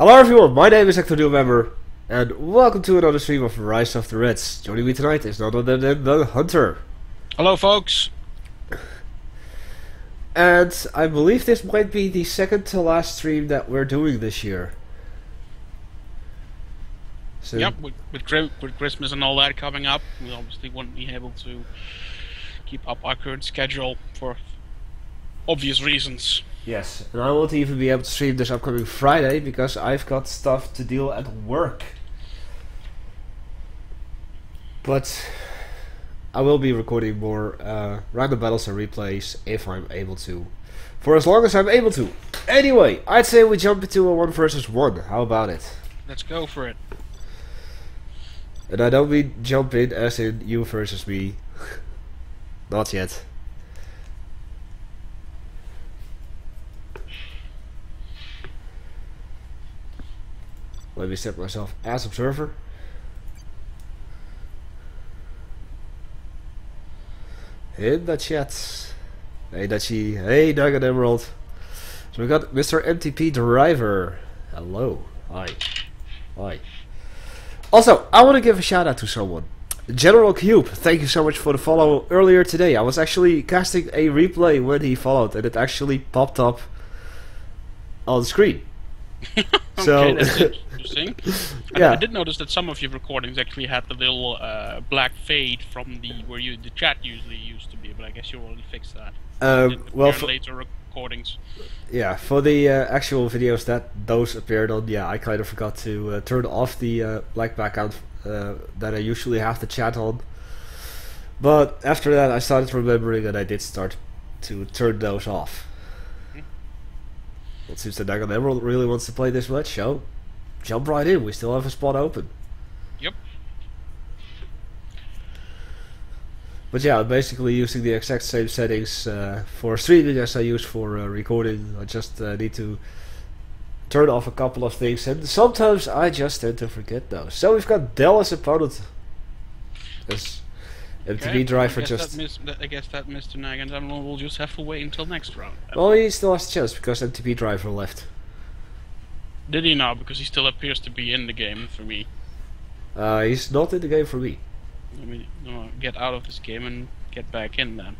Hello everyone, my name is Hecthor Doomhammer, and welcome to another stream of Rise of the Reds. Joining me tonight is none other than the Hunter. Hello folks! And I believe this might be the second to last stream that we're doing this year. So, yep, with Christmas and all that coming up, we obviously won't be able to keep up our current schedule for obvious reasons. yes, and I won't even be able to stream this upcoming Friday because I've got stuff to deal at work. But I will be recording more random battles and replays if I'm able to. For as long as I'm able to. Anyway, I'd say we jump into a 1 versus 1. How about it? Let's go for it. And I don't mean jump in as in you versus me. Not yet. Let me set myself as observer. In the chat. Hey Dutchie. Hey Nugget Emerald. So we got Mr. MTP Driver. Hello. Hi. Hi. Also, I want to give a shout out to someone. General Cube, thank you so much for the follow earlier today. I was actually casting a replay when he followed and it actually popped up on the screen. So, okay, that's interesting. Yeah. I did notice that some of your recordings actually had the little black fade from the chat usually used to be, but I guess you already fixed that. well, for later recordings. Yeah, for the actual videos that those appeared on, yeah, I kind of forgot to turn off the black background that I usually have the chat on. But after that, I started remembering and I did start to turn those off. Well, since the Dragon Emerald really wants to play this match, so jump right in. We still have a spot open. Yep. But yeah, I'm basically using the exact same settings for streaming as I use for recording. I just need to turn off a couple of things, and sometimes I just tend to forget those. So we've got Dell as opponent. As MTB Driver just... I guess that Mr. Nagan will just have to wait until next round. Well, he still has a chance because MTB Driver left. Did he now? Because he still appears to be in the game for me. He's not in the game for me. Let me get out of this game and get back in then.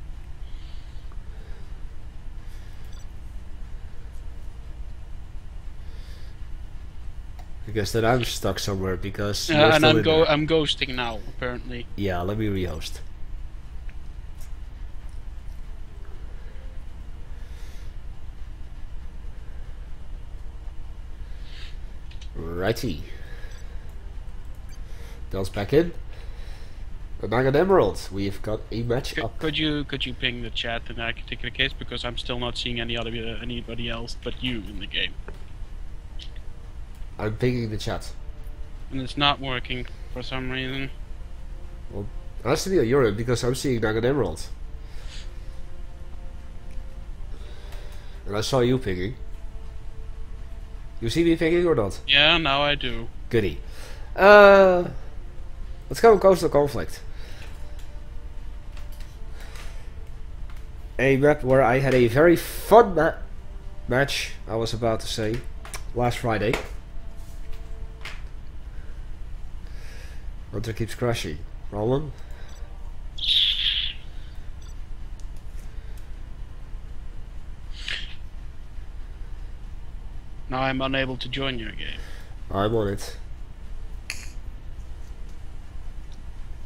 I guess that I'm stuck somewhere because and I'm ghosting now apparently. Yeah, let me rehost. Righty. Dell's back in. Dragon Emerald, we've got a match up. Could you ping the chat in that particular case, because I'm still not seeing anybody else but you in the game. I'm pinging the chat. And it's not working for some reason. Well, it has to be on your end because I'm seeing Dragon Emerald. And I saw you pinging. You see me pinging or not? Yeah, now I do. Goody. Let's go Coastal Conflict. A map where I had a very fun match, I was about to say, last Friday. Hunter keeps crashing. Roland? Now I'm unable to join your game. I'm on it.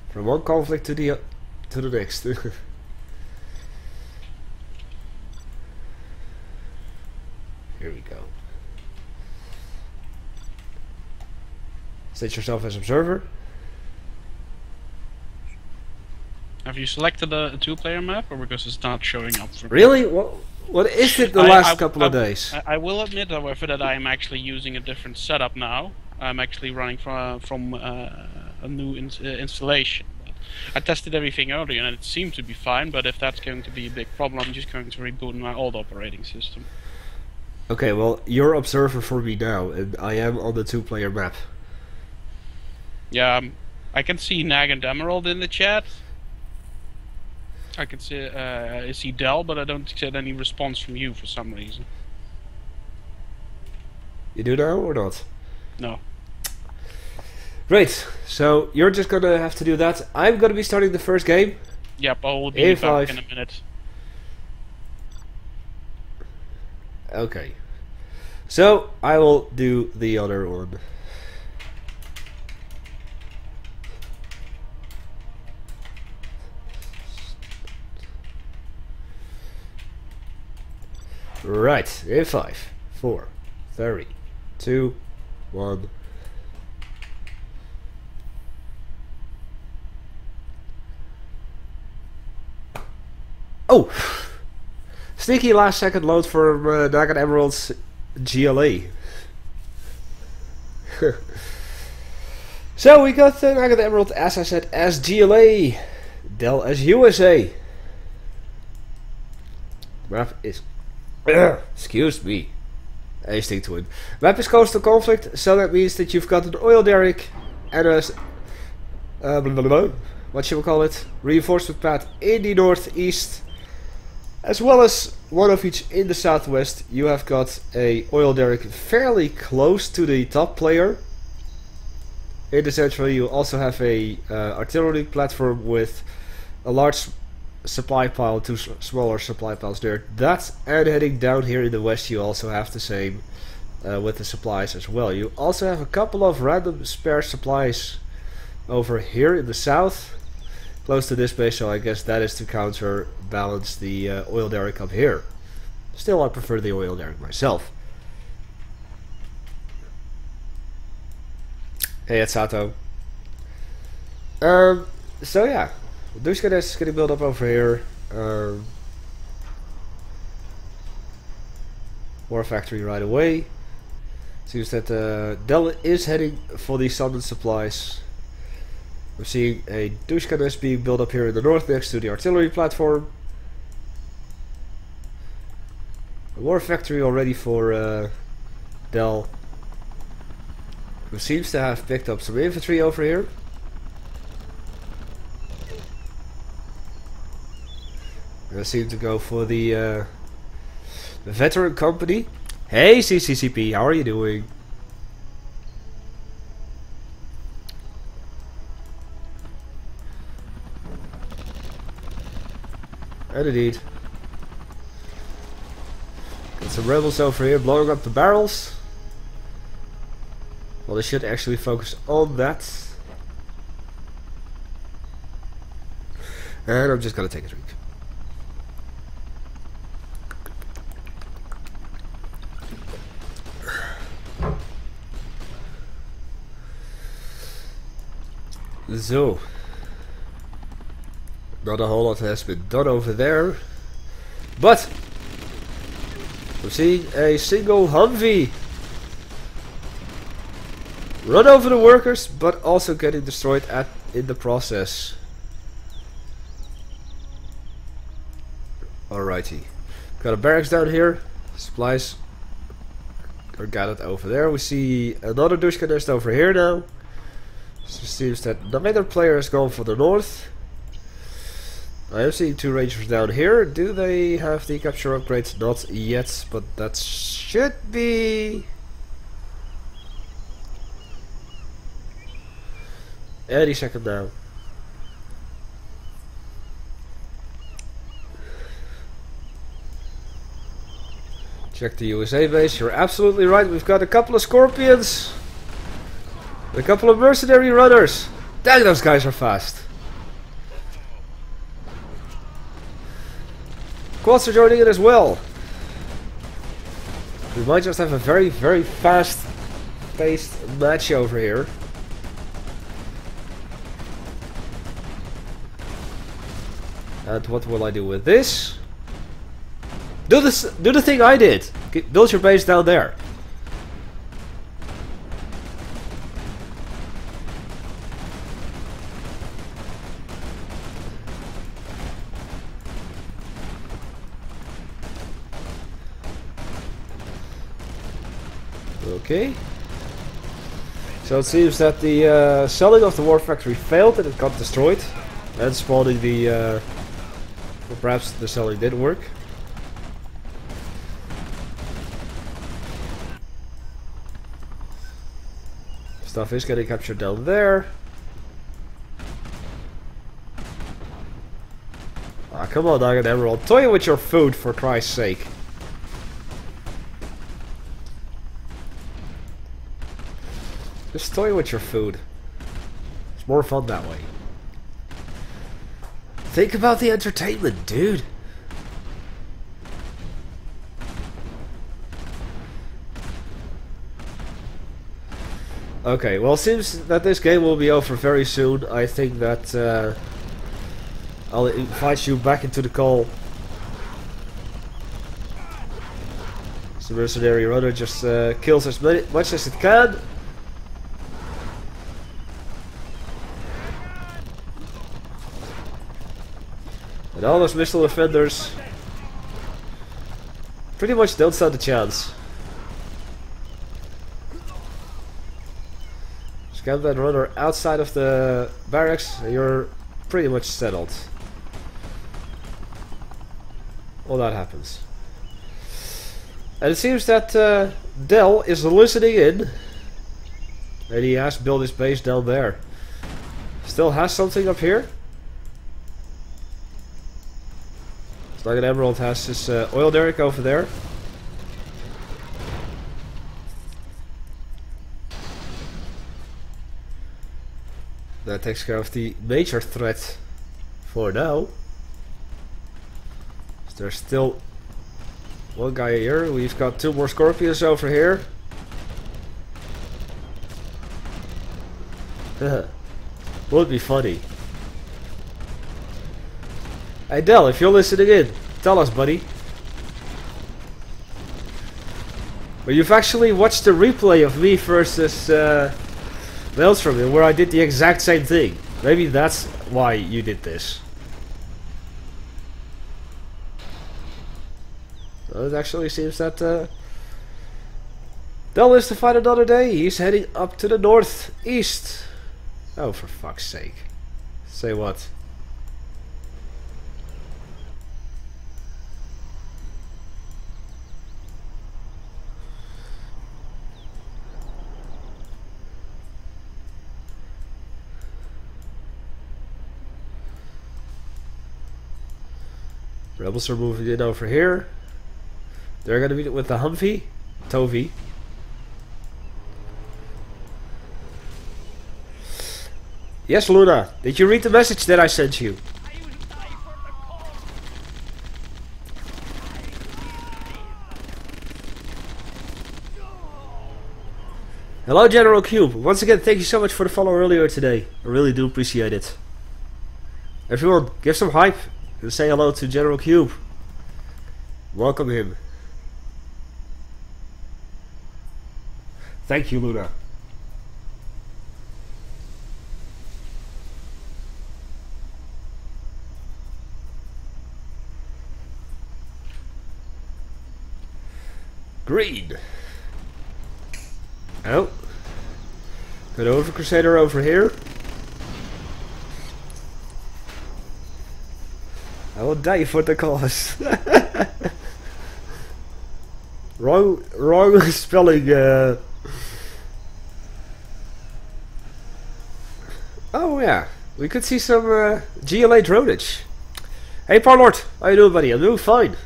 From one conflict to the next. Here we go. Set yourself as observer. Have you selected a two-player map, or because it's not showing up for Really? What is it the last couple of days? I will admit, however, that I am actually using a different setup now. I'm actually running from a new installation. I tested everything earlier and it seemed to be fine, but if that's going to be a big problem, I'm just going to reboot my old operating system. Okay, well, you're observer for me now, and I am on the two-player map. Yeah, I can see Nag and Emerald in the chat. I can see Dell, but I don't get any response from you for some reason. You do now or not? No. Great. So you're just gonna have to do that. I'm gonna be starting the first game. Yep, I will be back in a minute. Okay. So I will do the other one. Right. In 5, 4, 3, 2, 1. Oh! Sneaky last second load for Nugget Emerald's GLA. So we got Nugget Emerald, as I said, as GLA. Dell as USA. Map is... excuse me. I stick to it. Map is coastal conflict, so that means that you've got an oil derrick and a... what should we call it? Reinforcement path in the northeast. As well as one of each in the southwest. You have got a oil derrick fairly close to the top player. In the central you also have a artillery platform with a large supply pile, two smaller supply piles there. That, and heading down here in the west you also have the same with the supplies as well. You also have a couple of random spare supplies over here in the south, close to this base, so I guess that is to counterbalance the oil derrick up here. Still, I prefer the oil derrick myself. Hey, it's Sato. So yeah, Dushka is getting built up over here. War factory right away. Seems that Dell is heading for the Sundance supplies. We're seeing a Dushka nest being built up here in the north next to the artillery platform. A war factory already for Dell, who seems to have picked up some infantry over here. I seem to go for the veteran company. Hey CCCP, how are you doing? And indeed. Got some rebels over here blowing up the barrels. Well, they should actually focus on that. And I'm just gonna take a drink. So, not a whole lot has been done over there, but we're seeing a single Humvee run over the workers, but also getting destroyed in the process. Alrighty, got a barracks down here. Supplies are gathered over there. We see another Dushka nest over here now. So it seems that neither player has gone for the north. I am seeing two rangers down here. Do they have the capture upgrades? Not yet, but that should be any second now. Check the USA base. You're absolutely right. We've got a couple of Scorpions. A couple of mercenary runners. Dang, those guys are fast. Quads are joining in as well. We might just have a very, very fast-paced match over here. And what will I do with this? Do the thing I did. Build your base down there. Okay. So it seems that the selling of the war factory failed and it got destroyed. And spawning the... or perhaps the selling didn't work. Stuff is getting captured down there. Ah, come on, Nugget Emerald. Toy with your food, for Christ's sake. Just toy with your food. It's more fun that way. Think about the entertainment, dude. Okay, well, seems that this game will be over very soon. I think that I'll invite you back into the call. So the mercenary runner just kills as much as it can. And all those missile defenders pretty much don't stand a chance. Scam that runner outside of the barracks and you're pretty much settled. Well, that happens. And it seems that Del is listening in. And he has built his base down there. Still has something up here. It's like an Emerald has his oil derrick over there. That takes care of the major threat for now. So there's still one guy here. We've got 2 more Scorpions over here. Would be funny. Hey Del, if you're listening in, tell us, buddy. Well, you've actually watched the replay of me versus Maelstrom, where I did the exact same thing. Maybe that's why you did this. Well, it actually seems that Del lives to fight another day. He's heading up to the northeast. Oh, for fuck's sake. Say what? Rebels are moving in over here. They're gonna meet with the Humvee, Tovi. Yes, Luna. Did you read the message that I sent you? Hello, General Cube. Once again, thank you so much for the follow earlier today. I really do appreciate it. Everyone, give some hype and say hello to General Cube. Welcome him. Thank you, Luna. Green. Oh. Good over Crusader over here. I will die for the cause. wrong spelling. Oh yeah, we could see some GLA dronage. Hey Parlord, how you doing, buddy? I'm doing fine.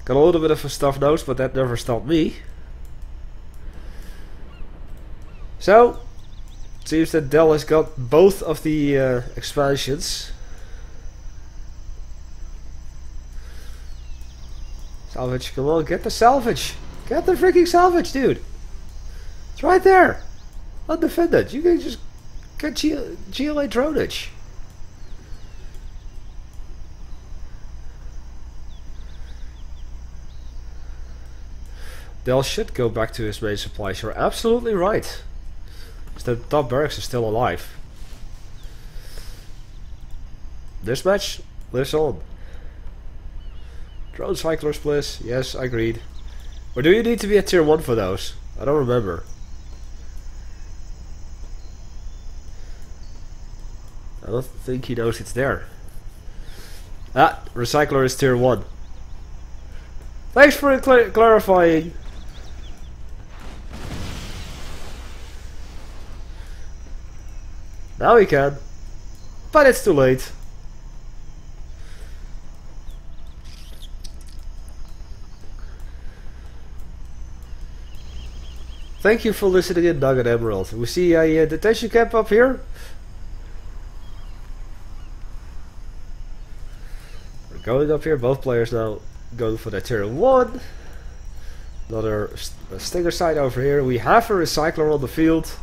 Got a little bit of a stuffed nose, but that never stopped me. So, it seems that Del has got both of the expansions. Salvage, come on, get the salvage. Get the freaking salvage, dude. It's right there. Undefended. You can just get GLA dronage. Del should go back to his main supplies. You're absolutely right. The top barracks is still alive. This match lives on. Drone cyclers, please. Yes, I agreed. Or do you need to be at tier 1 for those? I don't remember. I don't think he knows it's there. Ah, recycler is tier 1. Thanks for clarifying. Now we can. But it's too late. Thank you for listening in, Nugget Emerald. We see a detention camp up here. We're going up here. Both players now going for that tier 1. Another stinger site over here. We have a recycler on the field.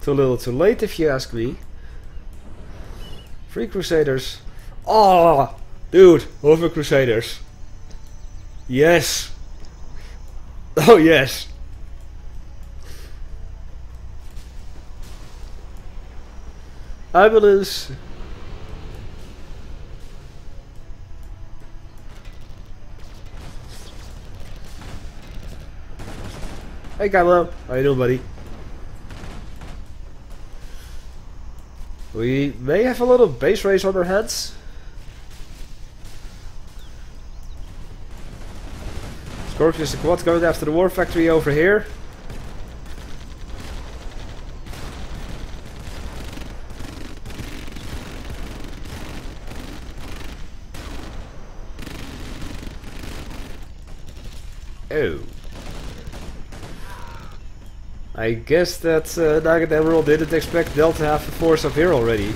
Too little too late if you ask me. 3 Crusaders. Oh, dude, over Crusaders. Yes. Oh yes. Ambulance. Hey Camelo, how you doing, buddy? We may have a little base race on our hands. Scorpius and Quad going after the war factory over here. Oh. I guess that Nugget Emerald didn't expect Del to have a force up here already.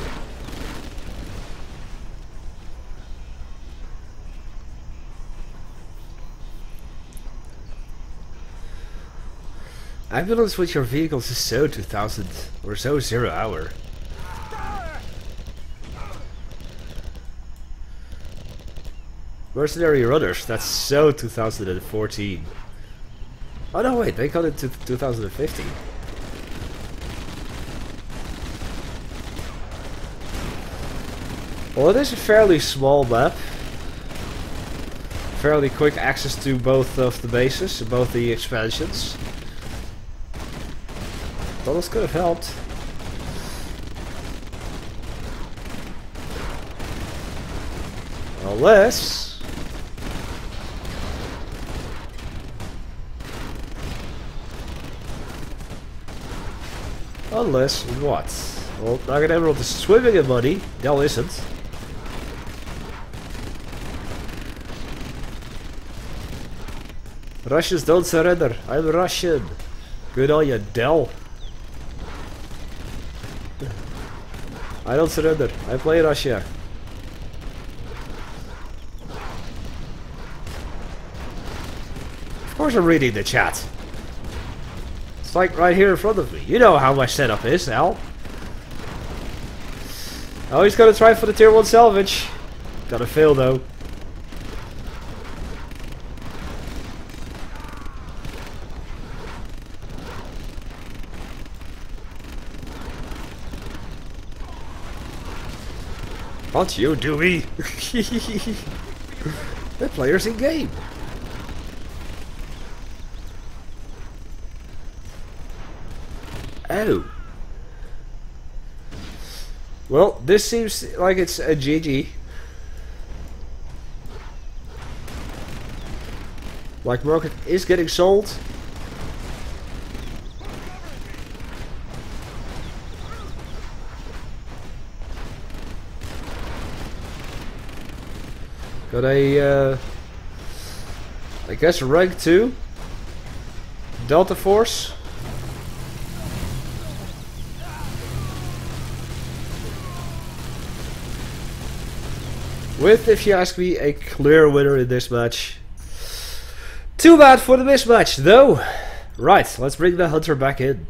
Ambulance with your vehicles is so 2000 or so 0 hour. Mercenary Runners, that's so 2014. Oh no, wait, they got it to 2015. Well, it is a fairly small map. Fairly quick access to both of the bases, both the expansions. Well, this could have helped. Unless... Unless what? Well, Nugget Emerald is swimming in money. Del isn't. Russians don't surrender. I'm Russian. Good on you, Del. I don't surrender. I play Russia. Of course I'm reading the chat. It's like right here in front of me. You know how my setup is, Al. Oh, he's gonna try for the tier 1 salvage. Gonna fail though. What you doing? The player's in game. Oh. Well, this seems like it's a GG. Like market is getting sold. Got a, I guess rank 2 Delta Force. With, if you ask me, a clear winner in this match. Too bad for the mismatch, though. Right, let's bring the Hunter back in.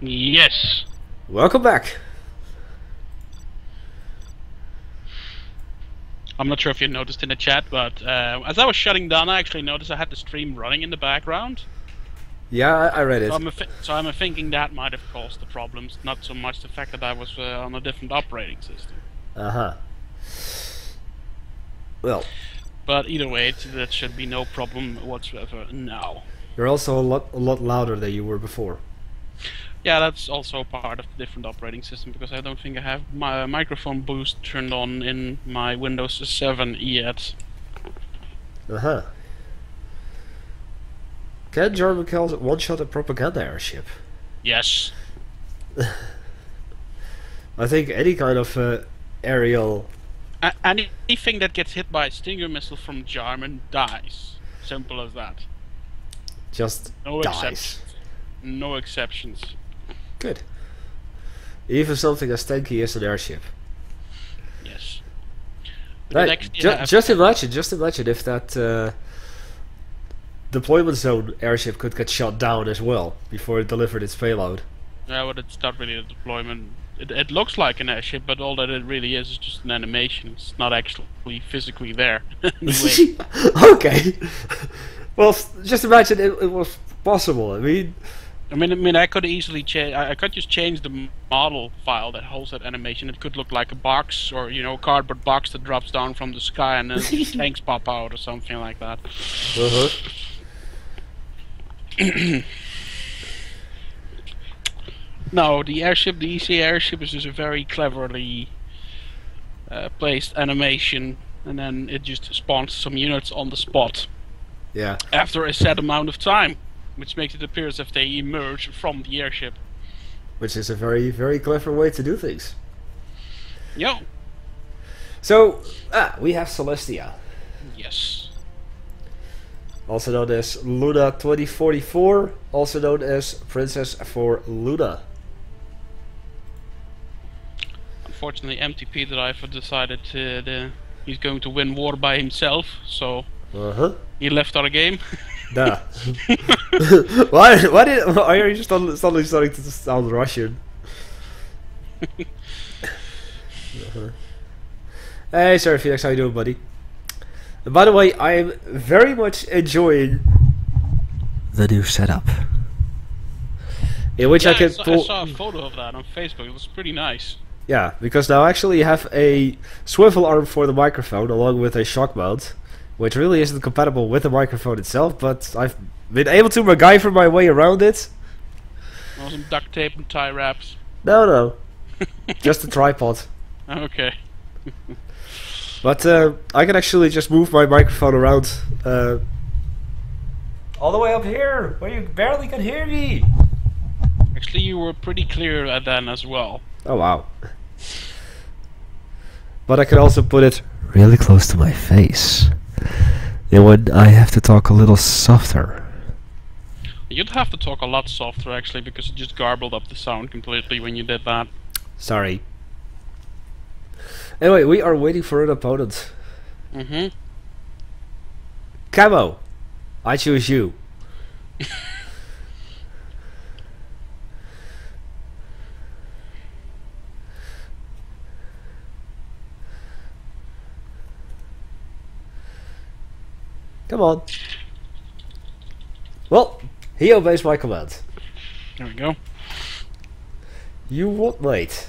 Yes. Welcome back. I'm not sure if you noticed in the chat, but as I was shutting down, I actually noticed I had the stream running in the background. Yeah, I read it. So I'm thinking that might have caused the problems, not so much the fact that I was on a different operating system. Uh-huh. Well. But either way, that should be no problem whatsoever now. You're also a lot louder than you were before. Yeah, that's also part of the different operating system because I don't think I have my microphone boost turned on in my Windows 7 yet. Uh-huh. Can German kills one-shot a propaganda airship? Yes. I think any kind of aerial... Anything that gets hit by a Stinger missile from German dies. Simple as that. just No dies. exceptions. No exceptions. Good. Even something as tanky as an airship. Yes. Right. Just imagine if that deployment zone airship could get shot down as well before it delivered its payload. Yeah, but it's not really a deployment. It looks like an airship, but all that it really is just an animation. It's not actually physically there. Anyway. Okay. Well, just imagine it was possible. I mean, I could easily change. I could just change the model file that holds that animation. It could look like a box, or cardboard box that drops down from the sky, and then tanks pop out, or something like that. No, the airship, the EC airship, is just a very cleverly placed animation, and then it just spawns some units on the spot. Yeah. After a set amount of time, which makes it appear as if they emerge from the airship. Which is a very, very clever way to do things. Yo. So, we have Celestia. Yes. Also known as Luna 2044, also known as Princess for Luna. Unfortunately, MTP Driver decided he's going to win war by himself, so he left our game. Duh. Why are you suddenly starting to sound Russian? Hey, sorry Felix, how you doing, buddy? And by the way, I am very much enjoying the new setup. In which I saw a photo of that on Facebook. It was pretty nice. Yeah, because now I actually have a swivel arm for the microphone along with a shock mount, which really isn't compatible with the microphone itself, but I've been able to MacGyver my way around it. Some duct tape and tie wraps. No. Just a tripod. Okay. But I can actually just move my microphone around all the way up here, where you barely can hear me. Actually, you were pretty clear then as well. Oh wow. But I can also put it really close to my face. And when I have to talk a little softer. You'd have to talk a lot softer, actually, because you just garbled up the sound completely when you did that. Sorry. Anyway, we are waiting for an opponent. Camo, I choose you. Come on. Well, he obeys my command. There we go. You what, mate?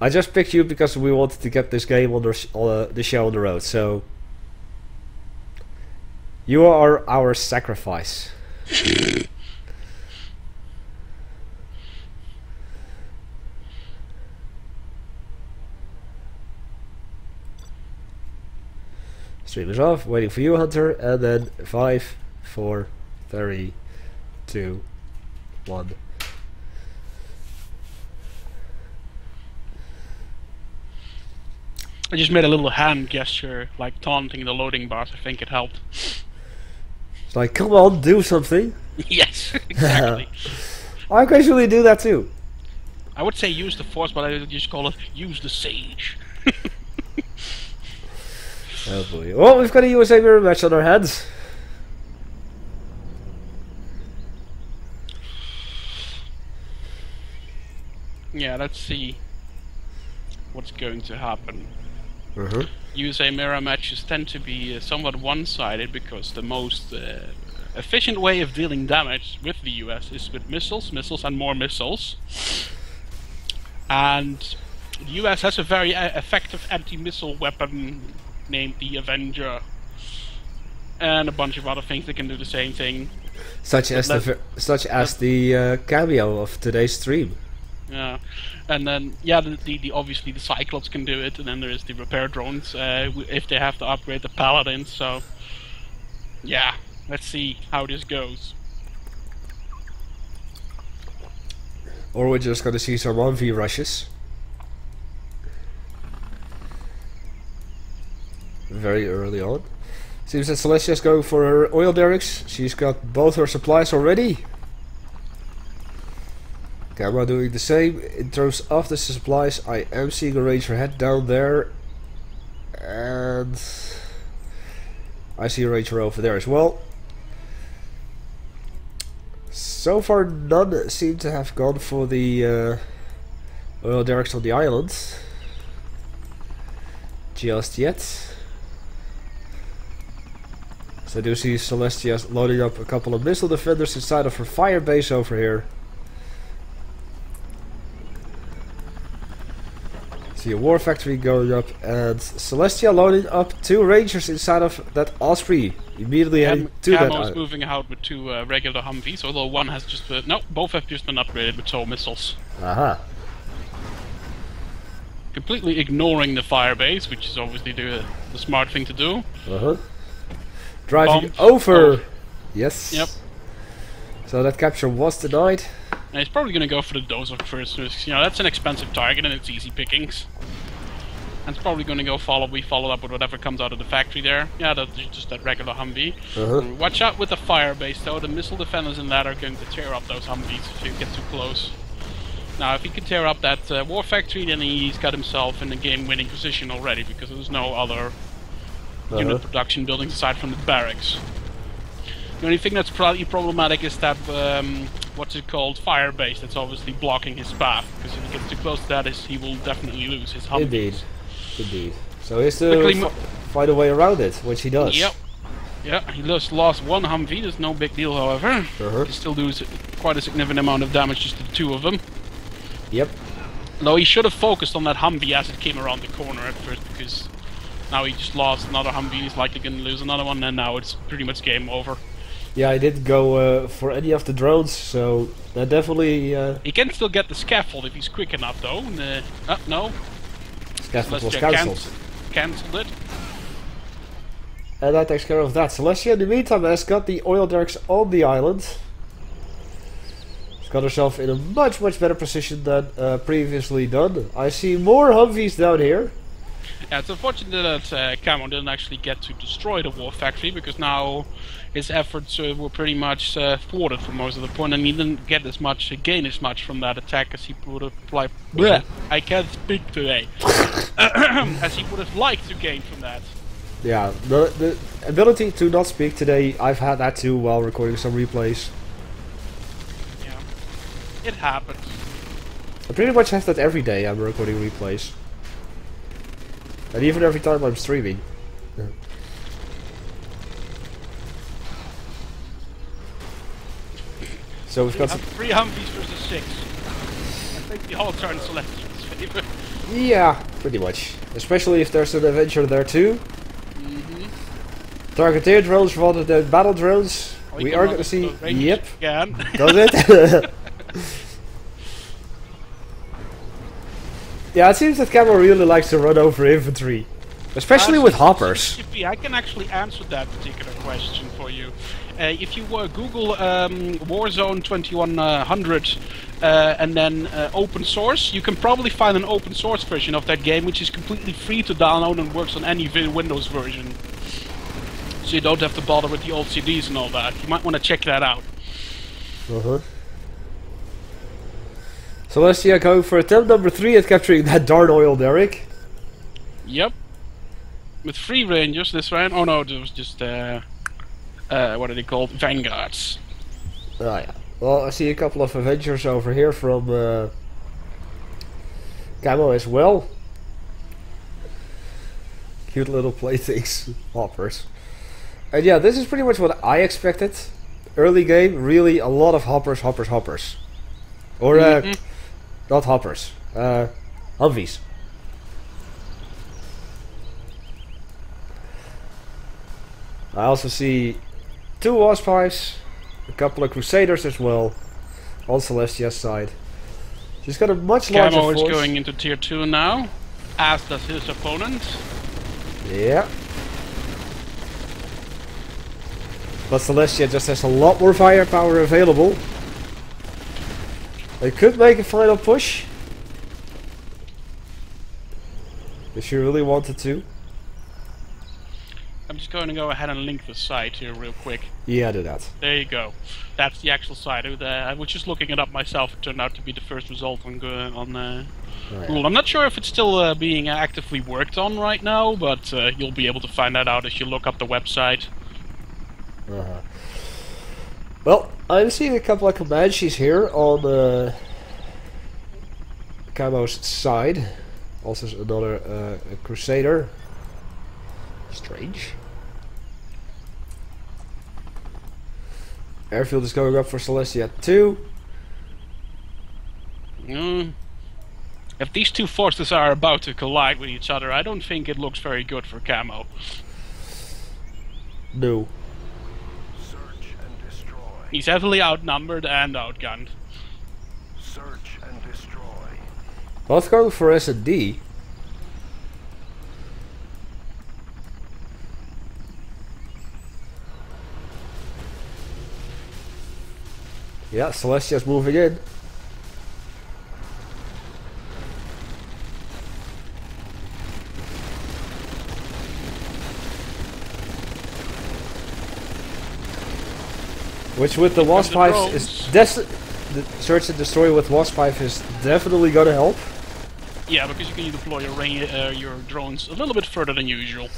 I just picked you because we wanted to get this game on the show on the road, so... You are our sacrifice. Stream is off, waiting for you, Hunter, and then 5, 4, 3, 2, 1. I just made a little hand gesture, like taunting the loading bars. I think it helped. It's like, come on, do something. Yes, exactly. I occasionally do that too. I would say use the force, but I would just call it use the sage. Oh boy. Well, we've got a USA mirror match on our hands. Yeah, let's see what's going to happen. USA mirror matches tend to be somewhat one-sided because the most efficient way of dealing damage with the US is with missiles, and more missiles. And the US has a very effective anti-missile weapon named the Avenger, and a bunch of other things that can do the same thing. Such as the cameo of today's stream. Yeah, and then the obviously the Cyclops can do it, and then there is the repair drones if they have to upgrade the Paladins. So yeah, let's see how this goes. Or we're just gonna see some 1v rushes. Very early on. Seems that Celestia's going for her oil derricks. She's got both her supplies already. Gamma doing the same. In terms of the supplies, I am seeing a Ranger head down there. And I see a Ranger over there as well. So far none seem to have gone for the oil derricks on the island. Just yet. So I do see Celestia loading up a couple of missile defenders inside of her fire base over here. See a war factory going up, and Celestia loading up 2 Rangers inside of that Osprey. Immediately heading to that Camo's island. moving out with 2 regular Humvees, although one has just no, both have just been upgraded with tow missiles. Aha. Completely ignoring the fire base, which is obviously the smart thing to do. Driving Bombed. over. Oh. Yes. Yep. So that capture was denied. And he's probably going to go for the dozer first. You know, that's an expensive target and it's easy pickings. And it's probably going to go follow up with whatever comes out of the factory there. Yeah, that's just that regular Humvee. Watch out with the fire base though. The missile defenders in that are going to tear up those Humvees if you get too close. Now, if he can tear up that war factory, then he's got himself in a game-winning position already, because there's no other unit production buildings aside from the barracks. The only thing that's probably problematic is that, what's it called, fire base that's obviously blocking his path, because if he gets too close to that, he will definitely lose his Humvees. Indeed. So he has to find a way around it, which he does. Yep. Yeah, he just lost 1 Humvee, that's no big deal, however. He still does quite a significant amount of damage just to the 2 of them. Yep. Though he should have focused on that Humvee as it came around the corner at first, because now he just lost another Humvee, he's likely going to lose another one, and now it's pretty much game over. Yeah, I didn't go for any of the drones, so that definitely... He can still get the scaffold if he's quick enough, though. No. Scaffold was Celestia cancelled. Cancelled it. And that takes care of that. Celestia, in the meantime, has got the oil derricks on the island. She's got herself in a much better position than previously done. I see more Humvees down here. Yeah, it's unfortunate that Camo didn't actually get to destroy the war factory, because now his efforts were pretty much thwarted for most of the point, and he didn't get as much, gain as much from that attack as he would have liked. I can't speak today. As he would have liked to gain from that. Yeah, the ability to not speak today, I've had that too while recording some replays. Yeah, it happens. I pretty much have that every day I'm recording replays. And even every time I'm streaming. Yeah. So we've got 3 Humvees versus 6. I think the whole turn Celestia's favor. Yeah, pretty much. Especially if there's an adventure there too. Targeteer drones rather than battle drones. We are going to see... Yep. Does it? Yeah, it seems that Camo really likes to run over infantry. Especially with hoppers. I can actually answer that particular question for you. If you Google Warzone 2100 and then open source, you can probably find an open source version of that game, which is completely free to download and works on any Windows version. So you don't have to bother with the old CDs and all that. You might want to check that out. Celestia going for attempt number 3 at capturing that darn oil derrick. Yep. With 3 Rangers this round. Oh no, it was just what are they called? Vanguards. Oh yeah. Well, I see a couple of Avengers over here from Camo as well. Cute little playthings. Hoppers. And yeah, this is pretty much what I expected. Early game, really a lot of hoppers. Or not hoppers. Humvees. I also see 2 Wasp Hives, a couple of Crusaders as well, on Celestia's side. She's got a much larger Camo force. is going into tier 2 now, as does his opponent. Yeah. But Celestia just has a lot more firepower available. They could make a final push. If she really wanted to. I'm just going to go ahead and link the site here real quick. Yeah, do that. There you go. That's the actual site. I was just looking it up myself. It turned out to be the first result on Google. I'm not sure if it's still being actively worked on right now, but you'll be able to find that out if you look up the website. Well, I'm seeing a couple of Comanches here on Camo's side. Also another Crusader. Strange. Airfield is going up for Celestia too. If these two forces are about to collide with each other, I don't think it looks very good for Camo. No. Search and destroy. He's heavily outnumbered and outgunned. Search and destroy. Both going for S&D. Yeah, Celestia's moving in. Which with the Wasp Hive is the search and destroy with Wasp Hive is definitely gonna help. Yeah, because you can deploy your drones a little bit further than usual.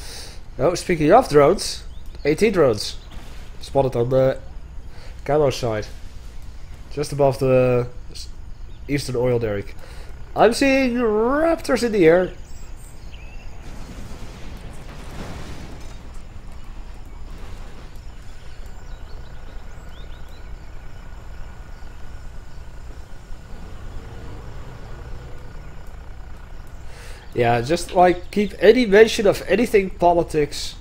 Oh, speaking of drones, 18 drones spotted on the Camo side. Just above the eastern oil derrick. I'm seeing raptors in the air. Yeah, just like keep any mention of anything politics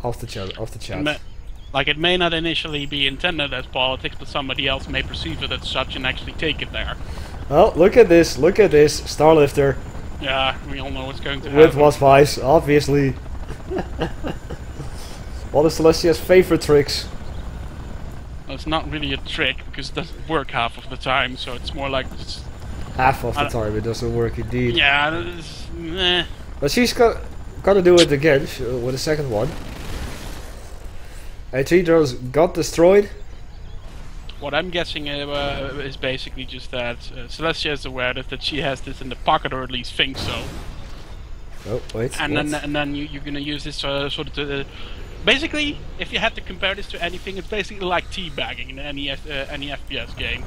off the chat. Like, it may not initially be intended as politics, but somebody else may perceive it as such and actually take it there. Well, look at this, Starlifter. Yeah, we all know what's going to happen. With Wasp Hives, obviously. One of Celestia's favorite tricks. Well, it's not really a trick, because it doesn't work half of the time, so it's more like... Half of the time it doesn't work indeed. Yeah, it's... meh. But she's gonna do it again with a second one. 18 drones got destroyed. What I'm guessing is basically just that Celestia is aware that she has this in the pocket, or at least thinks so. Oh, wait. And then you're gonna use this sort of to... basically, if you had to compare this to anything, it's basically like teabagging in any FPS game.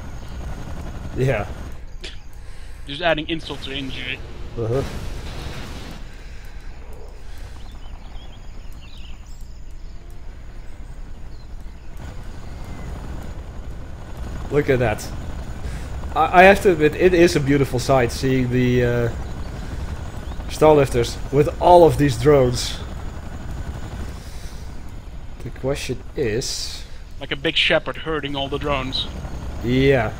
Yeah. Just adding insult to injury. Uh-huh. Look at that. I have to admit, it is a beautiful sight seeing the Starlifters with all of these drones. The question is... Like a big shepherd herding all the drones. Yeah.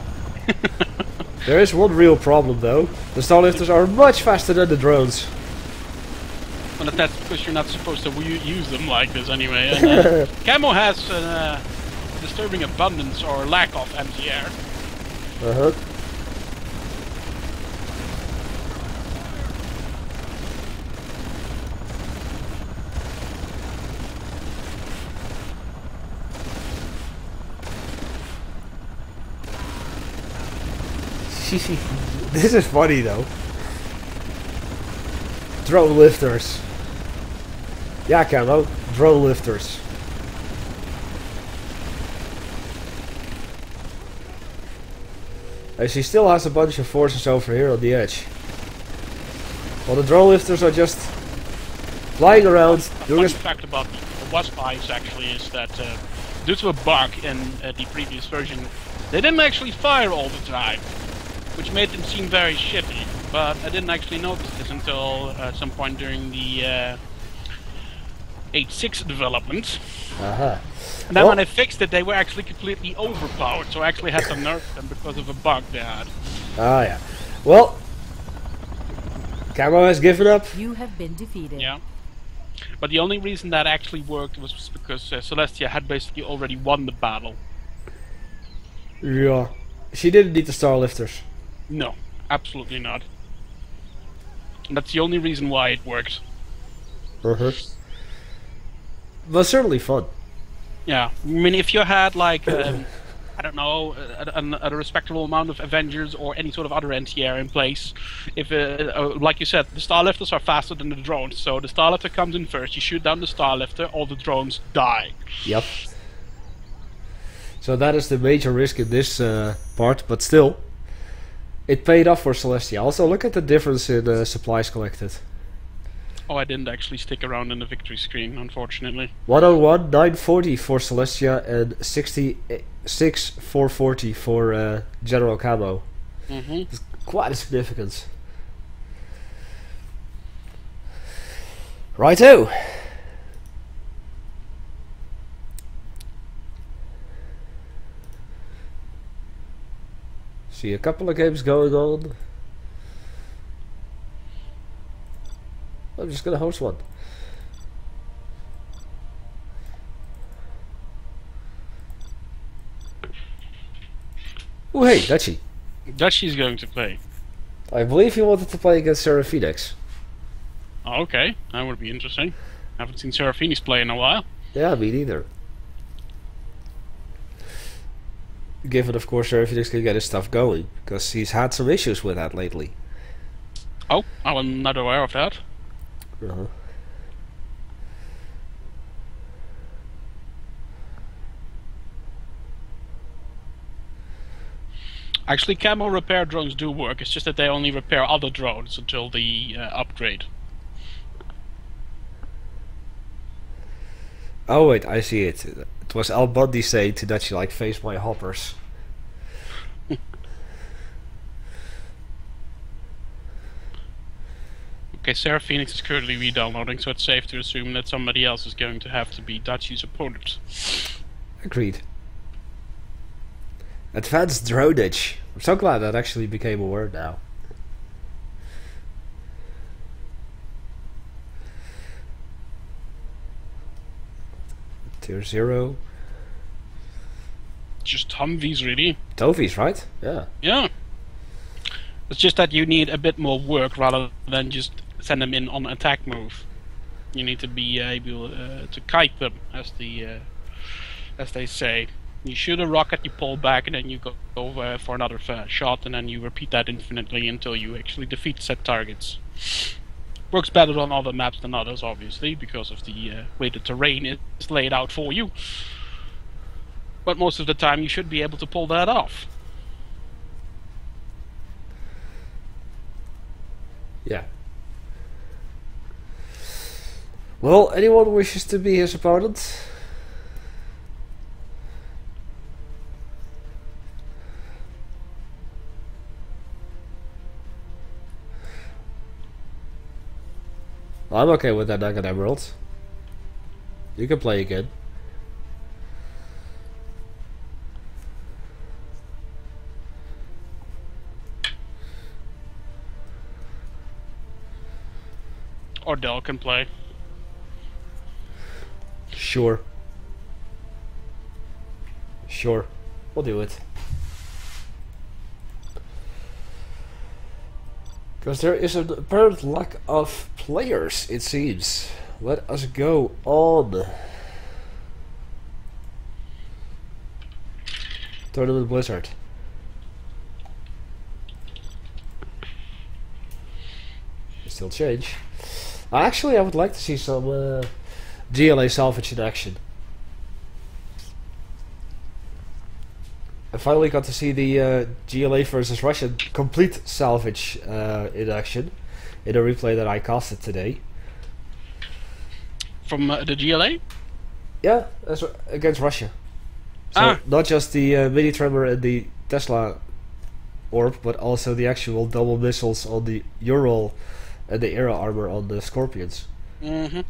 There is one real problem though. The Starlifters are much faster than the drones. Well, that's because you're not supposed to use them like this anyway. And, Camo has a disturbing abundance or lack of anti-air. Uh-huh. This is funny though. Drone lifters. Yeah, Camo. Drone lifters. And she still has a bunch of forces over here on the edge. While the drone lifters are just flying around doing a fun fact about the Wasp Hives actually is that due to a bug in the previous version, they didn't actually fire all the time, which made them seem very shitty. But I didn't actually notice this until some point during the 8.6 development. Uh-huh. And then Well- when I fixed it, they were actually completely overpowered, so I actually had to nerf them because of a bug they had. Ah, yeah. Well, Camo has given up. You have been defeated. Yeah. But the only reason that actually worked was because Celestia had basically already won the battle. Yeah. She didn't need the Starlifters. No, absolutely not. And that's the only reason why it worked. Uh-huh. Was certainly fun. Yeah, I mean, if you had like, I don't know, a respectable amount of Avengers or any sort of other anti-air in place, if, like you said, the Starlifters are faster than the drones, so the Starlifter comes in first, you shoot down the Starlifter, all the drones die. Yep. So that is the major risk in this part, but still, it paid off for Celestia. Also, look at the difference in supplies collected. Oh, I didn't actually stick around in the victory screen, unfortunately. 101, 940 for Celestia, and 66, 440 for General Camo. Mm-hmm. It's quite a significance. Righto! See a couple of games going on. I'm just gonna host one. Oh hey, Dutchie. Dutchie's going to play. I believe you wanted to play against Seraphinex. Oh, okay, that would be interesting. I haven't seen Seraphinis play in a while. Yeah, me neither. Given, of course, Seraphinex can get his stuff going, because he's had some issues with that lately. Oh, I was not aware of that. Uh-huh. Actually, camo repair drones do work, it's just that they only repair other drones until the upgrade. Oh wait, I see it. It was Al Bundy saying to Dutchie, like, face my hoppers. Okay, Sarah Phoenix is currently re-downloading, so it's safe to assume that somebody else is going to have to be Dutchie's opponent. Agreed. Advanced dronage. I'm so glad that actually became a word now. Tier 0. Just Humvees, really. Tovies, right? Yeah. Yeah. It's just that you need a bit more work rather than just send them in on attack move. You need to be able to kite them, as they say. You shoot a rocket, you pull back, and then you go over for another shot, and then you repeat that infinitely until you actually defeat set targets. Works better on other maps than others, obviously, because of the way the terrain is laid out for you. But most of the time you should be able to pull that off. Yeah. Well, anyone wishes to be his opponent? I'm okay with that Nugget Emerald. You can play again. Or Dell can play. Sure. Sure. We'll do it. Because there is an apparent lack of players, it seems. Let us go on. Tournament Blizzard. Still change. Actually, I would like to see some GLA salvage in action. I finally got to see the GLA versus Russian complete salvage in action in a replay that I casted today. From the GLA? Yeah, against Russia. So not just the mini tremor and the Tesla orb, but also the actual double missiles on the Ural and the Era armor on the Scorpions. Mm-hmm.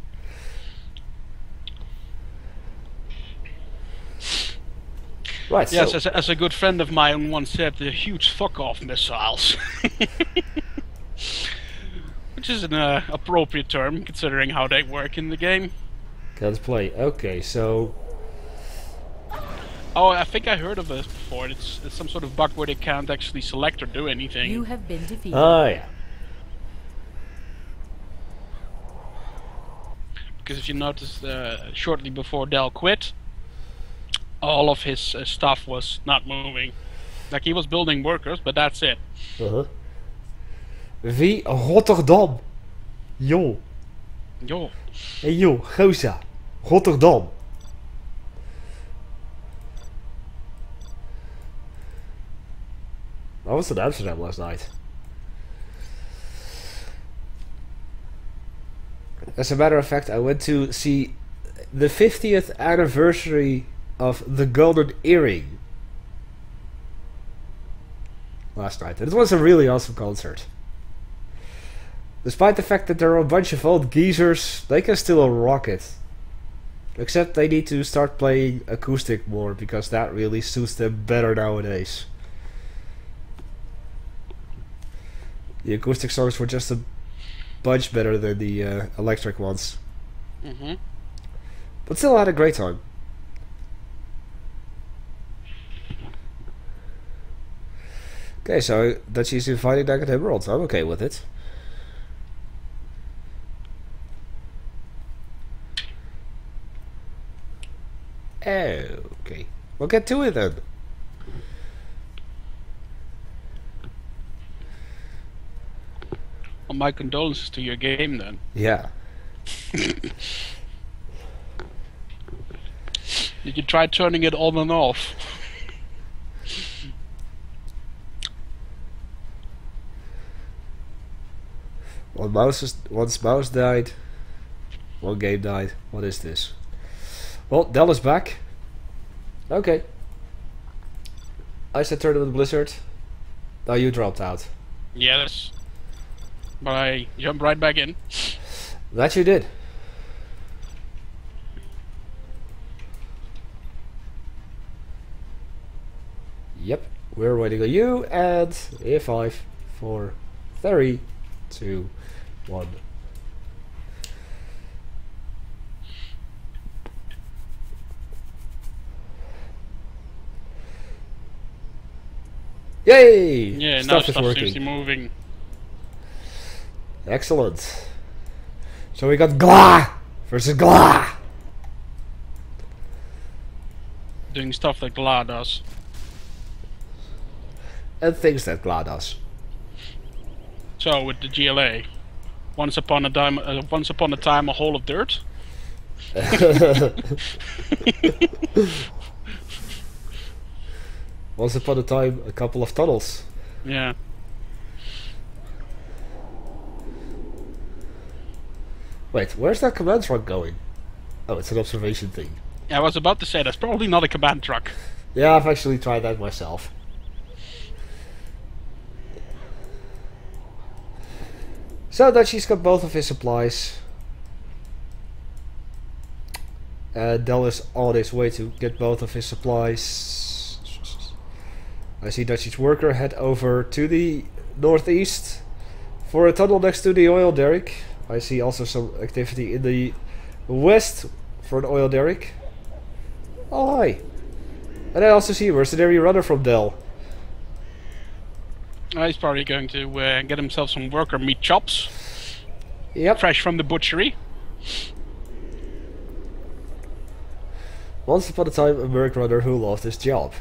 Right, Yes, so... as a good friend of mine once said, the huge fuck-off missiles. Which is an appropriate term, considering how they work in the game. Let's play. Okay, so... Oh, I think I heard of this before. It's some sort of bug where they can't actually select or do anything. You have been defeated. Oh, yeah. Because if you notice, shortly before Dell quit, all of his stuff was not moving. Like, he was building workers, but that's it. Wie Rotterdam. Yo. Yo. Hey yo, gozer. Rotterdam. I was in Amsterdam last night. As a matter of fact, I went to see the 50th anniversary of the Golden Earring last night. And it was a really awesome concert. Despite the fact that they're a bunch of old geezers, they can still rock it. Except they need to start playing acoustic more, because that really suits them better nowadays. The acoustic songs were just a bunch better than the electric ones. Mm-hmm. But still had a great time. Okay, so that she's inviting Naked Emerald. I'm okay with it. Okay. We'll get to it then. Well, my condolences to your game then. Yeah. Did you try turning it on and off? Once mouse died, one game died. What is this? Well, Dell is back. Okay. I said Tournament Blizzard. Now you dropped out. Yes. But I jumped right back in. That you did. Yep, we're waiting on you, and in 5, 4, 3, 2, 1. Yay! Yeah, now Stuff is stuff seems to working. be moving. Excellent. So we got Gla versus Gla. Doing stuff that Gla does. And things that Gla does. So with the GLA, once upon a time, a hole of dirt. Once upon a time, a couple of tunnels. Yeah. Wait, where's that command truck going? Oh, it's an observation thing. I was about to say that's probably not a command truck. Yeah, I've actually tried that myself. So Dutchie's got both of his supplies. Del is on his way to get both of his supplies. I see Dutchie's worker head over to the northeast for a tunnel next to the oil derrick. I see also some activity in the west for an oil derrick. Oh, hi. And I also see a mercenary runner from Del. He's probably going to get himself some worker meat chops. Yep. Fresh from the butchery. Once upon a time, a merc runner who lost his job.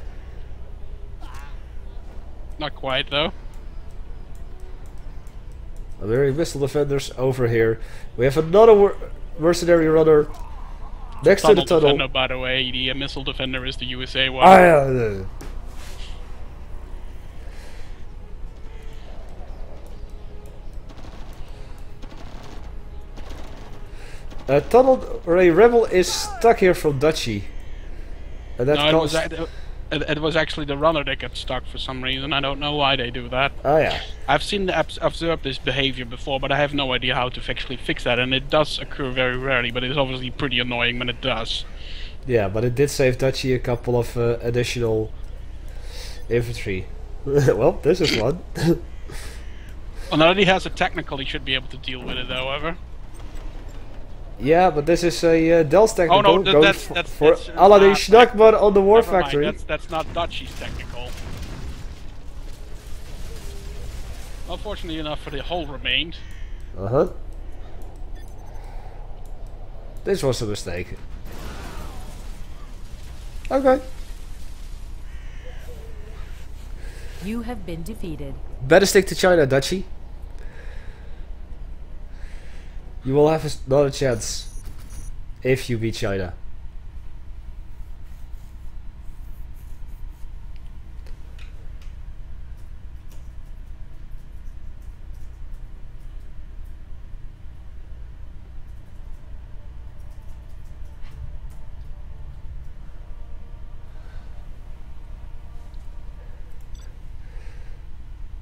Not quite, though. I'm hearing missile defenders over here. We have another mercenary runner next to the tunnel. Defender, by the way, the missile defender is the USA one. Ah, yeah. A tunnel or a rebel is stuck here from Dutchie. And that No, it was actually the runner that got stuck for some reason. I don't know why they do that. Oh yeah. I've seen observed this behavior before, but I have no idea how to actually fix that. And it does occur very rarely, but it's obviously pretty annoying when it does. Yeah, but it did save Dutchy a couple of additional infantry. Well, this is one. Well, now that he has a technical, he should be able to deal with it, however. Yeah, but this is a Dell's technical. Oh no, going that's for Aladdin Schnackman on the War never mind, Factory. that's not Dutchy's technical. Unfortunately enough for the whole remained. Uh-huh. This was a mistake. Okay. You have been defeated. Better stick to China, Dutchy. You will have another chance if you beat China.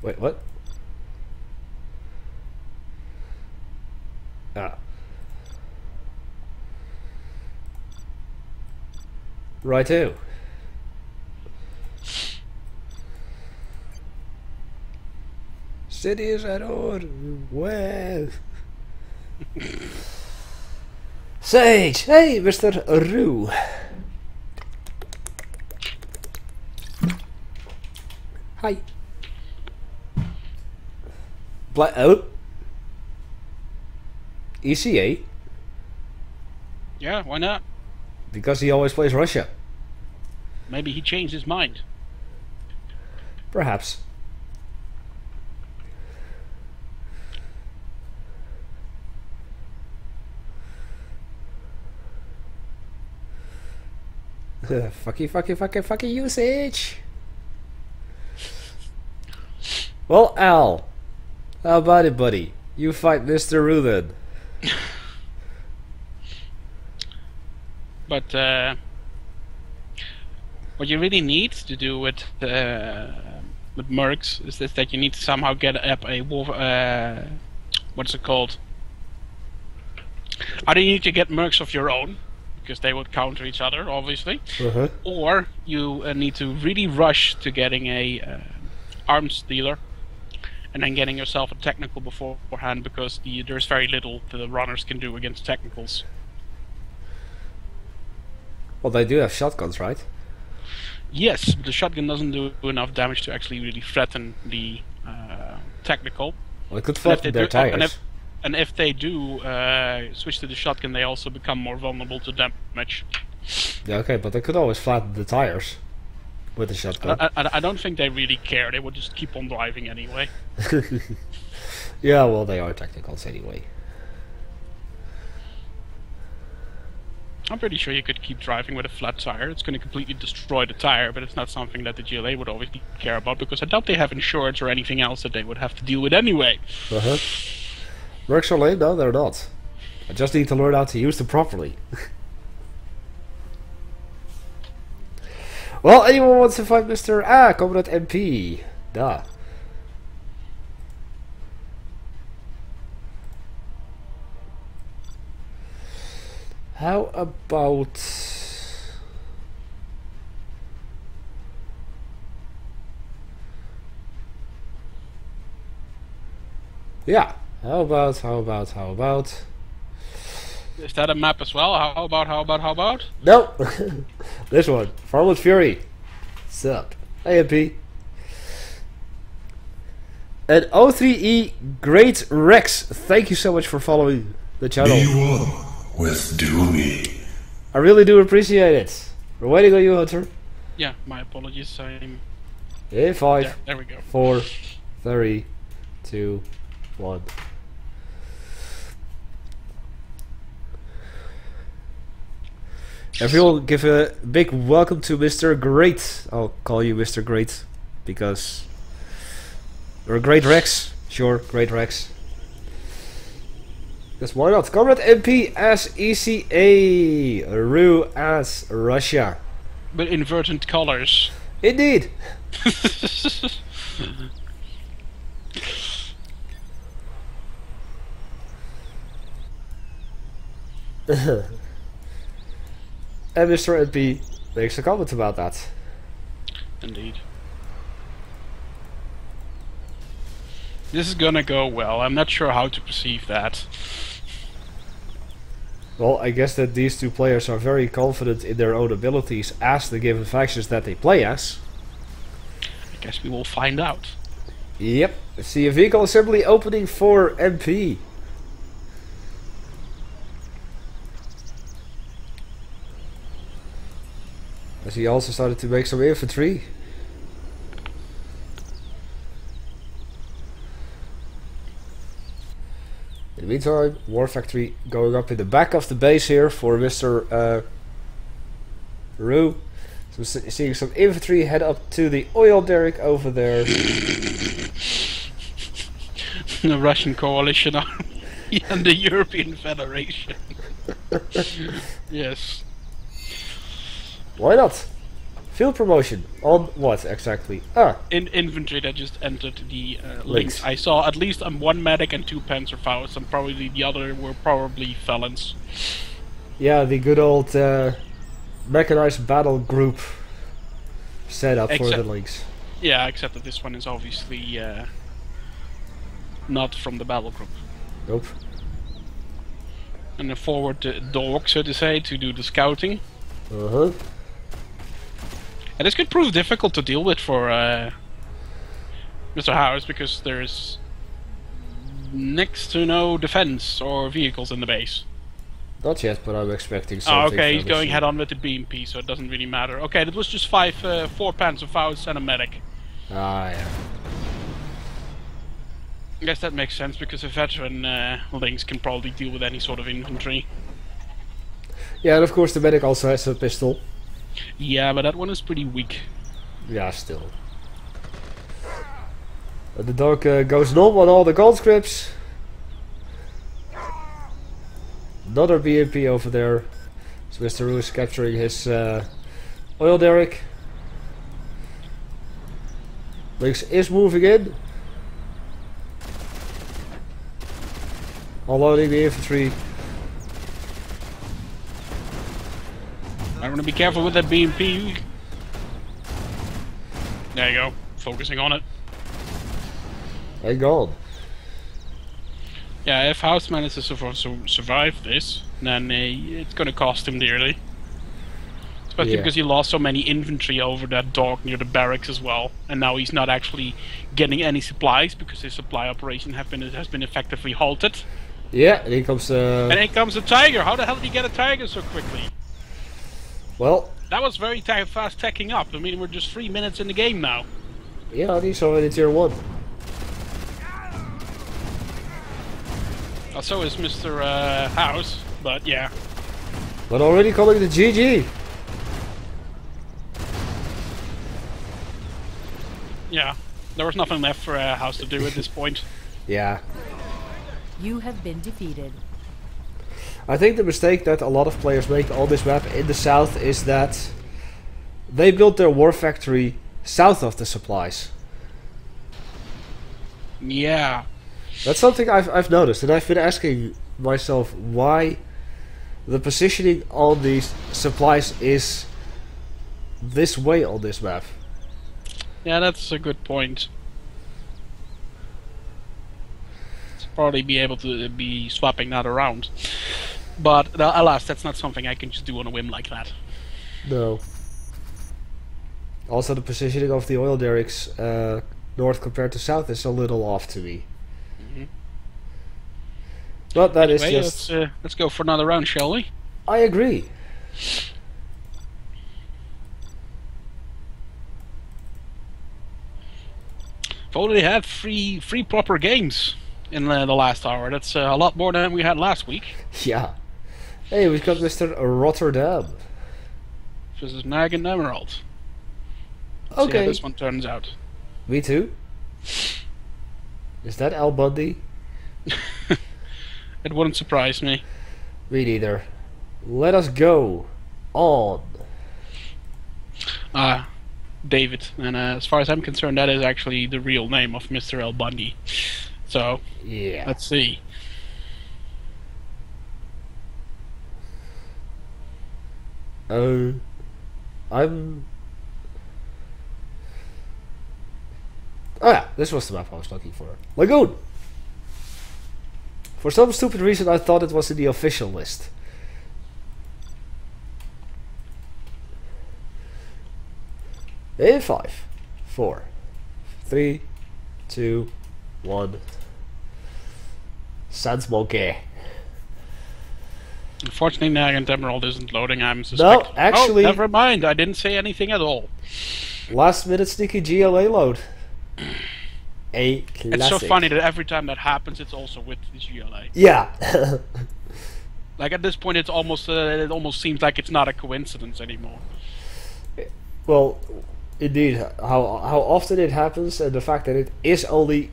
Wait, what? Ah. Righto. City is at order. Well. Sage! Hey, Mr. Roo. Hi. Oh. ECA? Yeah, why not? Because he always plays Russia. Maybe he changed his mind. Perhaps. Fucky usage. Well, Al, how about it, buddy? You fight Mr. Ruben. But what you really need to do with mercs is that you need to somehow get up a wolf. What's it called? Either you need to get mercs of your own, because they would counter each other, obviously, or you need to really rush to getting a arms dealer, and then getting yourself a technical beforehand, because there's very little the runners can do against technicals. Well, they do have shotguns, right? Yes, but the shotgun doesn't do enough damage to actually really threaten the technical. Well, it could flatten their tires. And if they do switch to the shotgun, they also become more vulnerable to damage. Yeah, okay, but they could always flatten the tires with the shotgun. I don't think they really care. They would just keep on driving anyway. Yeah, well, they are technicals anyway. I'm pretty sure you could keep driving with a flat tire. It's going to completely destroy the tire, but it's not something that the GLA would always care about, because I doubt they have insurance or anything else that they would have to deal with anyway. Mercs are lame? No, they're not. I just need to learn how to use them properly. Well, anyone wants to fight Mr. Comrade MP? Duh. How about... Yeah, how about... Is that a map as well? How about? No! This one, Farmland Fury. Sup? Hey, MP. And O3E Great Rex, thank you so much for following the channel. Be one with Doomy. I really do appreciate it. We're waiting on you, Hunter. Yeah, my apologies. I'm... In 5, There we go. 4, 3, 2, 1. Everyone give a big welcome to Mr. Great. I'll call you Mr. Great because you're a Great Rex. Sure, Great Rex. Because why not? Comrade MP as ECA, Rue as Russia. But inverted colors. Indeed. And Mr. NP makes a comment about that. Indeed. This is gonna go well. I'm not sure how to perceive that. Well, I guess that these two players are very confident in their own abilities as the given factions that they play as. I guess we will find out. Yep. I see a vehicle assembly opening for MP. As he also started to make some infantry. In the meantime, War Factory going up in the back of the base here for Mr. Rue. So seeing some infantry head up to the oil derrick over there. The Russian coalition army and the European Federation. Yes. Why not? Field promotion. On what exactly? Ah, In infantry that just entered the Links. links. I saw at least one medic and 2 Panzerfaust, and probably the other were probably felons. yeah, the good old mechanized battle group setup for the Except- links. Yeah, except that this one is obviously not from the battle group. Nope. And then forward the dog, so to say, to do the scouting. Uh-huh. And this could prove difficult to deal with for Mr. House, because there's next to no defense or vehicles in the base. Not yet, but I'm expecting something. Oh, okay, he's fairly going soon. head on with the BMP, so it doesn't really matter. Okay, that was just 4 Panzerfausts and a medic. Ah, yeah. I guess that makes sense, because a veteran Lynx can probably deal with any sort of infantry. Yeah, and of course the medic also has a pistol. Yeah, but that one is pretty weak. Yeah, still. And the dog goes numb on all the conscripts. Another BMP over there. So Mr. Rue is capturing his oil derrick. Lynx is moving in. Unloading the infantry. I'm gonna be careful with that BMP. There you go, focusing on it. And gone. Yeah, if House manages to survive this, then it's gonna cost him dearly. Especially Yeah. because he lost so many infantry over that dog near the barracks as well, and now he's not actually getting any supplies because his supply operation has been effectively halted. Yeah, and here comes And in comes the tiger. How the hell did he get a tiger so quickly? well, That was very fast tacking up. I mean, we're just 3 minutes in the game now. yeah, he's already tier 1. So is Mr. House, but yeah. But already calling the GG. Yeah, there was nothing left for House to do at this point. Yeah. You have been defeated. I think the mistake that a lot of players make on this map in the south is that they built their war factory south of the supplies. Yeah. That's something I've noticed, and I've been asking myself why the positioning on these supplies is this way on this map. Yeah, that's a good point. Probably be able to be swapping that around. But alas, that's not something I can just do on a whim like that. No. Also, the positioning of the oil derricks north compared to south is a little off to me. Mhm. But that is Anyway, just... let's go for another round, shall we? I agree. I've already had three proper games in the last hour. That's a lot more than we had last week. Yeah. Hey, we've got Mr. Rotterdam. This is Nag and Emerald. See how Okay. this one turns out. Me too. Is that Al Bundy? It wouldn't surprise me. Me neither. Let us go on. David, and as far as I'm concerned, that is actually the real name of Mr. Al Bundy. So, Yeah. let's see. I'm... Oh yeah, this was the map I was looking for. Lagoon! For some stupid reason I thought it was in the official list. In 5, 4, 3, 2, 1. Sans monkey. Unfortunately, Nagant Emerald isn't loading. I'm suspecting. No, actually... Oh, never mind. I didn't say anything at all. Last minute sneaky GLA load. A classic. It's so funny that every time that happens, it's also with the GLA. Yeah. Like at this point, it almost seems like it's not a coincidence anymore. Well, indeed, how often it happens, and the fact that it is only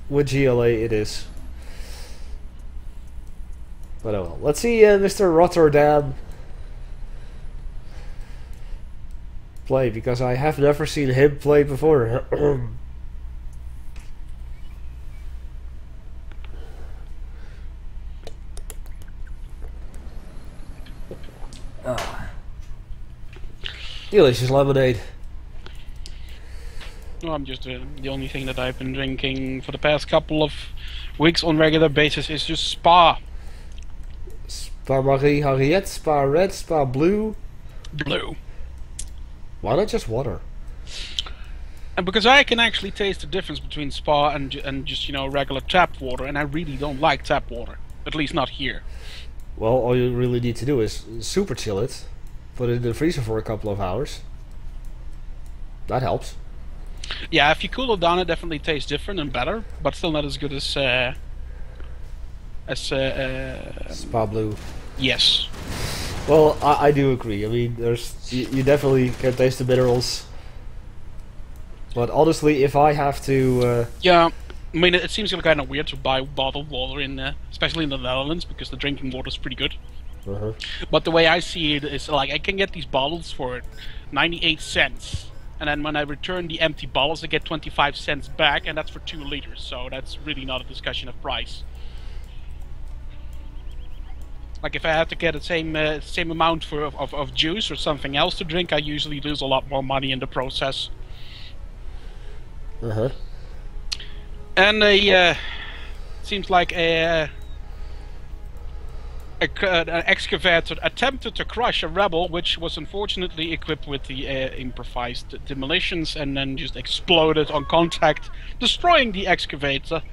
with GLA, it is. But oh well. Let's see Mr. Rotterdam play, because I have never seen him play before. Delicious lemonade. No, I'm just the only thing that I've been drinking for the past couple of weeks on regular basis is just Spa. Spa Marie Harriet, Spa Red, Spa Blue. Blue. Why not just water? And because I can actually taste the difference between Spa and just, you know, regular tap water, and I really don't like tap water. At least not here. Well, all you really need to do is super chill it, put it in the freezer for a couple of hours. That helps. Yeah, if you cool it down, it definitely tastes different and better, but still not as good as Spa Blue. Yes. Well, I do agree. I mean, you definitely can taste the minerals. But honestly, if I have to... Yeah, I mean, it seems kind of weird to buy bottled water in, especially in the Netherlands, because the drinking water is pretty good. But the way I see it is, like, I can get these bottles for 98 cents. And then when I return the empty bottles, I get 25 cents back, and that's for 2 liters. So that's really not a discussion of price. Like if I have to get the same amount of juice or something else to drink, I usually lose a lot more money in the process. And seems like an excavator attempted to crush a rebel, which was unfortunately equipped with the improvised demolitions, and then just exploded on contact, destroying the excavator.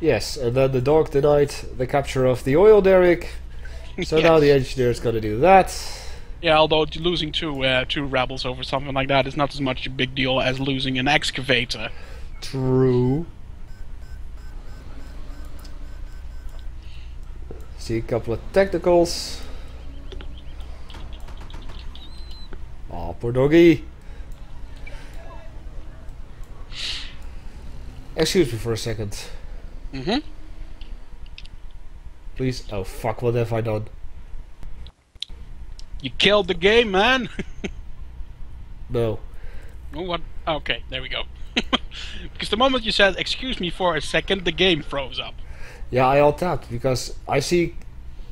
Yes, and then the dog denied the capture of the oil derrick, so Yes. now the engineer is going to do that. Yeah, although losing two rebels over something like that is not as much a big deal as losing an excavator. True. See a couple of technicals. Oh, poor doggy. Excuse me for a second. Please. Oh fuck, what have I done? You killed the game, man! No. Oh, what? Okay, there we go. Because the moment you said, excuse me for a second, the game froze up. Yeah, I alt tapped because I see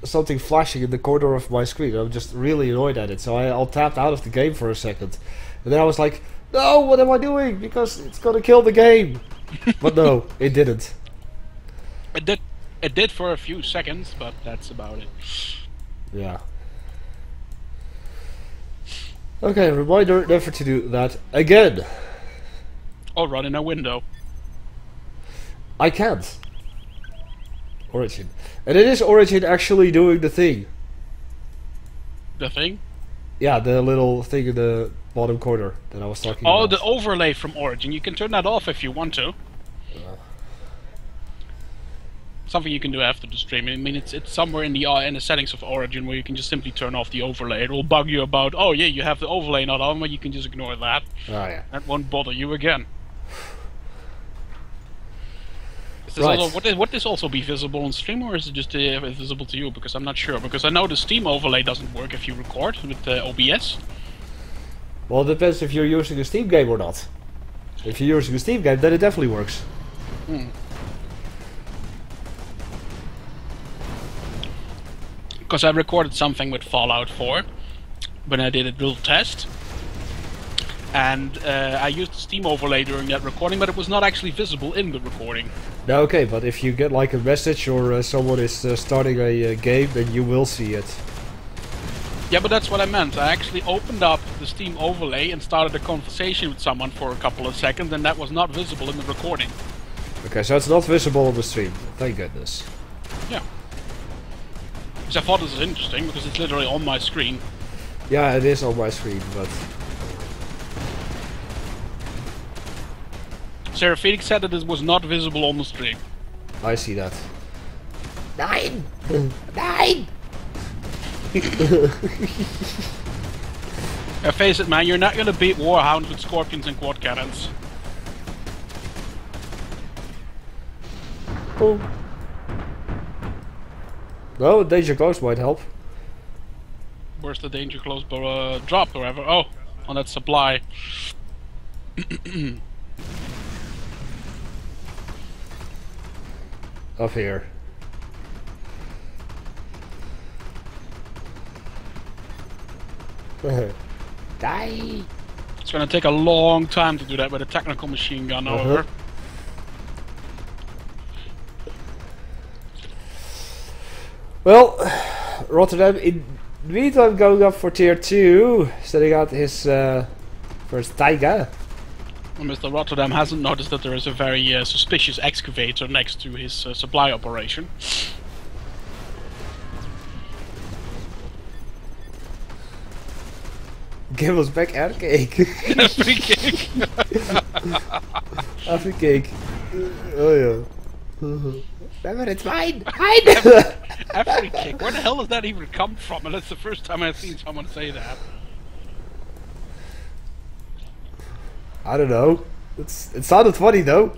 something flashing in the corner of my screen. I'm just really annoyed at it, so I alt tapped out of the game for a second. And then I was like, no, what am I doing? Because it's gonna kill the game. But no, it didn't. It did for a few seconds, but that's about it. Yeah. Okay, reminder never to do that again. Or run in a window. I can't. Origin. And it is Origin actually doing the thing. The thing? Yeah, the little thing in the bottom corner that I was talking about. Oh, the overlay from Origin. You can turn that off if you want to. Something you can do after the stream. I mean, it's somewhere in the settings of Origin where you can just simply turn off the overlay. It will bug you about, oh yeah, you have the overlay not on, but you can just ignore that. Oh yeah. That won't bother you again. Is this Right. also, would this also be visible on stream, or is it just visible to you? Because I'm not sure. Because I know the Steam overlay doesn't work if you record with OBS. Well, it depends if you're using a Steam game or not. If you're using a Steam game, then it definitely works. Because I recorded something with Fallout 4, when I did a little test. And I used the Steam overlay during that recording, but it was not actually visible in the recording. No, okay, but if you get like a message or someone is starting a game, then you will see it. Yeah, but that's what I meant. I actually opened up the Steam overlay and started a conversation with someone for a couple of seconds, and that was not visible in the recording. Okay, so it's not visible on the stream. Thank goodness. Yeah. Because I thought this was interesting, because it's literally on my screen. Yeah, it is on my screen, but... Sarah Felix said that it was not visible on the stream. I see that. 9! 9! Face it, man, you're not gonna beat Warhounds with Scorpions and Quad Cannons. Oh. No, danger close might help. Where's the danger close drop or whatever? Oh, on that supply. Up here. Die! It's gonna take a long time to do that with a technical machine gun, however. Well, Rotterdam in the meantime going up for tier 2, setting out his first Taiga. And Mr. Rotterdam hasn't noticed that there is a very suspicious excavator next to his supply operation. Give us back our cake. Every cake. Every cake. Oh yeah. Remember, it's mine! Mine! Every cake. Where the hell does that even come from? And that's the first time I've seen someone say that. I don't know. It sounded funny though.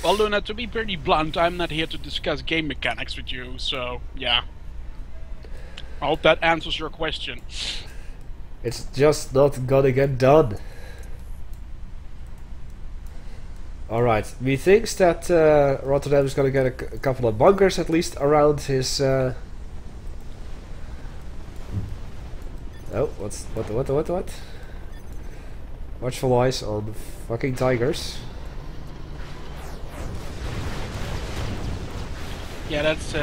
Well, Luna, to be pretty blunt, I'm not here to discuss game mechanics with you, so yeah. I hope that answers your question. It's just not gonna get done. Alright, methinks that Rotterdam is gonna get a couple of bunkers at least around his... Oh, what? Watchful eyes on fucking tigers. Yeah, that's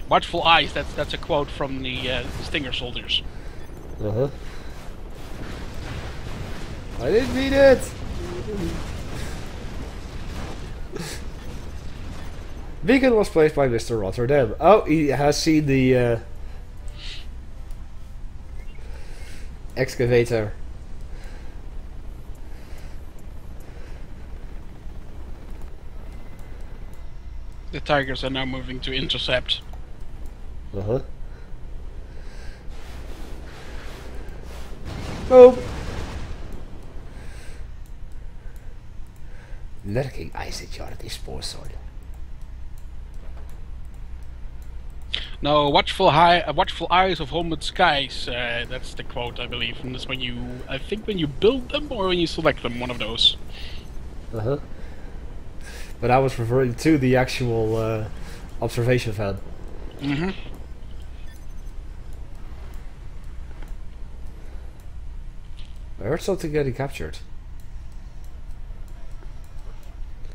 watchful eyes. That's a quote from the Stinger soldiers. Uh-huh. I didn't mean it! Beacon was placed by Mr. Rotterdam. Oh, he has seen the excavator. The tigers are now moving to intercept. Uh-huh. Oh! Lurking eyes at your disposal. No, watchful eyes of homeward skies. That's the quote, I believe. And that's when I think when you build them or when you select them, one of those. Uh-huh. But I was referring to the actual observation van. Mm-hmm. I heard something getting captured.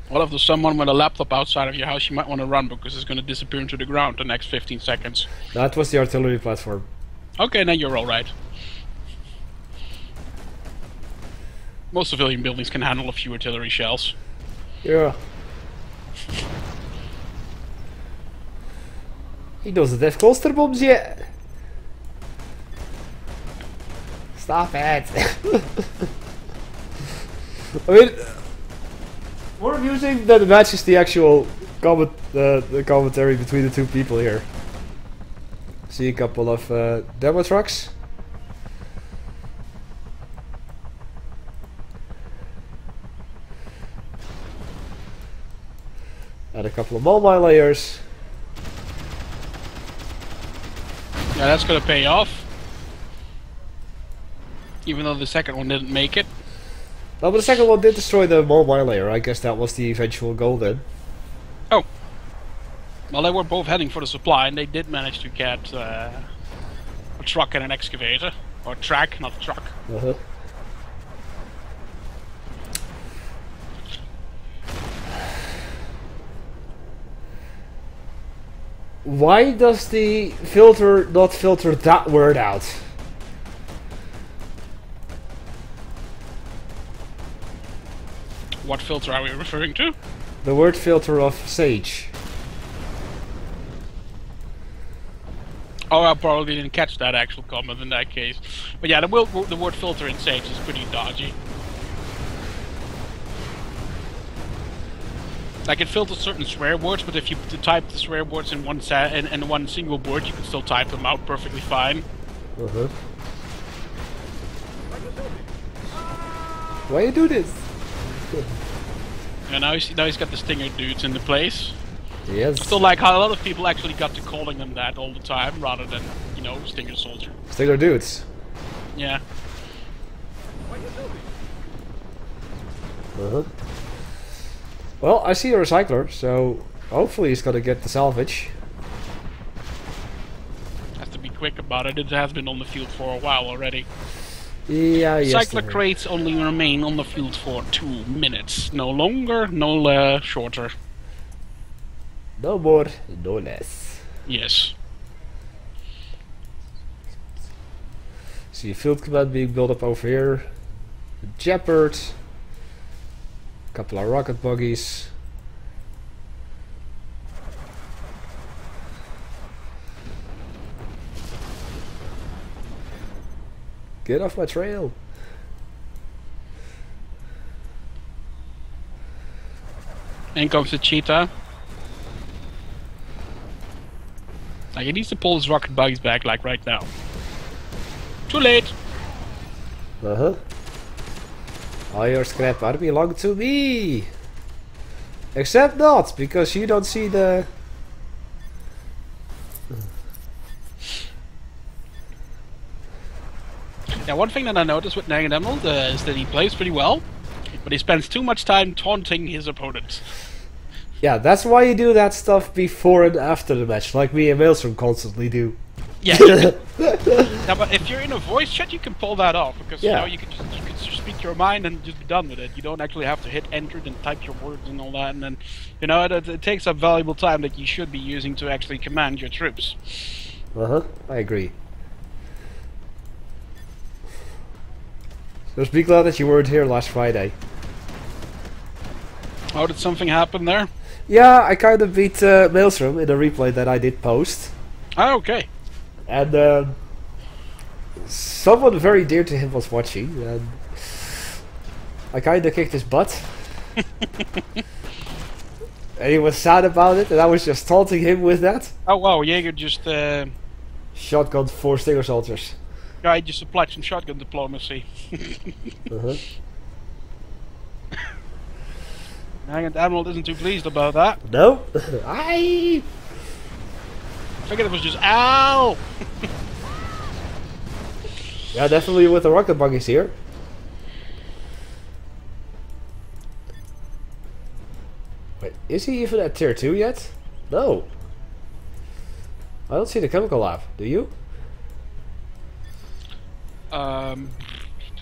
Well, if there's someone with a laptop outside of your house, you might want to run because it's going to disappear into the ground the next 15 seconds. That was the artillery platform. Okay, then you're alright. Most civilian buildings can handle a few artillery shells. Yeah. He doesn't have cluster bombs yet. Stop it. I mean, more amusing than it matches the actual the commentary between the two people here. See a couple of demo trucks. And a couple of mobile layers. Yeah, that's gonna pay off. Even though the second one didn't make it. No, but the second one did destroy the mobile layer. I guess that was the eventual goal then. Oh. Well, they were both heading for the supply, and they did manage to get a a truck and an excavator. Or track, not a truck. Uh-huh. Why does the filter not filter that word out? What filter are we referring to? The word filter of Sage. Oh, I probably didn't catch that actual comment in that case. But yeah, the word filter in Sage is pretty dodgy. Like, it filters certain swear words, but if you type the swear words in one in one single word, you can still type them out perfectly fine. Uh-huh. Why you do this? Yeah, now he's got the stinger dudes in the place. Yes. So like how a lot of people actually got to calling them that all the time, rather than, you know, stinger soldier. Stinger dudes. Yeah. Uh-huh. Well, I see a recycler, so hopefully he's gonna get the salvage. Has to be quick about it. It has been on the field for a while already. Yeah, yes. Cycler crates only remain on the field for 2 minutes. No longer, no shorter. No more, no less. Yes. See a field command being built up over here. A Jeopard. A couple of rocket buggies. Get off my trail. In comes the cheetah. Like, he needs to pull his rocket buggies back, like right now. Too late! Uh-huh. All your scrap are belong to me! Except not, because you don't see the... Now, one thing that I noticed with Nag and Emerald is that he plays pretty well, but he spends too much time taunting his opponents. Yeah, that's why you do that stuff before and after the match, like me and Maelstrom constantly do. Yeah, you can, now, but if you're in a voice chat, you can pull that off, because you know, you can just speak your mind and just be done with it. You don't actually have to hit enter and type your words and all that, and then, you know, it takes up valuable time that you should be using to actually command your troops. Uh-huh, I agree. So just be glad that you weren't here last Friday. Oh, did something happen there? Yeah, I kind of beat Maelstrom in a replay that I did post. Oh, okay. And someone very dear to him was watching, and I kind of kicked his butt. And he was sad about it, and I was just taunting him with that. Oh wow, Jaeger just Shotgun 4 Stinger Soldiers. yeah, he just applied some shotgun diplomacy. Uh-huh. And Admiral isn't too pleased about that. No? I figured it was just ow. Yeah, definitely with the rocket buggies here. Wait, is he even at tier 2 yet? No. I don't see the chemical lab. Do you?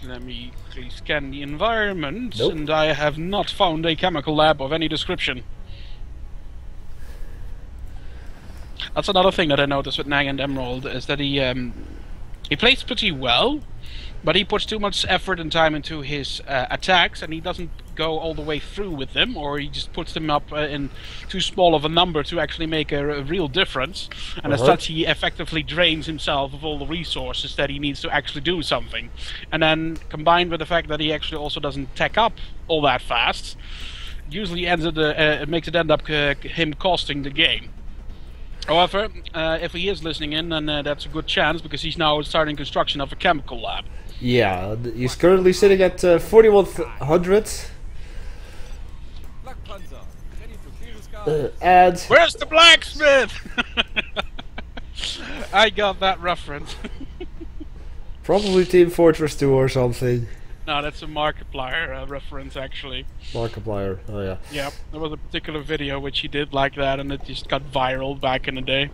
Let me quickly scan the environment, Nope. and I have not found a chemical lab of any description. That's another thing that I noticed with Nag and Emerald, is that he plays pretty well, but he puts too much effort and time into his attacks, and he doesn't go all the way through with them, or he just puts them up in too small of a number to actually make a real difference, and as such he effectively drains himself of all the resources that he needs to actually do something. And then combined with the fact that he actually also doesn't tech up all that fast, it usually ends at it makes it end up him costing the game. However, if he is listening in, then that's a good chance, because he's now starting construction of a chemical lab. Yeah, he's currently sitting at 4100. And Where's the blacksmith? I got that reference. probably Team Fortress 2 or something. No, that's a Markiplier reference, actually. Markiplier, oh yeah. Yeah, there was a particular video which he did like that, and it just got viral back in the day.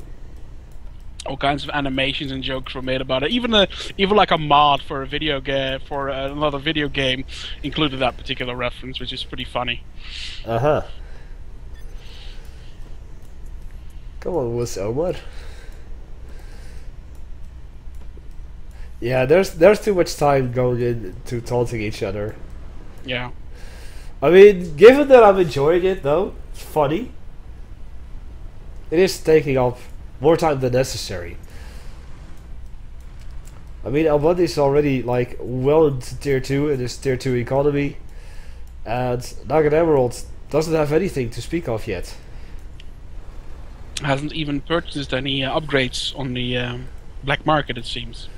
all kinds of animations and jokes were made about it. Even like a mod for a video game for another video game included that particular reference, which is pretty funny. Uh-huh. Come on, what's Omar? Yeah, there's too much time going into taunting each other. Yeah. I mean, given that I'm enjoying it though, it's funny. It is taking up more time than necessary. I mean, El Bundy's already like well into tier 2 in his tier 2 economy, and Nugget Emerald doesn't have anything to speak of yet. Hasn't even purchased any upgrades on the black market, it seems.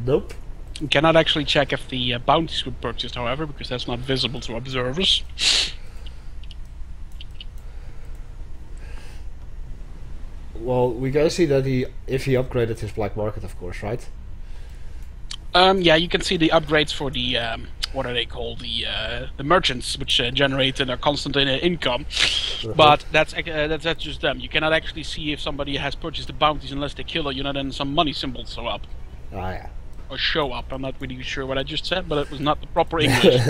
Nope. You cannot actually check if the bounties were purchased, however, because that's not visible to observers. Well, we can see that if he upgraded his black market, of course, right? Yeah, you can see the upgrades for the what are they called? The merchants, which generate a constant income. But that's just them. You cannot actually see if somebody has purchased the bounties unless they kill a unit and some money symbols show up. Ah, yeah. Or show up. I'm not really sure what I just said, but it was not the proper English.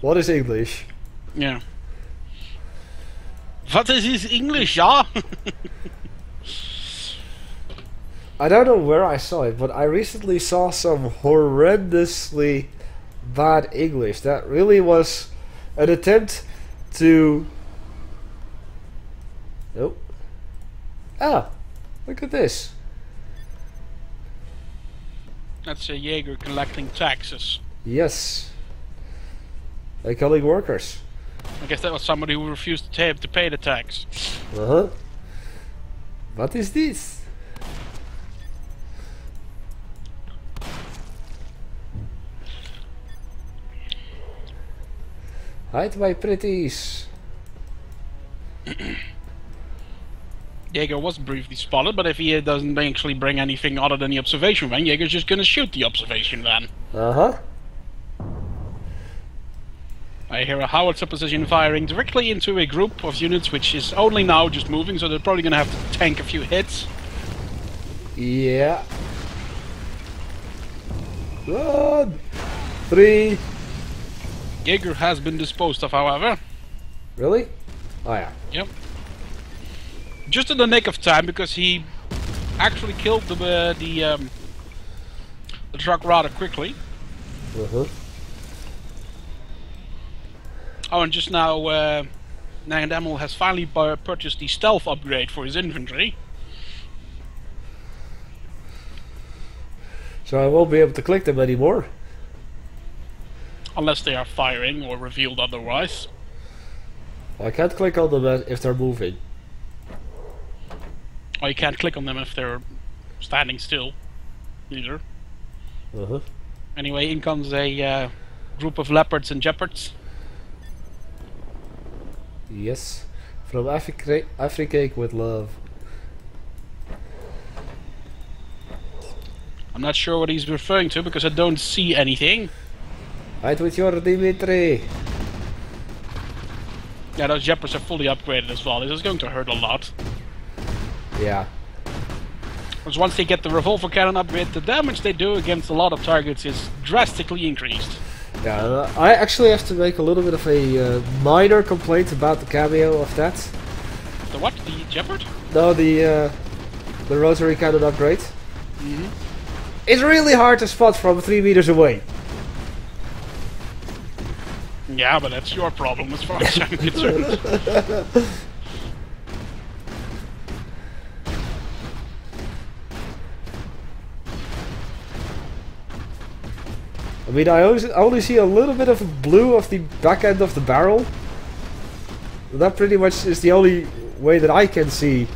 What is English? Yeah. What is English, ja? I don't know where I saw it, but I recently saw some horrendously bad English that really was an attempt to... Nope. Ah, look at this. That's a Jaeger collecting taxes. Yes. They're killing workers. I guess that was somebody who refused to pay the tax. Uh-huh. What is this? Hide my pretties. Jaeger was briefly spotted, but if he doesn't actually bring anything other than the observation van, Jaeger's just gonna shoot the observation van. Uh-huh. I hear a howitzer position firing directly into a group of units which is only now just moving, so they're probably gonna have to tank a few hits. Yeah. 1, 3. Jaeger has been disposed of, however. Really? Oh yeah. Yep. Just in the nick of time, because he actually killed the truck rather quickly. Uh-huh. Oh, and just now, Nugget Emerald has finally purchased the stealth upgrade for his infantry. So I won't be able to click them anymore. Unless they are firing or revealed otherwise. I can't click on them if they're moving. Or you can't click on them if they're standing still. Either. Uh-huh. Anyway, in comes a group of leopards and jeopards. Yes. From Africake with love. I'm not sure what he's referring to because I don't see anything. Hide with your Dimitri. Yeah, those jeopards are fully upgraded as well. This is going to hurt a lot. Yeah. Because once they get the revolver cannon upgrade, the damage they do against a lot of targets is drastically increased. Yeah, I actually have to make a little bit of a minor complaint about the cameo of that. The what? The jeopard? No, the rotary cannon upgrade. Mm-hmm. It's really hard to spot from 3 meters away. Yeah, but that's your problem as far as I'm concerned. I mean, I only see a little bit of blue of the back end of the barrel. That pretty much is the only way that I can see.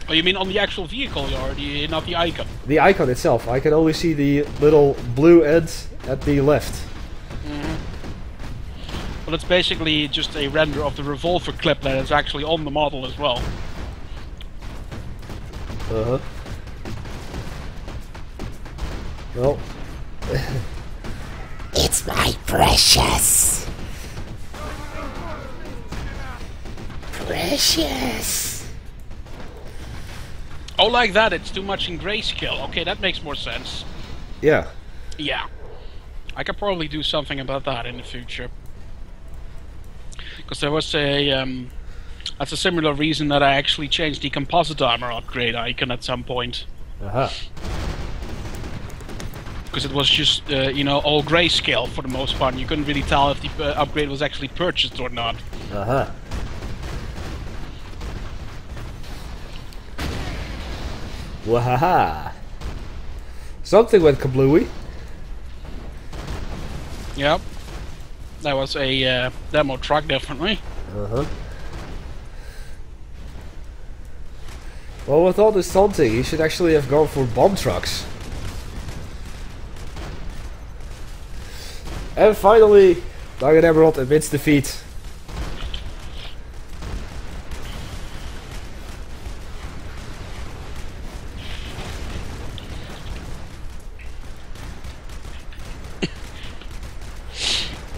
Oh, you mean on the actual vehicle, or not the icon? The icon itself. I can only see the little blue end at the left. Mm-hmm. Well, it's basically just a render of the revolver clip that is actually on the model as well. Uh-huh. Well... It's my precious. Precious. Oh, like that, it's too much in grayscale. Okay, that makes more sense. Yeah. Yeah. I could probably do something about that in the future. Because there was a... that's a similar reason that I actually changed the composite armor upgrade icon at some point. Uh-huh. Because it was just, you know, all grayscale for the most part. You couldn't really tell if the upgrade was actually purchased or not. Uh-huh. Wahaha. Something went kablooey. Yep. That was a demo truck, definitely. Uh-huh. Well, with all this taunting, you should actually have gone for bomb trucks. And finally, Nugget Emerald admits defeat.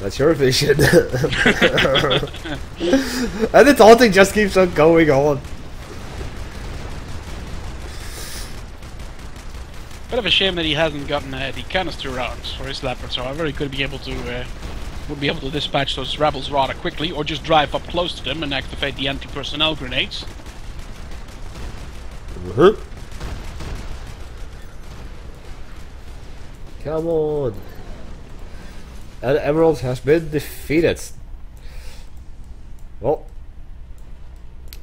That's your vision. And the taunting just keeps on going on. Bit of a shame that he hasn't gotten the canister rounds for his leopards. However, he could be able to would be able to dispatch those rebels rather quickly, or just drive up close to them and activate the anti-personnel grenades. Come on. And Emerald has been defeated. Well,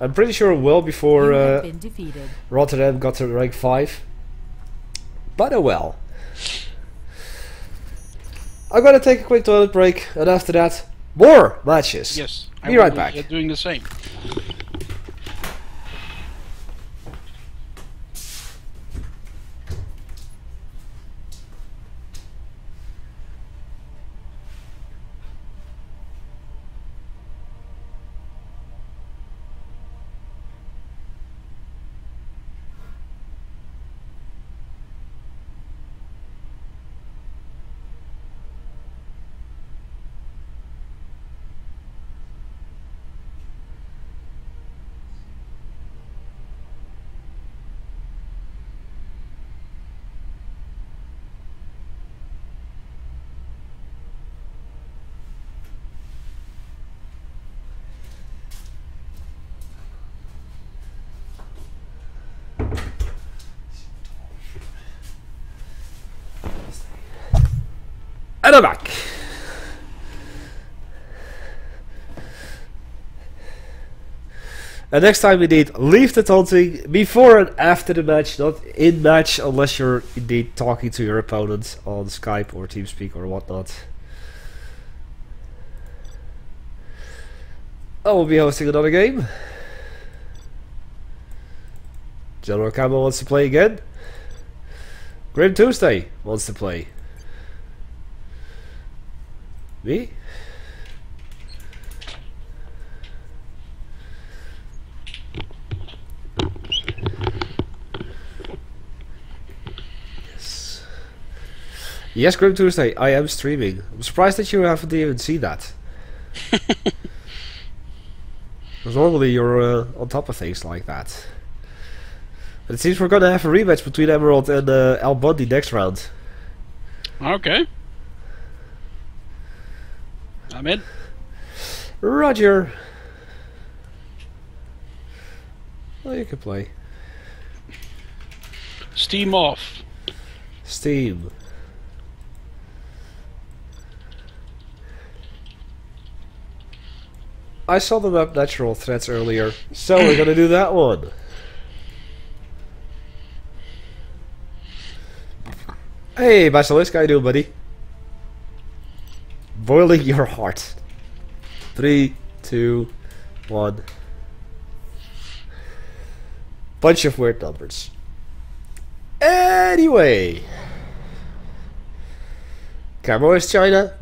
I'm pretty sure well before You have been defeated. Rotterdam got to rank 5. But oh well. I'm gonna take a quick toilet break, and after that, more matches. Yes, Be right back. Doing the same. And I'm back. And next time we need leave the taunting before and after the match, not in match, unless you're indeed talking to your opponent on Skype or TeamSpeak or whatnot. I will be hosting another game. General Campbell wants to play again. Grim Tuesday wants to play. Me? Yes. Yes, Grim Tuesday, I am streaming. I'm surprised that you haven't even seen that. Because normally you're on top of things like that. But it seems we're gonna have a rematch between Emerald and Al Bundy next round. Okay. I'm in. Roger. Well, you can play. Steam off. Steam. I saw the map natural threats earlier, so we're gonna do that one. Hey, Basilisk, how you doing, buddy? Boiling your heart. 3, 2, 1. Bunch of weird numbers. Anyway. Camo is China.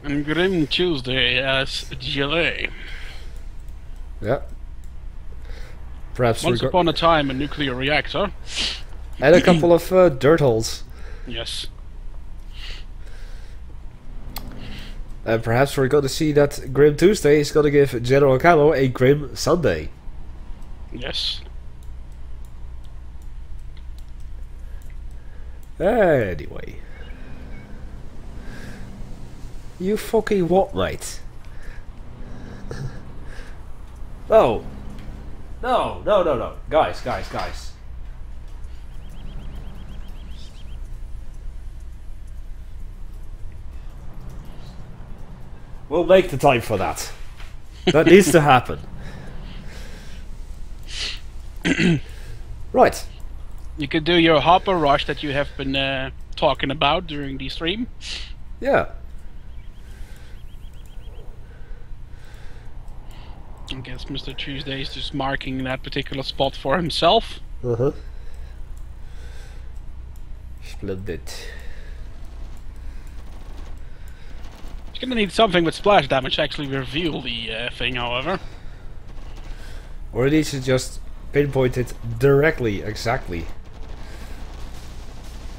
And Grim Tuesday as GLA. Yeah. Perhaps Once upon a time, a nuclear reactor. and a couple of dirt holes. Yes. And perhaps we're going to see that Grim Tuesday is going to give General Camo a Grim Sunday. Yes. Anyway. You fucking what, mate? No. No, no, no, no. Guys. We'll make the time for that. That needs to happen. Right. You could do your hopper rush that you have been talking about during the stream. Yeah. I guess Mr. Tuesday is just marking that particular spot for himself. Uh-huh. Splendid. He's gonna need something with splash damage to actually reveal the thing, however. Or it needs to just pinpoint it directly, exactly.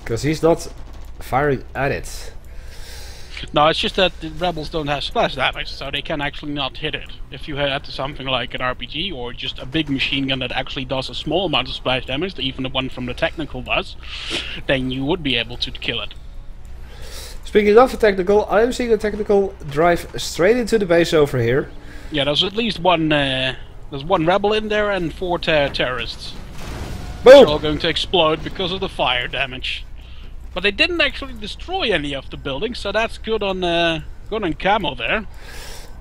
Because he's not firing at it. No, it's just that the rebels don't have splash damage, so they can actually not hit it. If you had something like an RPG or just a big machine gun that actually does a small amount of splash damage, even the one from the technical does, then you would be able to kill it. Speaking of a technical, I'm seeing a technical drive straight into the base over here. Yeah, there's at least one. There's one rebel in there and 4 terrorists. Boom! They're all going to explode because of the fire damage. But they didn't actually destroy any of the buildings, so that's good on Camo there.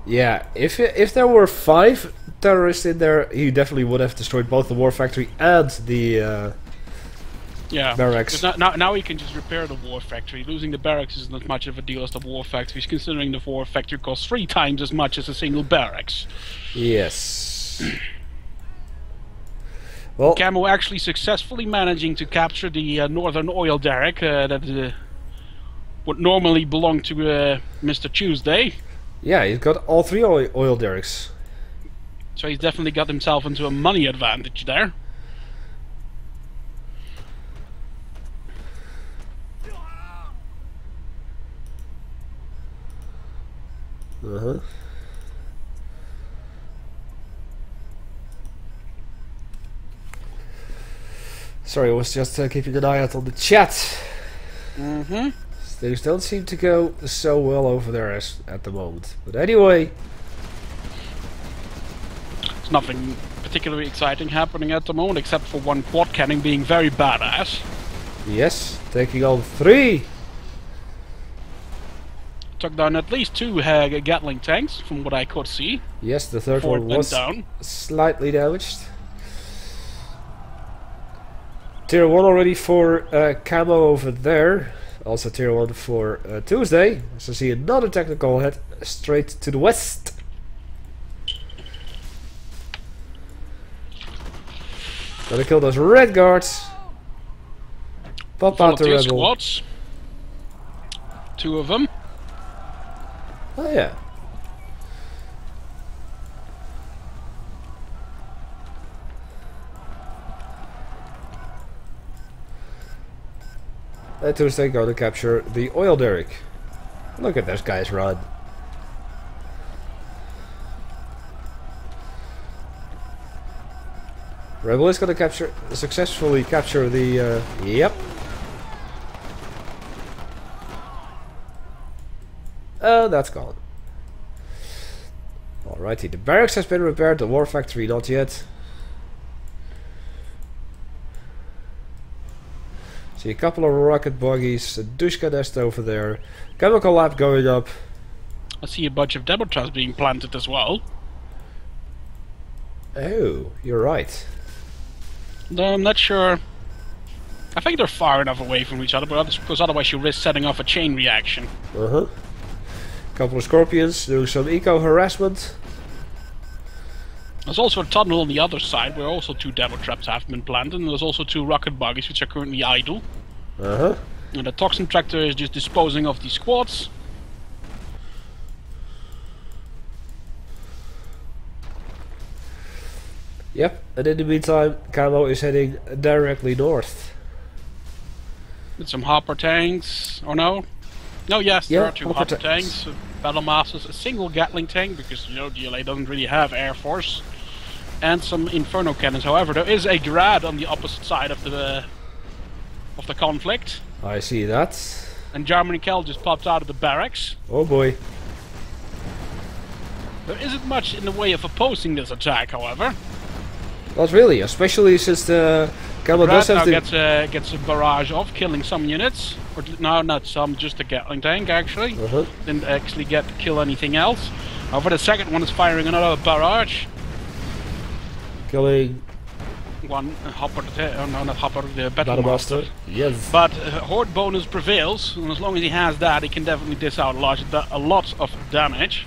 Yeah, if there were 5 terrorists in there, he definitely would have destroyed both the war factory and the barracks. Now he can just repair the war factory. Losing the barracks isn't as much of a deal as the war factories, considering the war factory costs 3 times as much as a single barracks. Yes. Well, Camo actually successfully managing to capture the northern oil derrick that would normally belong to Mr. Tuesday. yeah, he's got all 3 oil derricks. So he's definitely got himself into a money advantage there. Uh-huh. Sorry, I was just keeping an eye out on the chat. Mm-hmm. Things don't seem to go so well over there at the moment. But anyway. There's nothing particularly exciting happening at the moment, except for one quad cannon being very badass. Yes, taking on 3. Took down at least 2 Gatling tanks, from what I could see. Yes, the third Before it one went was down. slightly damaged. Tier 1 already for Camo over there. Also tier 1 for Tuesday. So see another technical head straight to the west. Gotta kill those red guards. Pop out the rebel. Squads. 2 of them. Oh yeah. And Tuesday go to capture the oil derrick. Look at those guys run. Rebel is going to successfully capture the. Yep. Oh, that's gone. Alrighty, the barracks has been repaired. The war factory not yet. See a couple of rocket buggies, a Dushka nest over there, chemical lab going up. I see a bunch of demo traps being planted as well. Oh, you're right. No, I'm not sure. I think they're far enough away from each other, because otherwise you risk setting off a chain reaction. Uh-huh. Couple of scorpions doing some eco harassment. There's also a tunnel on the other side where also 2 demo traps have been planted, and there's also 2 rocket buggies which are currently idle. Uh-huh. And the toxin tractor is just disposing of these squads. Yep, and in the meantime, Camo is heading directly north. With some hopper tanks, or no? No, yes, there Yeah, are 2 hopper hopper tanks. tanks. Battle Masters, a single Gatling tank, because you know GLA doesn't really have air force, and some Inferno cannons. However, there is a Grad on the opposite side of the conflict. I see that. And German Kel just popped out of the barracks. Oh boy. There isn't much in the way of opposing this attack, however. Not really, especially since the Camel does Grad have now the... gets a barrage off, killing some units. Or no, not some, just a Gatling tank actually. Didn't actually get to kill anything else. However, the second one is firing another barrage. Killing... One Hopper, no, not Hopper, the Battle Master. Master. Yes. But Horde bonus prevails, and as long as he has that, he can definitely dish out a lot of damage.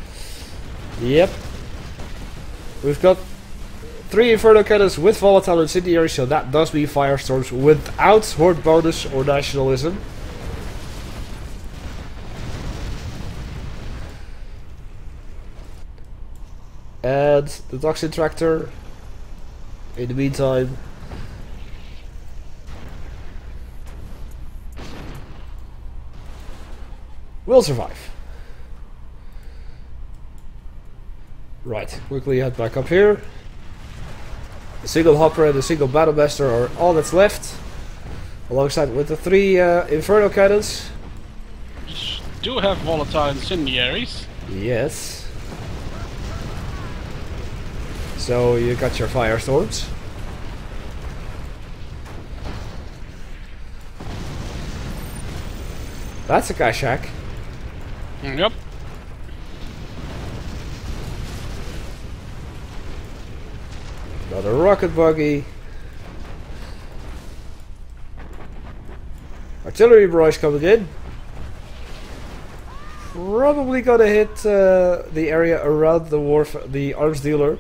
Yep. We've got 3 Inferno cannons with volatile incendiary, so that does mean firestorms without Horde bonus or nationalism. And the Toxin Tractor, in the meantime, will survive. Right, quickly head back up here. A single Hopper and a single Battlemaster are all that's left, alongside with the 3 Inferno cannons. Which do have volatile incendiaries. Yes. So you got your firestorms. That's a Kashak. Yep. Another rocket buggy. Artillery barrage coming in. Probably gonna hit the area around the arms dealer.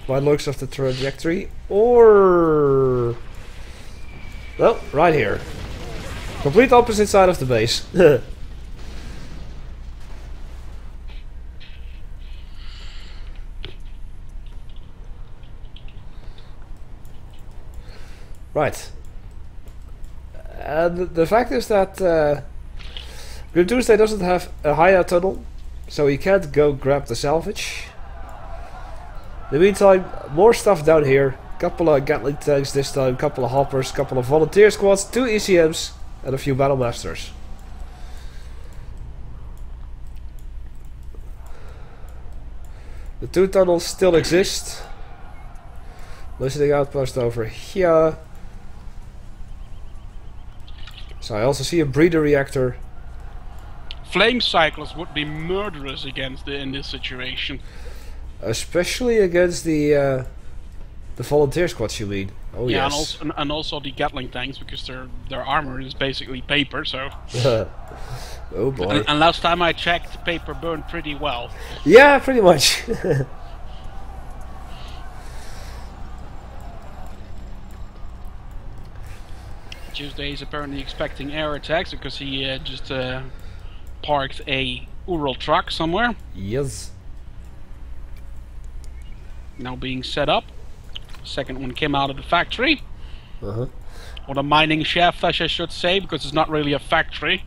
By the looks of the trajectory. Or... well, right here. Complete opposite side of the base. Right. And the fact is that Grim Tuesday doesn't have a hideout tunnel, so you can't go grab the salvage. In the meantime, more stuff down here. Couple of Gatling tanks this time, couple of Hoppers, couple of volunteer squads, 2 ECMs, and a few Battlemasters. The 2 tunnels still exist. Listening outpost over here. So I also see a breeder reactor. Flame cycles would be murderous against in this situation. Especially against the volunteer squads, you mean? Oh yeah, yes. and also the Gatling tanks, because their armor is basically paper. So. Oh boy. And last time I checked, paper burned pretty well. Yeah, pretty much. Tuesday is apparently expecting air attacks because he just parked a Ural truck somewhere. Yes. Now being set up. Second one came out of the factory. Uh-huh. Or the mining shaft, I should say, because it's not really a factory.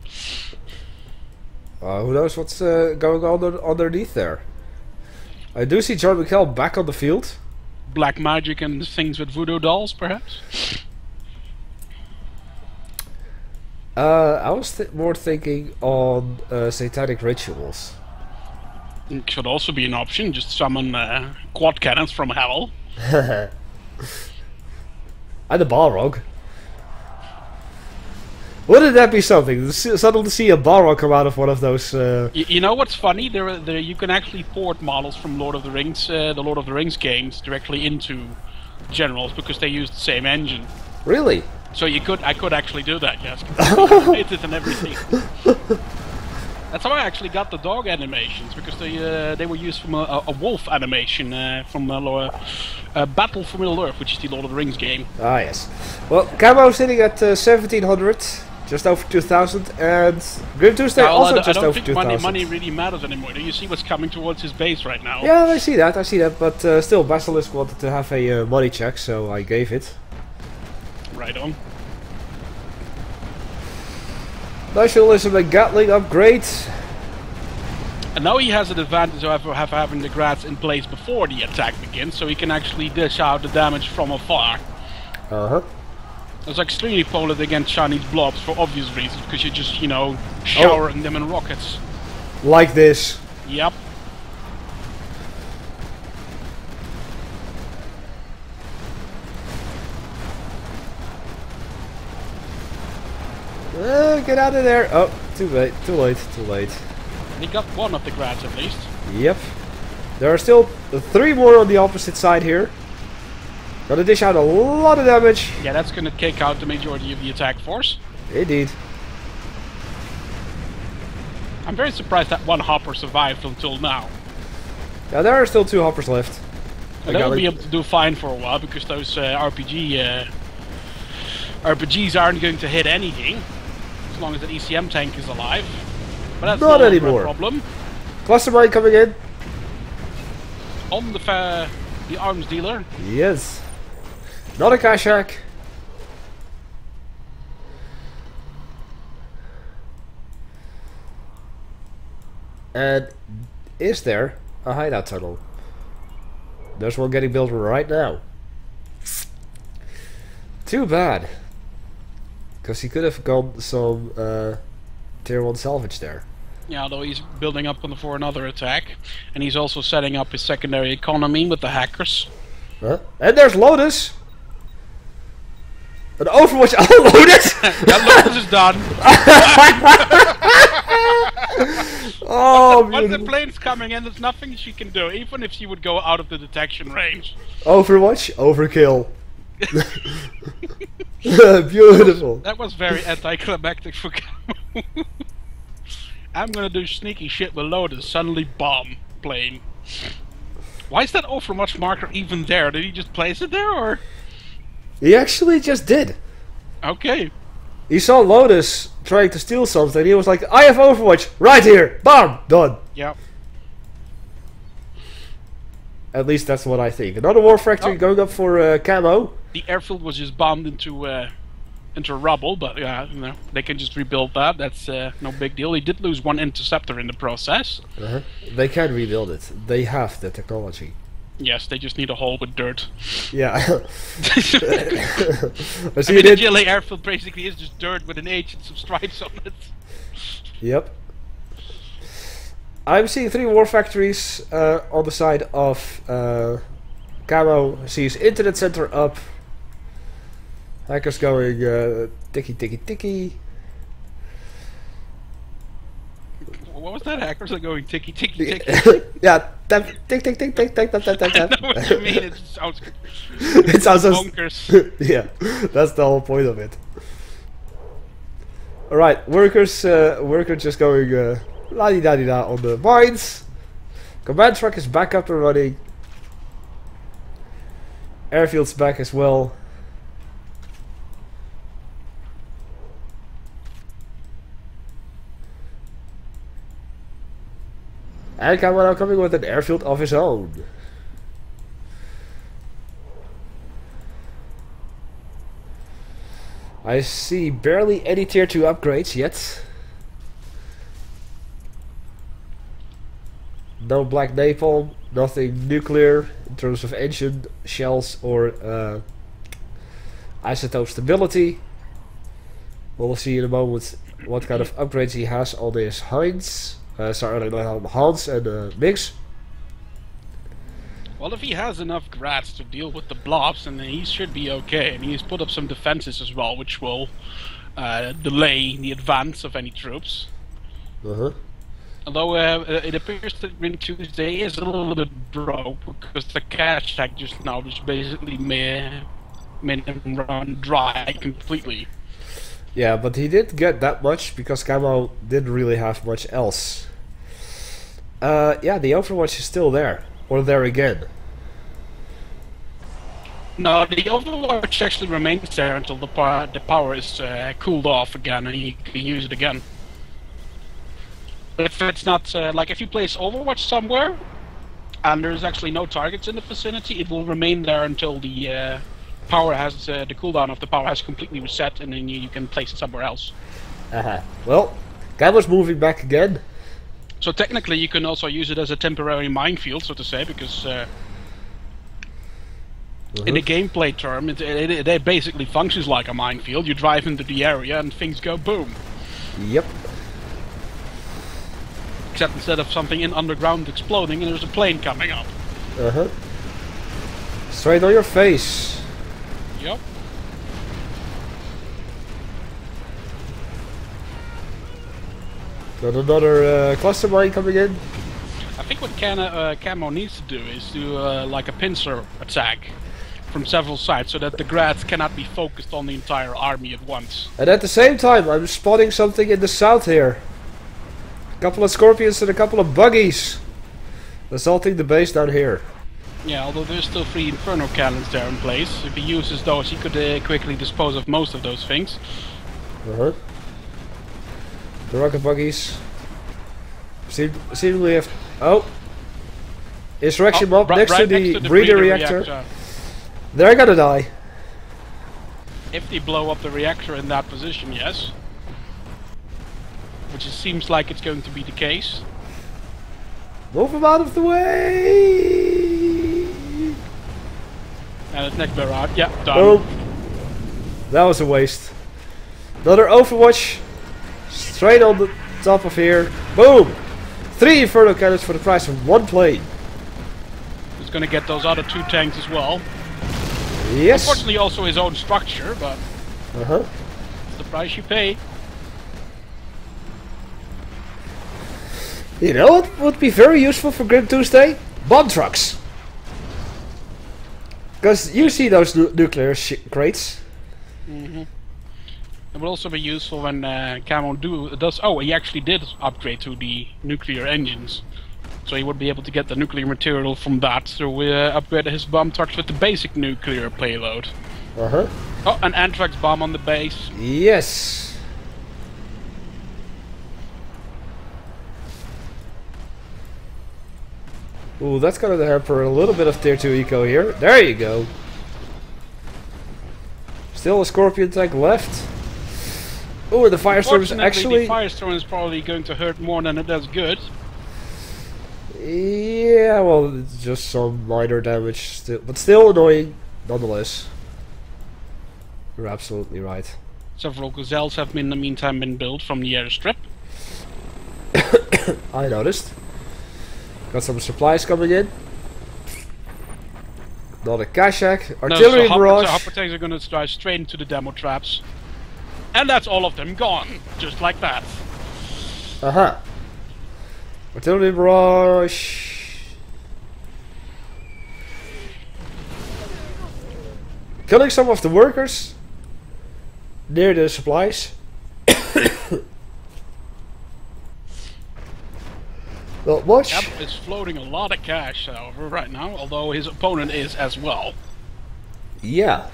Who knows what's going on underneath there. I do see John McKell back on the field. Black magic and things with voodoo dolls, perhaps? I was more thinking on satanic rituals. It should also be an option, just summon quad cannons from hell. And a Balrog. Wouldn't that be something? Suddenly to see a Balrog come out of one of those... You know what's funny? There you can actually port models from Lord of the Rings, the Lord of the Rings games directly into Generals, because they use the same engine. Really? So I could actually do that, yes. It and everything. That's how I actually got the dog animations, because they were used from a wolf animation from Battle for Middle-earth, which is the Lord of the Rings game. Ah, yes. Well, Camo sitting at 1700, just over 2000, and Grim Tuesday also just over 2000. I don't think money really matters anymore. Do you see what's coming towards his base right now? Yeah, I see that, but still, Basilisk wanted to have a money check, so I gave it. Right on. Nationalism and Gatling upgrade. And now he has an advantage of having the grats in place before the attack begins, so he can actually dish out the damage from afar. Uh-huh. It's extremely polar against Chinese blobs for obvious reasons, because you're just, you know, showering them in rockets. Like this. Yep. Get out of there. Oh, too late, too late, too late. And he got one of the grats at least. Yep. There are still 3 more on the opposite side here. Gonna dish out a lot of damage. Yeah, that's gonna kick out the majority of the attack force. Indeed. I'm very surprised that one hopper survived until now. Yeah, there are still 2 hoppers left. And they'll be able to do fine for a while, because those RPGs aren't going to hit anything. As long as the ECM tank is alive. But that's not no anymore. Problem. Cluster mine coming in. On the arms dealer. Yes. Not a Kashak. And is there a hideout tunnel? There's one getting built right now. Too bad. Because he could have gone some tier 1 salvage there. Yeah, although he's building up for another attack. And he's also setting up his secondary economy with the hackers. Huh? And there's Lotus! An Overwatch on Lotus! That Lotus is done! Oh, Once the plane's coming in, there's nothing she can do, even if she would go out of the detection range. Overwatch? Overkill. Beautiful. That was very anticlimactic for Camo. I'm gonna do sneaky shit with Lotus, suddenly bomb plane. Why is that Overwatch marker even there? Did he just place it there, or...? He actually just did. Okay. He saw Lotus trying to steal something, he was like, I have Overwatch, right here! Bam! Done. Yep. At least that's what I think. Another war factory going up for Camo. The airfield was just bombed into rubble, but yeah, you know, they can just rebuild that. That's no big deal. He did lose one interceptor in the process. They can rebuild it. They have the technology. Yes, they just need a hole with dirt. Yeah. I mean, the GLA airfield basically is just dirt with an H and some stripes on it. Yep. I'm seeing 3 war factories on the side of Camo. Sees internet center up. Hackers going ticky ticky ticky. What was that? Hackers are going ticky ticky ticky. Yeah, tap, tick tick tick tick tick tap tap tap tap. I know what you mean. It sounds. It sounds so bonkers. Yeah, that's the whole point of it. All right, workers just going la di da di da on the mines. Command truck is back up and running. Airfield's back as well. And Camo now coming with an airfield of his own. I see barely any tier 2 upgrades yet. No black napalm, nothing nuclear in terms of engine, shells or isotope stability. We'll see in a moment what kind of upgrades he has on his Hans. Hans and Mix. Well, if he has enough grats to deal with the blobs, then he should be okay. And he's put up some defenses as well, which will delay the advance of any troops. Although it appears that Ring Tuesday is a little bit broke, because the cash tag just now just basically made him run dry completely. Yeah, but he didn't get that much because Camo didn't really have much else. Yeah, the Overwatch is still there. Or there again. No, the Overwatch actually remains there until the power is cooled off again and you can use it again. If it's not, like if you place Overwatch somewhere and there's actually no targets in the vicinity, it will remain there until the power has, the cooldown of the power has completely reset, and then you can place it somewhere else. Well, Camo's moving back again. So technically you can also use it as a temporary minefield, so to say, because in a gameplay term, it basically functions like a minefield. You drive into the area and things go boom. Yep. Except instead of something in underground exploding, there's a plane coming up. Uh-huh. Straight on your face. Yep. Got another cluster mine coming in. I think what Camo needs to do is do like a pincer attack from several sides, so that the grads cannot be focused on the entire army at once. And at the same time, I'm spotting something in the south here. A couple of scorpions and a couple of buggies. Assaulting the base down here. Yeah, although there's still 3 inferno cannons there in place. If he uses those, he could quickly dispose of most of those things. Uh-huh. The rocket buggies. Seemingly have... Oh! Insurrection mob next to the breeder reactor. They're gonna die. If they blow up the reactor in that position, yes. Which it seems like it's going to be the case. Move them out of the way! And his neck barrage, yeah, done. Oh! That was a waste. Another Overwatch. Straight on the top of here. Boom! 3 Inferno cannons for the price of 1 plane. He's gonna get those other 2 tanks as well. Yes! Unfortunately also his own structure, but Uh-huh. it's the price you pay. You know what would be very useful for Grim Tuesday? Bomb trucks! Because you see those nuclear crates. Mm-hmm. It will also be useful when Camo does... Oh, he actually did upgrade to the nuclear engines. So he would be able to get the nuclear material from that. So we upgrade his bomb trucks with the basic nuclear payload. Uh-huh. Oh, an anthrax bomb on the base. Yes! Ooh, that's gonna hamper a little bit of tier 2 eco here. There you go! Still a scorpion tank left. Ooh, the firestorm is actually... the firestorm is probably going to hurt more than it does good. Yeah, well, it's just some minor damage, still, but still annoying, nonetheless. You're absolutely right. Several gazelles have in the meantime been built from the airstrip. I noticed. Got some supplies coming in. Not a Kashak. Artillery barrage. The hopper tanks are going to drive straight into the demo traps. And that's all of them gone, just like that. Uh-huh. Artillery barrage. Killing some of the workers near the supplies. Not much. Yep, it's floating a lot of cash, however, right now, although his opponent is as well. Yeah.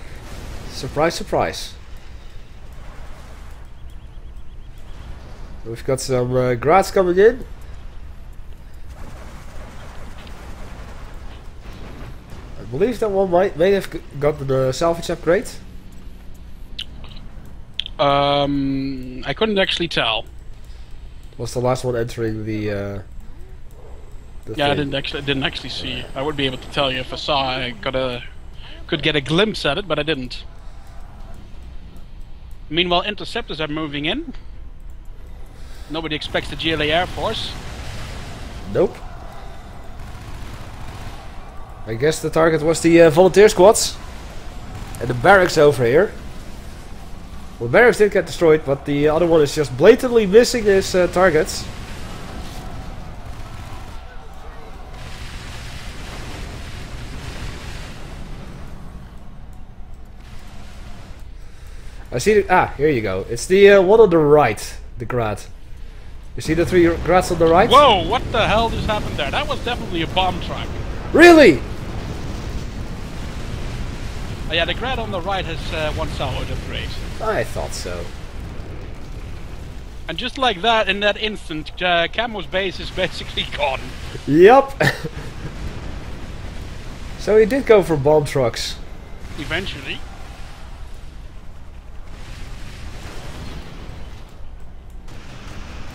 Surprise, surprise. We've got some grads coming in. I believe that one may have gotten the salvage upgrade. I couldn't actually tell. Was the last one entering the Yeah, I thing. didn't actually see. I would be able to tell you if I saw. I could get a glimpse at it, but I didn't. Meanwhile, interceptors are moving in. Nobody expects the GLA Air Force. Nope. I guess the target was the volunteer squads. And the barracks over here. Well, barracks did get destroyed, but the other one is just blatantly missing his targets. I see the, here you go. It's the one on the right, the grad. You see the 3 grads on the right? Whoa, what the hell just happened there? That was definitely a bomb truck. Really? Oh, yeah, the grad on the right has 1 salvage upgrade. I thought so. And just like that, in that instant, Camo's base is basically gone. Yup. So he did go for bomb trucks. Eventually.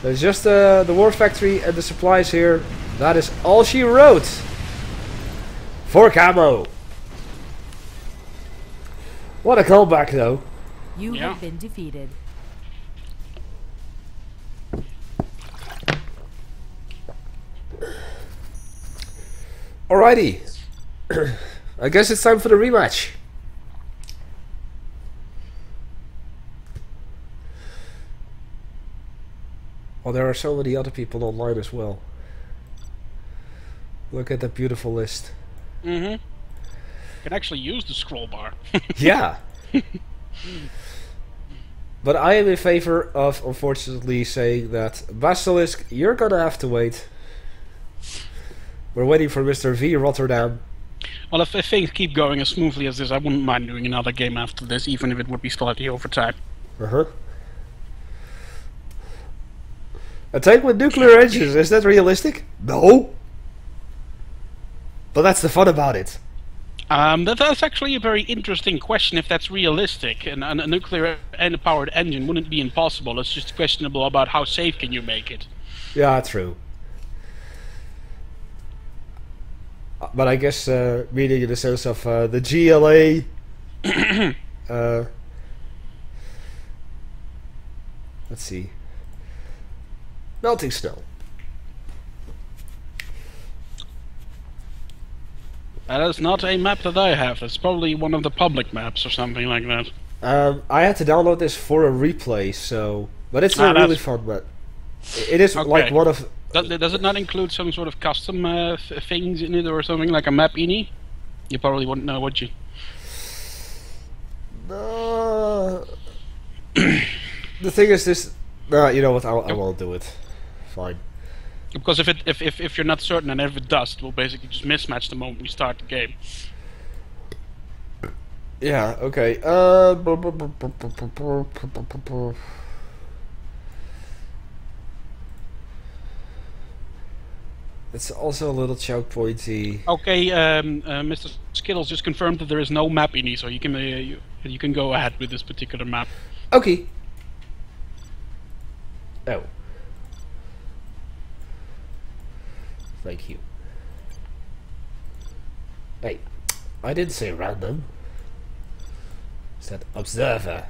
There's just the war factory and the supplies here. That is all she wrote. For camo. What a callback though. You Yeah. have been defeated. Alrighty. I guess it's time for the rematch. Oh, there are so many other people online as well. Look at that beautiful list. Mm-hmm. You can actually use the scroll bar. Yeah. But I am in favor of, unfortunately, saying that Basilisk, you're gonna have to wait. We're waiting for Mr. V Rotterdam. Well, if things keep going as smoothly as this, I wouldn't mind doing another game after this, even if it would be slightly over time. Uh-huh. A tank with nuclear engines, is that realistic? No. But that's the fun about it. That's actually a very interesting question if that's realistic. And a nuclear powered engine wouldn't be impossible. It's just questionable about how safe can you make it. Yeah, true. But I guess meaning in the sense of the GLA. Let's see. Melting snow. That is not a map that I have. It's probably one of the public maps or something like that. I had to download this for a replay, so... But it's not really fun, but... It is Okay. like one of... Does it not include some sort of custom things in it or something, like a map ini? You probably wouldn't know, would you? The thing is this... you know what, I won't do it. Fine. Because if you're not certain and if it does, it will basically just mismatch the moment you start the game. Yeah, okay. It's also a little choke pointy. Okay, Mr. Skittles just confirmed that there is no map ini, so you can go ahead with this particular map. Okay. Oh. Thank you. Hey, I didn't say random. I said observer.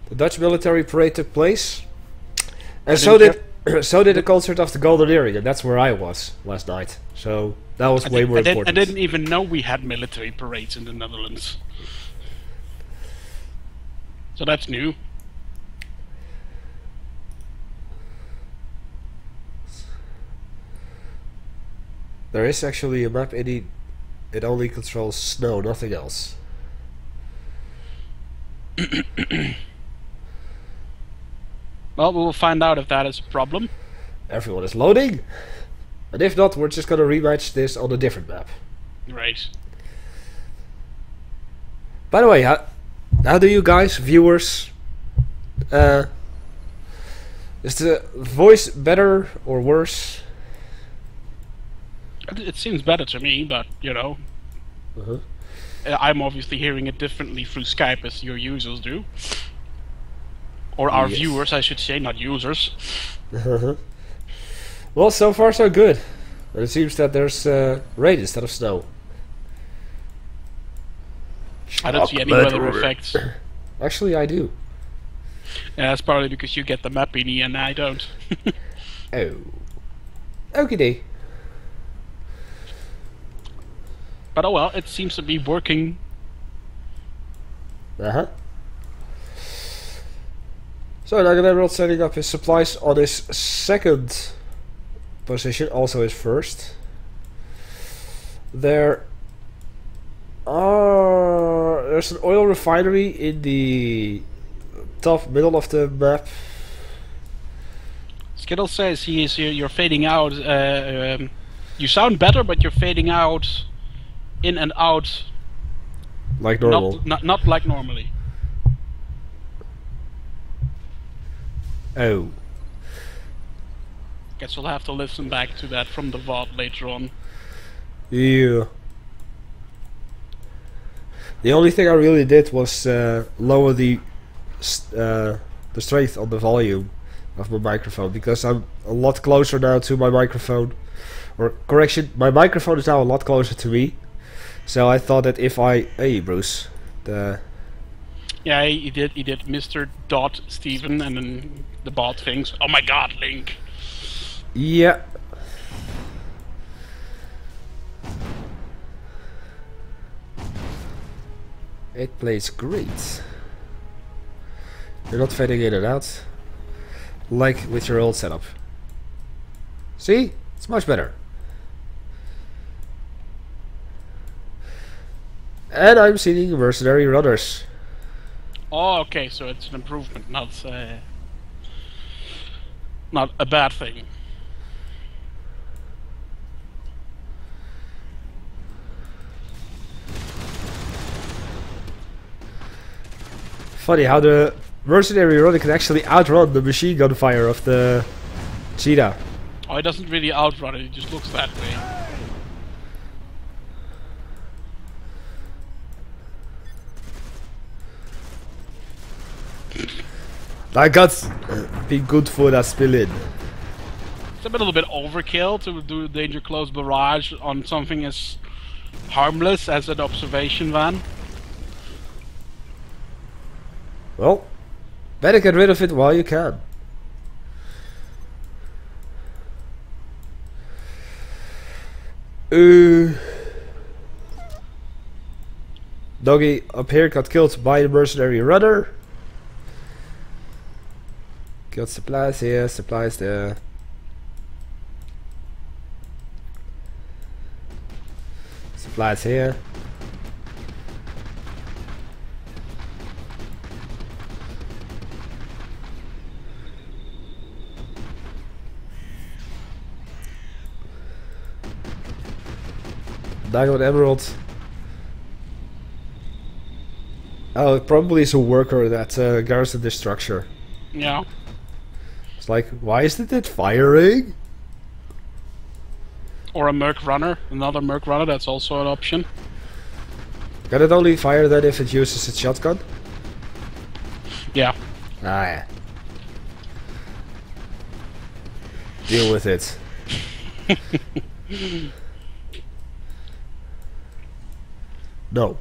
The Dutch military parade took place, and so did the concert of the Golden Earring, and that's where I was last night. So that was way more important. I didn't even know we had military parades in the Netherlands. So that's new. There is actually a map in it only controls snow, nothing else. Well, we will find out if that is a problem. Everyone is loading, and if not, we're just gonna rematch this on a different map. Right. By the way, how do you guys, viewers, is the voice better or worse? It seems better to me, but, you know, I'm obviously hearing it differently through Skype as your users do. Or our Yes. viewers, I should say, not users. Well, so far so good. And it seems that there's rain instead of snow. I don't see any weather effects. Actually, I do. Yeah, that's probably because you get the map ini and I don't. Oh. Okie But oh well, it seems to be working. Uh-huh. So Dragon setting up his supplies on his second position, also his first. There's an oil refinery in the top middle of the map. Skittle says you're fading out. You sound better, but you're fading out, in and out. Like normal. Not like normally. Oh. Guess we'll have to listen back to that from the VOD later on. Yeah. The only thing I really did was lower the strength on the volume of my microphone, because I'm a lot closer now to my microphone. Or correction, my microphone is now a lot closer to me. So I thought that if I... Hey Bruce. Yeah, he did Mr. Dot Steven, and then the bot thinks, oh my god, Link. Yeah. It plays great. You're not fading in and out like with your old setup. See? It's much better. And I'm seeing mercenary runners. Oh, okay, so it's an improvement, not a bad thing. Funny how the mercenary runner can actually outrun the machine gun fire of the cheetah. Oh, it doesn't really outrun it, it just looks that way. That got be good for that spill in. It's a little bit overkill to do danger close barrage on something as harmless as an observation van. Well, better get rid of it while you can. Doggy up here got killed by the mercenary runner. Got supplies here, supplies there. Supplies here. Diamond Emerald. Oh, it probably is a worker that guards this structure. Yeah. It's like, why isn't it firing? Or a Merc Runner, another Merc Runner, that's also an option. Can it only fire that if it uses its shotgun? Yeah. Ah, yeah. Deal with it. No.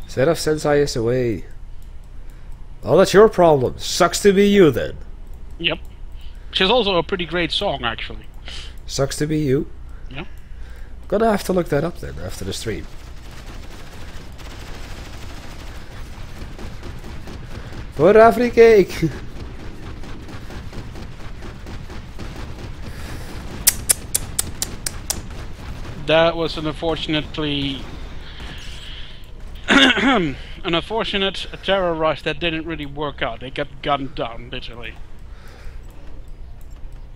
Set of Sensei is away. Well, that's your problem. Sucks to be you then. Yep. Which is also a pretty great song, actually. Sucks to be you? Yeah. Gonna have to look that up then after the stream. Voor Afrika. That was an unfortunately an unfortunate terror rush that didn't really work out. They got gunned down, literally.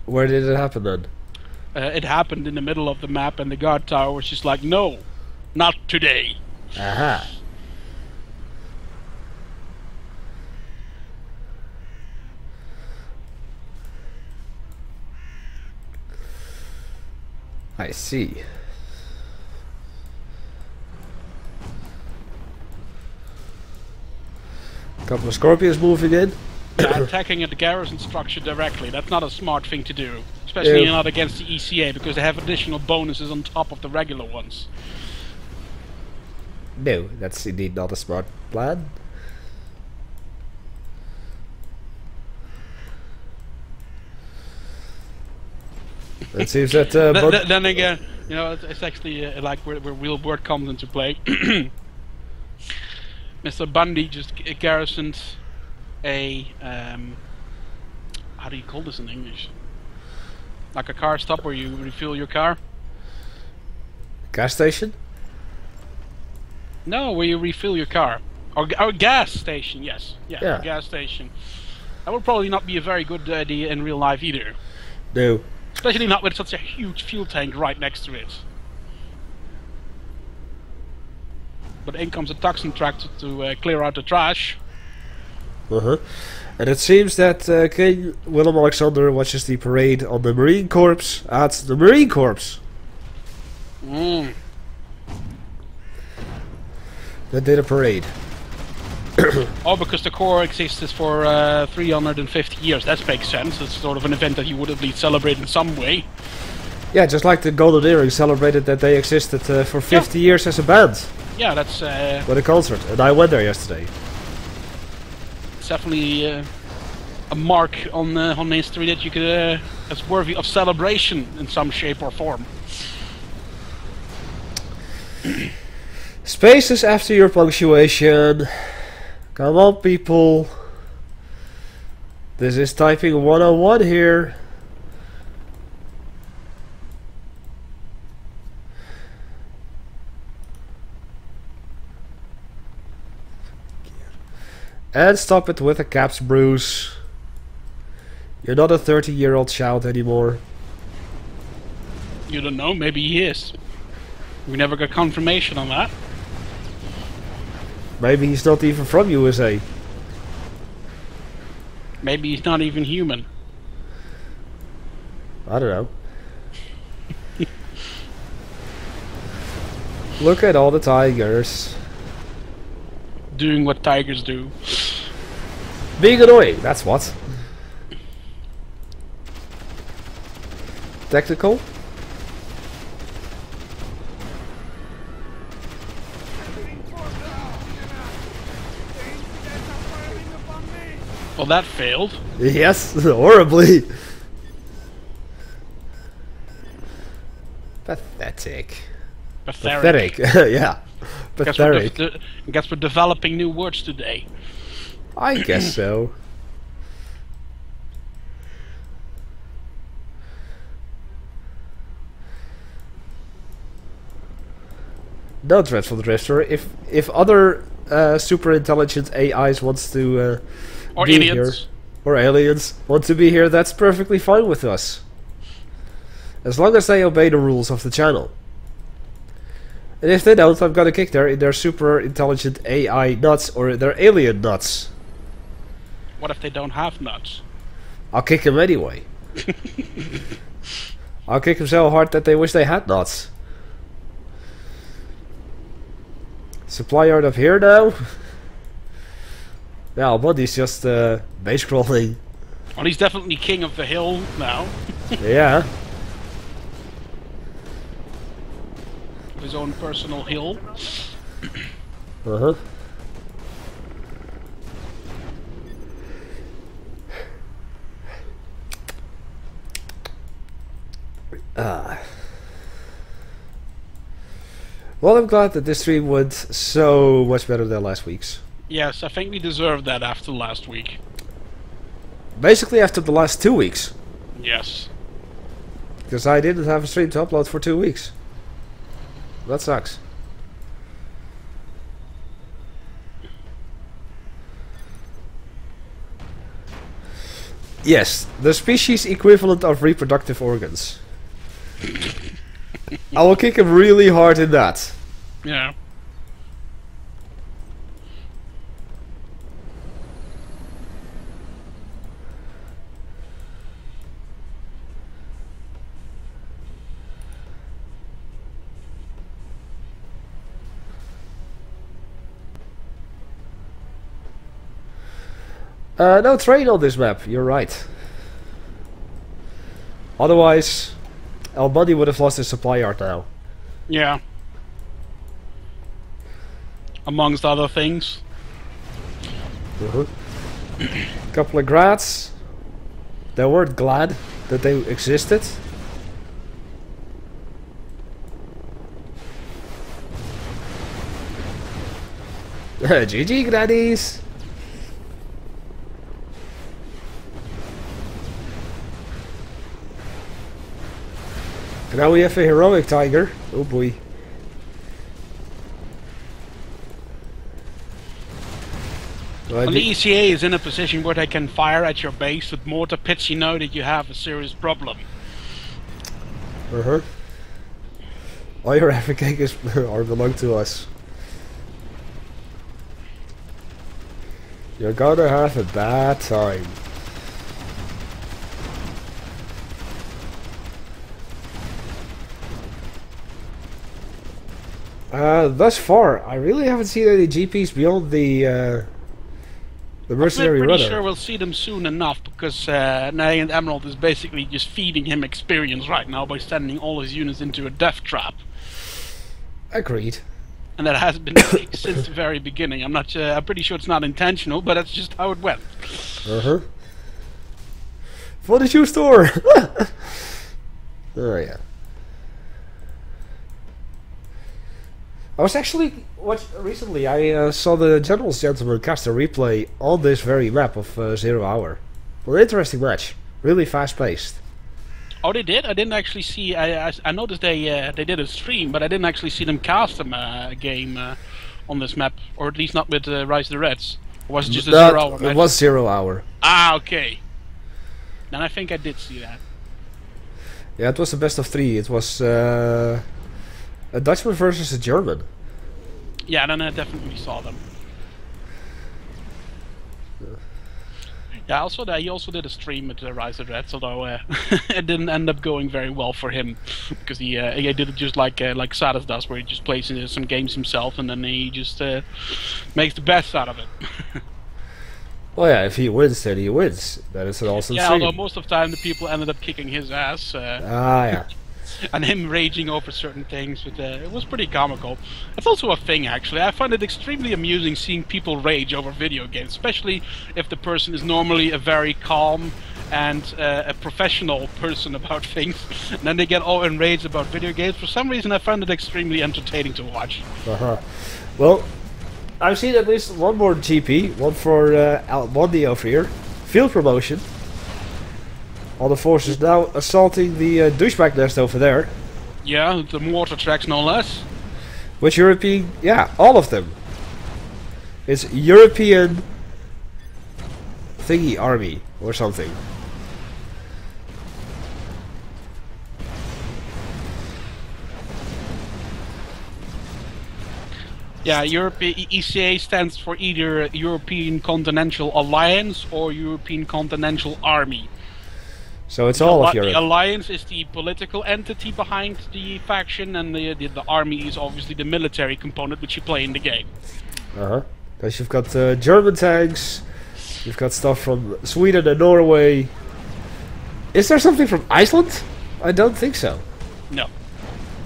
Where did it happen then? It happened in the middle of the map, and the guard tower was just like, no, not today. Aha. I see. Couple of scorpions moving in. Yeah, attacking at the garrison structure directly, that's not a smart thing to do. Especially not against the ECA, because they have additional bonuses on top of the regular ones. No, that's indeed not a smart plan. It seems that... then again, you know, it's actually like where real word comes into play. Mr. Bundy just garrisoned a... how do you call this in English? Like a car stop where you refuel your car? Gas station? No, where you refill your car. Or gas station, yes. Yeah, gas station. That would probably not be a very good idea in real life either. No. Especially not with such a huge fuel tank right next to it. But in comes a tungsten tractor to clear out the trash. And it seems that King Willem-Alexander watches the parade on the Marine Corps at the Marine Corps. Mm. That did a parade. Oh, because the core existed for 350 years. That makes sense. It's sort of an event that you would at least celebrate in some way. Yeah, just like the Golden Earring celebrated that they existed for 50 years as a band. Yeah, that's With a concert, and I went there yesterday. it's definitely a mark on history that you could that's worthy of celebration in some shape or form. Spaces after your punctuation. Come on, people. This is typing 101 here. And stop it with a caps, Bruce. You're not a 30-year-old child anymore. You don't know, maybe he is. We never got confirmation on that. Maybe he's not even from USA. Maybe he's not even human. I don't know. Look at all the tigers. Doing what tigers do. Being annoying, that's what. Technical? Well, that failed. Yes, horribly. Pathetic. Pathetic. Yeah. Pathetic. Guess we're developing new words today. I guess so. No, Dreadful Drifter. If other super intelligent AIs wants to Or be idiots. here, or aliens want to be here, that's perfectly fine with us. As long as they obey the rules of the channel. And if they don't, I'm gonna kick their super intelligent AI nuts or their alien nuts. What if they don't have nuts? I'll kick them anyway. I'll kick them so hard that they wish they had nuts. Supply yard up here now? Yeah, Buddy's just base crawling. Well, he's definitely king of the hill now. Yeah. His own personal hill. Uh-huh. Well, I'm glad that this stream went so much better than last week's. Yes, I think we deserved that after last week. Basically after the last 2 weeks. Yes. Because I didn't have a stream to upload for 2 weeks. That sucks. Yes, the species equivalent of reproductive organs. I will kick him really hard in that. Yeah. No train on this map, you're right. Otherwise, El Buddy would have lost his supply yard now. Yeah. Amongst other things. Couple of grads. They weren't glad that they existed. GG, grannies! And now we have a heroic tiger. Oh boy. Well, the ECA is in a position where they can fire at your base with mortar pits. You know that you have a serious problem. All your FKs are belong to us. You're gonna have a bad time. Thus far, I really haven't seen any GPs beyond the mercenary I'm pretty runner. sure we'll see them soon enough, because Nay and Emerald is basically just feeding him experience right now by sending all his units into a death trap. Agreed. And that has been the case since the very beginning. I'm pretty sure it's not intentional, but that's just how it went. Uh-huh. For the shoe store! Oh, yeah. I was actually recently. I saw the General's Gentleman cast a replay on this very map of 0 Hour. Well, an interesting match, really fast paced. Oh, they did? I didn't actually see. I noticed they did a stream, but I didn't actually see them cast a game on this map, or at least not with Rise of the Reds. Or was it just a 0 Hour match? It was 0 Hour. Ah, okay. Then I think I did see that. Yeah, it was the best of 3. It was a Dutchman versus a German. Yeah, then I definitely saw them. Yeah, also he also did a stream at Rise of the Reds, although it didn't end up going very well for him, because he did it just like Soraz does, where he just plays some games himself and then he just makes the best out of it. Well, yeah, if he wins, then he wins. That is an awesome Yeah, stream. although most of the time the people ended up kicking his ass. Yeah. And him raging over certain things, but it was pretty comical. It's also a thing, actually. I find it extremely amusing seeing people rage over video games, especially if the person is normally a very calm and a professional person about things, and then they get all enraged about video games. For some reason, I find it extremely entertaining to watch. Well, I've seen at least one more GP, one for Almondi over here. Field promotion. All the forces now assaulting the douchebag nest over there. Yeah, the mortar tracks no less. Which European... Yeah, all of them. It's European... thingy army, or something. Yeah, ECA stands for either European Continental Alliance or European Continental Army. So it's all of The Europe. Alliance is the political entity behind the faction, and the army is obviously the military component which you play in the game. Because you've got German tanks, you've got stuff from Sweden and Norway. Is there something from Iceland? I don't think so. No.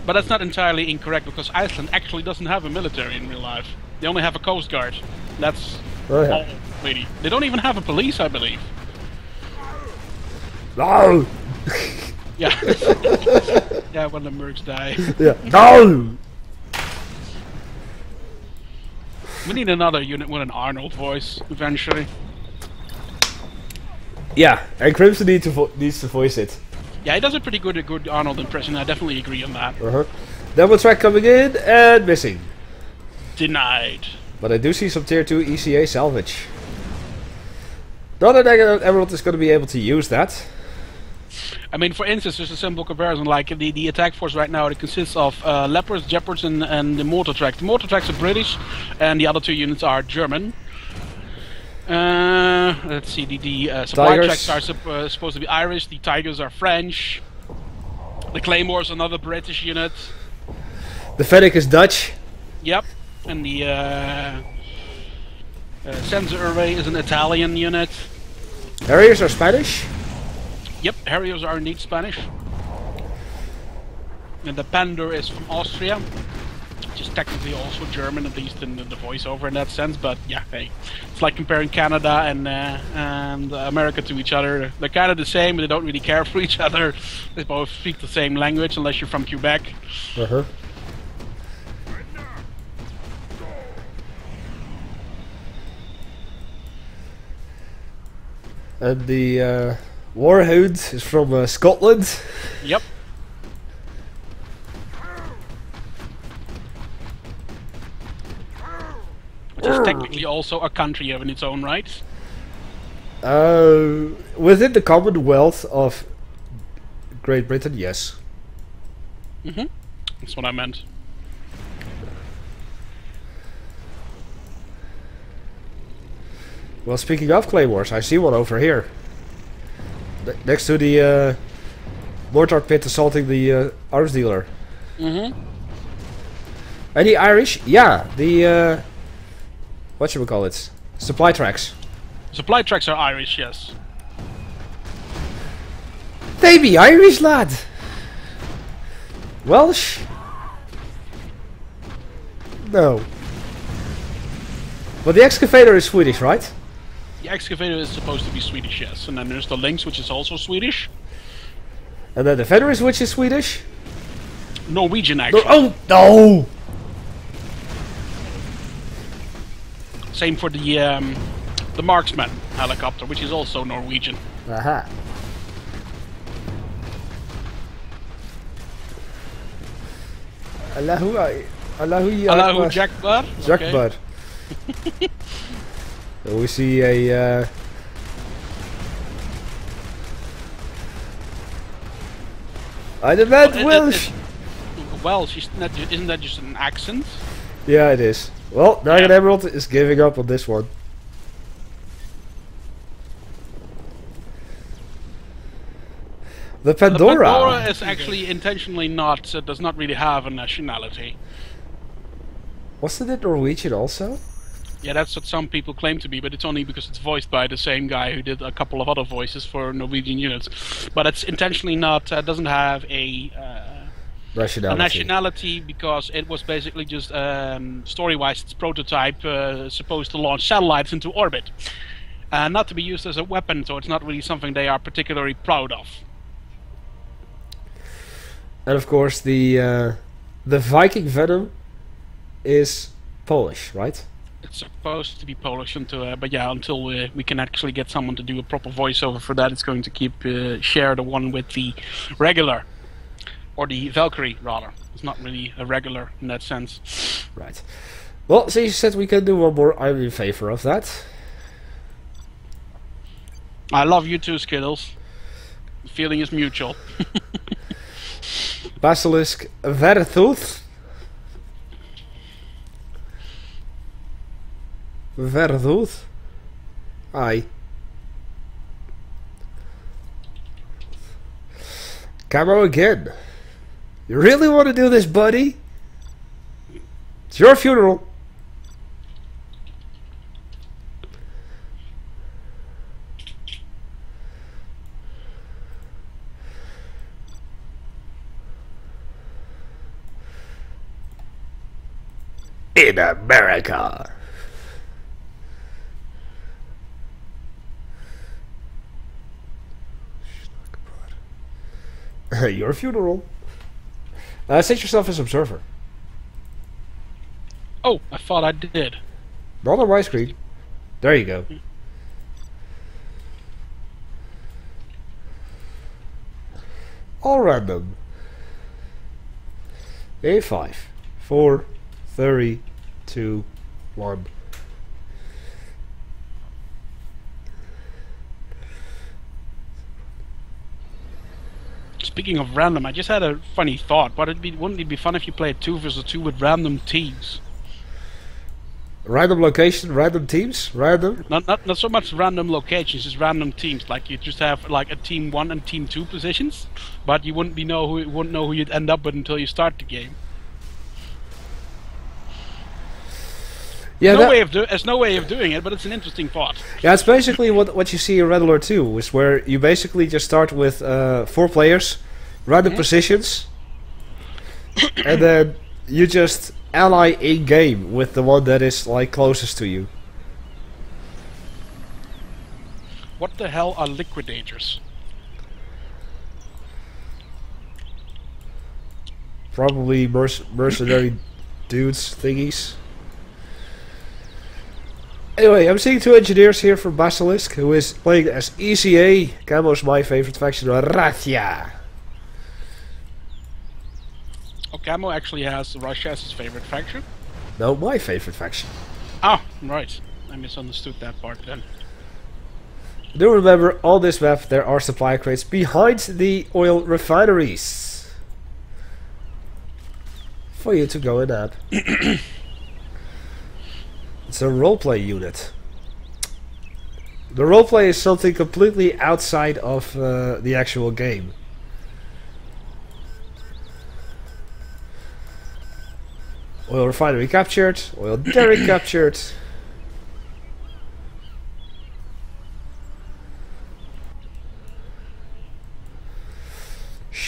But that's not entirely incorrect, because Iceland actually doesn't have a military in real life. They only have a coast guard. That's all, really. They don't even have a police, I believe. No! Yeah. Yeah, when the mercs die. Yeah. No! We need another unit with an Arnold voice, eventually. Yeah, and Crimson needs to voice it. Yeah, he does a pretty good Arnold impression, I definitely agree on that. Double track coming in and missing. Denied. But I do see some tier 2 ECA salvage. Not that Emerald is going to be able to use that. I mean, for instance, there's a simple comparison, like the attack force right now, it consists of Leopards, Jeopards, and the mortar tracks. The mortar tracks are British, and the other 2 units are German. Let's see, the supply tracks are supposed to be Irish, the Tigers are French, the Claymores another British unit. The Fennec is Dutch. Yep, and the sensor array is an Italian unit. Harriers are Spanish. Yep, Harriers are indeed Spanish. And the Pandor is from Austria, which is technically also German, at least in the voiceover in that sense, but yeah, hey. It's like comparing Canada and America to each other. They're kind of the same, but they don't really care for each other. They both speak the same language, unless you're from Quebec. And the Warhound is from Scotland. Yep. Which is technically also a country in its own right. Within the Commonwealth of Great Britain, yes. That's what I meant. Well, speaking of claymores, I see one over here. Next to the mortar pit assaulting the arms dealer. Any Irish? Yeah, the what should we call it? Supply tracks. Supply tracks are Irish, yes. They be Irish, lad. Welsh? No. But the excavator is Swedish, right? The excavator is supposed to be Swedish, yes. And then there's the Lynx, which is also Swedish. And then the Fenris, which is Swedish? Norwegian, actually. Oh, no! Same for the Marksman helicopter, which is also Norwegian. Aha. Allahu Jakbar. Jakbar. So we see a I demand Welsh. Welsh, isn't that just an accent? Yeah, it is. Well, Dragon Emerald is giving up on this one. The Pandora. The Pandora is actually intentionally not, does not really have a nationality. Wasn't it Norwegian also? Yeah, that's what some people claim to be, but it's only because it's voiced by the same guy who did a couple of other voices for Norwegian units. But it's intentionally not, doesn't have a nationality because it was basically just, story-wise, its prototype supposed to launch satellites into orbit. Not to be used as a weapon, so it's not really something they are particularly proud of. And of course the Viking Venom is Polish, right? It's supposed to be Polish, but yeah, until we can actually get someone to do a proper voiceover for that, it's going to keep share the one with the regular, or the Valkyrie rather. It's not really a regular in that sense. Right. Well, since you said we can do one more, I'm in favor of that. I love you too, Skittles. The feeling is mutual. Basilisk Vertooth. Vertooth. Aye. Camo again. You really want to do this, buddy? It's your funeral. In America. Your funeral. Set yourself as observer. Oh, I thought I did. Not on my screen. There you go. All random. A5. 4, 3, 2, 1. Speaking of random, I just had a funny thought. Wouldn't it be fun if you played 2 versus 2 with random teams? Random location, random teams, random. Not so much random locations, just random teams. Like you just have like a team 1 and team 2 positions, but you wouldn't know who you'd end up with until you start the game. Yeah, there's no way of doing it, but it's an interesting thought. Yeah, it's basically what you see in Red Alert 2, is where you basically just start with 4 players, random positions, and then you just ally in game with the one that is like closest to you. What the hell are liquidators? Probably mercenary dudes thingies. Anyway, I'm seeing 2 engineers here from Basilisk, who is playing as ECA. Camo's my favorite faction, Rathia. Oh, Camo actually has Russia as his favorite faction? No, my favorite faction. Ah, right. I misunderstood that part then. Do remember, on this map there are supply crates behind the oil refineries for you to go and add. It's a roleplay unit. The roleplay is something completely outside of the actual game. Oil refinery captured. Oil derrick captured.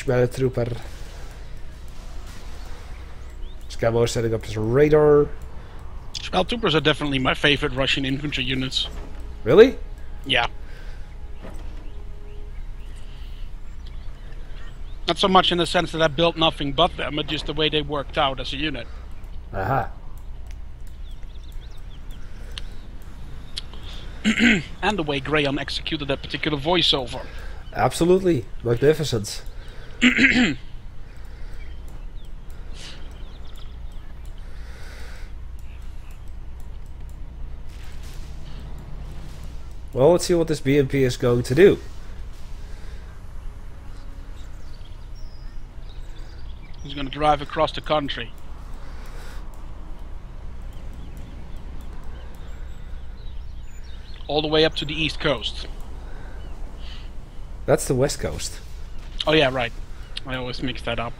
Trooper. Scamo setting up his radar. Troopers are definitely my favorite Russian infantry units. Really? Yeah. Not so much in the sense that I built nothing but them, but just the way they worked out as a unit. Aha. And the way Graham executed that particular voiceover. Absolutely. Magnificent. Well, let's see what this BMP is going to do. He's going to drive across the country. All the way up to the east coast. That's the west coast. Oh yeah, right. I always mix that up.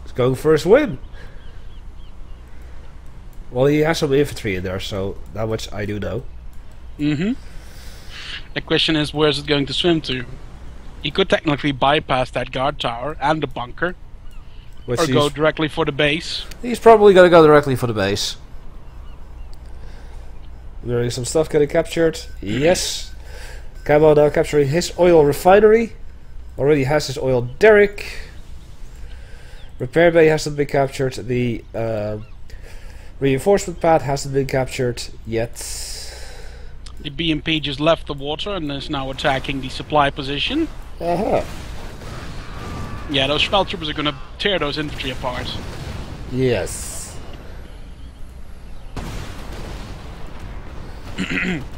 He's going for his win. Well, he has some infantry in there, so that much I do know. Mm-hmm. The question is, where's it going to swim to? He could technically bypass that guard tower and the bunker. Which Or go directly for the base. He's probably going to go directly for the base. There is some stuff getting captured. Yes. Camo now capturing his oil refinery. Already has his oil derrick. Repair bay hasn't been captured. The reinforcement pad hasn't been captured yet. The BMP just left the water and is now attacking the supply position. Aha. Yeah, those Schwell troopers are gonna tear those infantry apart. Yes.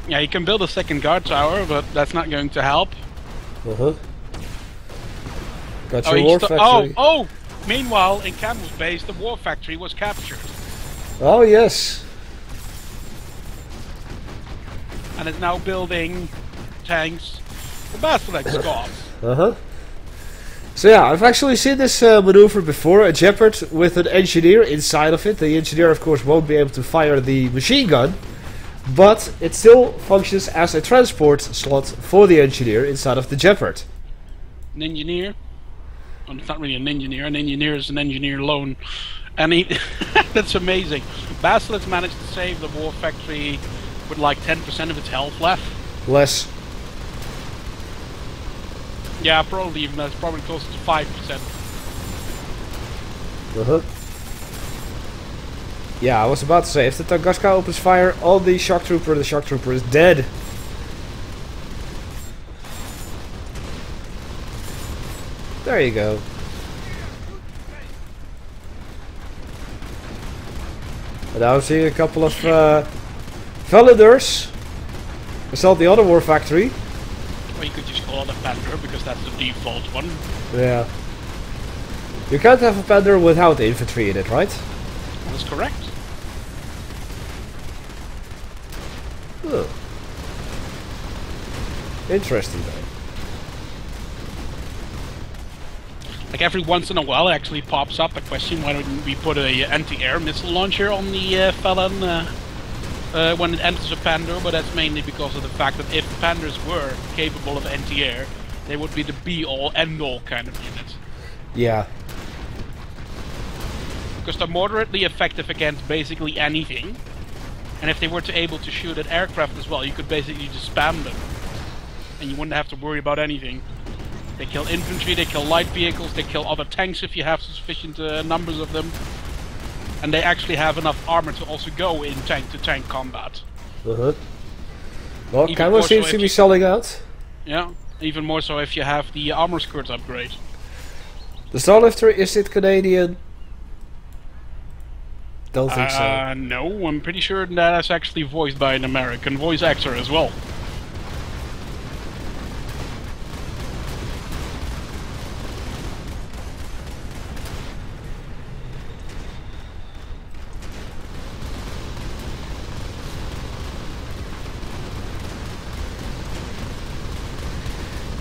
Yeah, you can build a second guard tower, but that's not going to help. Uh-huh. Got Oh, your war factory. oh! Meanwhile, in Campbell's base, the war factory was captured. Oh, yes. And is now building tanks for Basilisk squads. Uh-huh. So yeah, I've actually seen this maneuver before, a Jeopard with an engineer inside of it. The engineer, of course, won't be able to fire the machine gun, but it still functions as a transport slot for the engineer inside of the Jeopard. An engineer? Well, it's not really an engineer is an engineer alone. And he that's amazing. Basilisk managed to save the war factory with like 10% of its health left. Less. Yeah, probably even that's probably closer to 5%. Uh-huh. Yeah, I was about to say, if the Tunguska opens fire on the shock trooper is dead. There you go. And now I'm seeing a couple of Validers assault the other war factory. Or you could just call it a Panther because that's the default one. Yeah. You can't have a Panther without infantry in it, right? That's correct. Huh. Interesting though. Like every once in a while it actually pops up a question, why don't we put a anti-air missile launcher on the Felon when it enters a Pandor, but that's mainly because of the fact that if Pandors were capable of anti-air, they would be the be-all, end-all kind of unit. Yeah. Because they're moderately effective against basically anything, and if they were able to shoot at aircraft as well, you could basically just spam them, and you wouldn't have to worry about anything. They kill infantry, they kill light vehicles, they kill other tanks if you have sufficient numbers of them. And they actually have enough armor to also go in tank-to-tank combat. Uh-huh. Well, Even Camo more so seems if to be you- selling out. Yeah, even more so if you have the armor skirt upgrade. The Starlifter, is it Canadian? Don't think so. No, I'm pretty sure that is actually voiced by an American voice actor as well.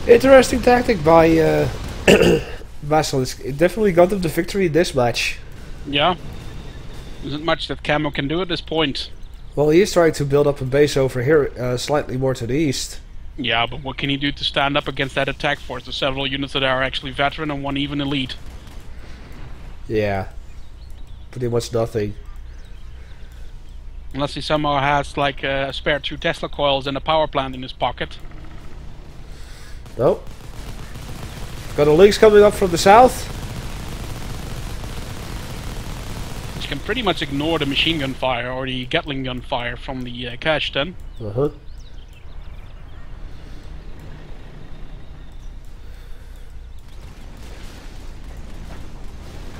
Interesting tactic by Basilisk. It definitely got them the victory in this match. Yeah, Isn't much that Camo can do at this point. Well, he's trying to build up a base over here, slightly more to the east. Yeah, but what can he do to stand up against that attack force? There's several units that are actually veteran and one even elite. Yeah. Pretty much nothing. Unless he somehow has like a spare 2 Tesla coils and a power plant in his pocket. Nope. Got a Lynx coming up from the south. Which can pretty much ignore the machine gun fire or the Gatling gun fire from the cache then. Uh-huh.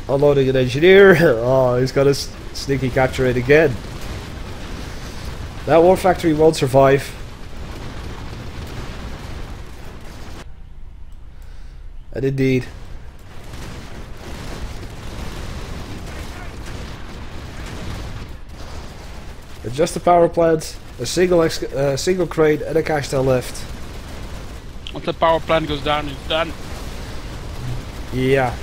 Unloading an engineer. Oh, he's got a sneaky capture it again. That war factory won't survive. And indeed. And just a power plant, a single crane, and a cache cell left. Once the power plant goes down, it's done. Yeah.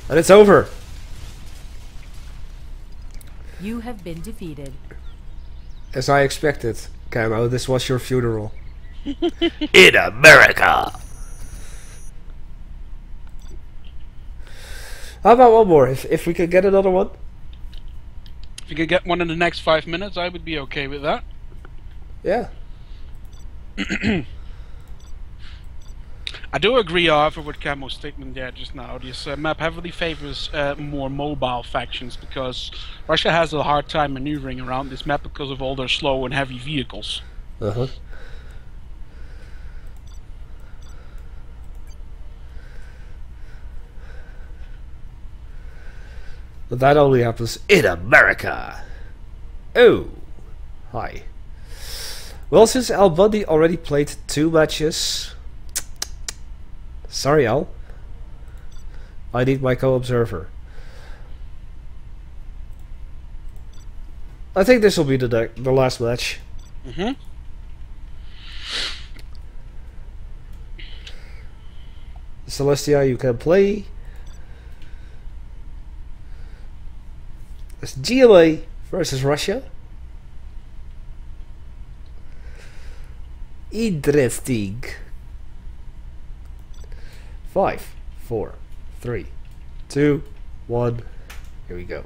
And it's over. You have been defeated. As I expected, Camo, this was your funeral. In America. How about one more? If we could get another one? If you could get one in the next 5 minutes, I would be okay with that. Yeah. I do agree, however, with Camo's statement there just now. This map heavily favors more mobile factions because Russia has a hard time maneuvering around this map because of all their slow and heavy vehicles. Uh-huh. But that only happens in America. Oh. Hi. Well, since Al Bundy already played 2 matches... Sorry, Al. I need my co-observer. I think this will be the last match. Mm-hmm. Celestia, you can play. It's GLA versus Russia. Interesting. 5, 4, 3, 2, 1. Here we go.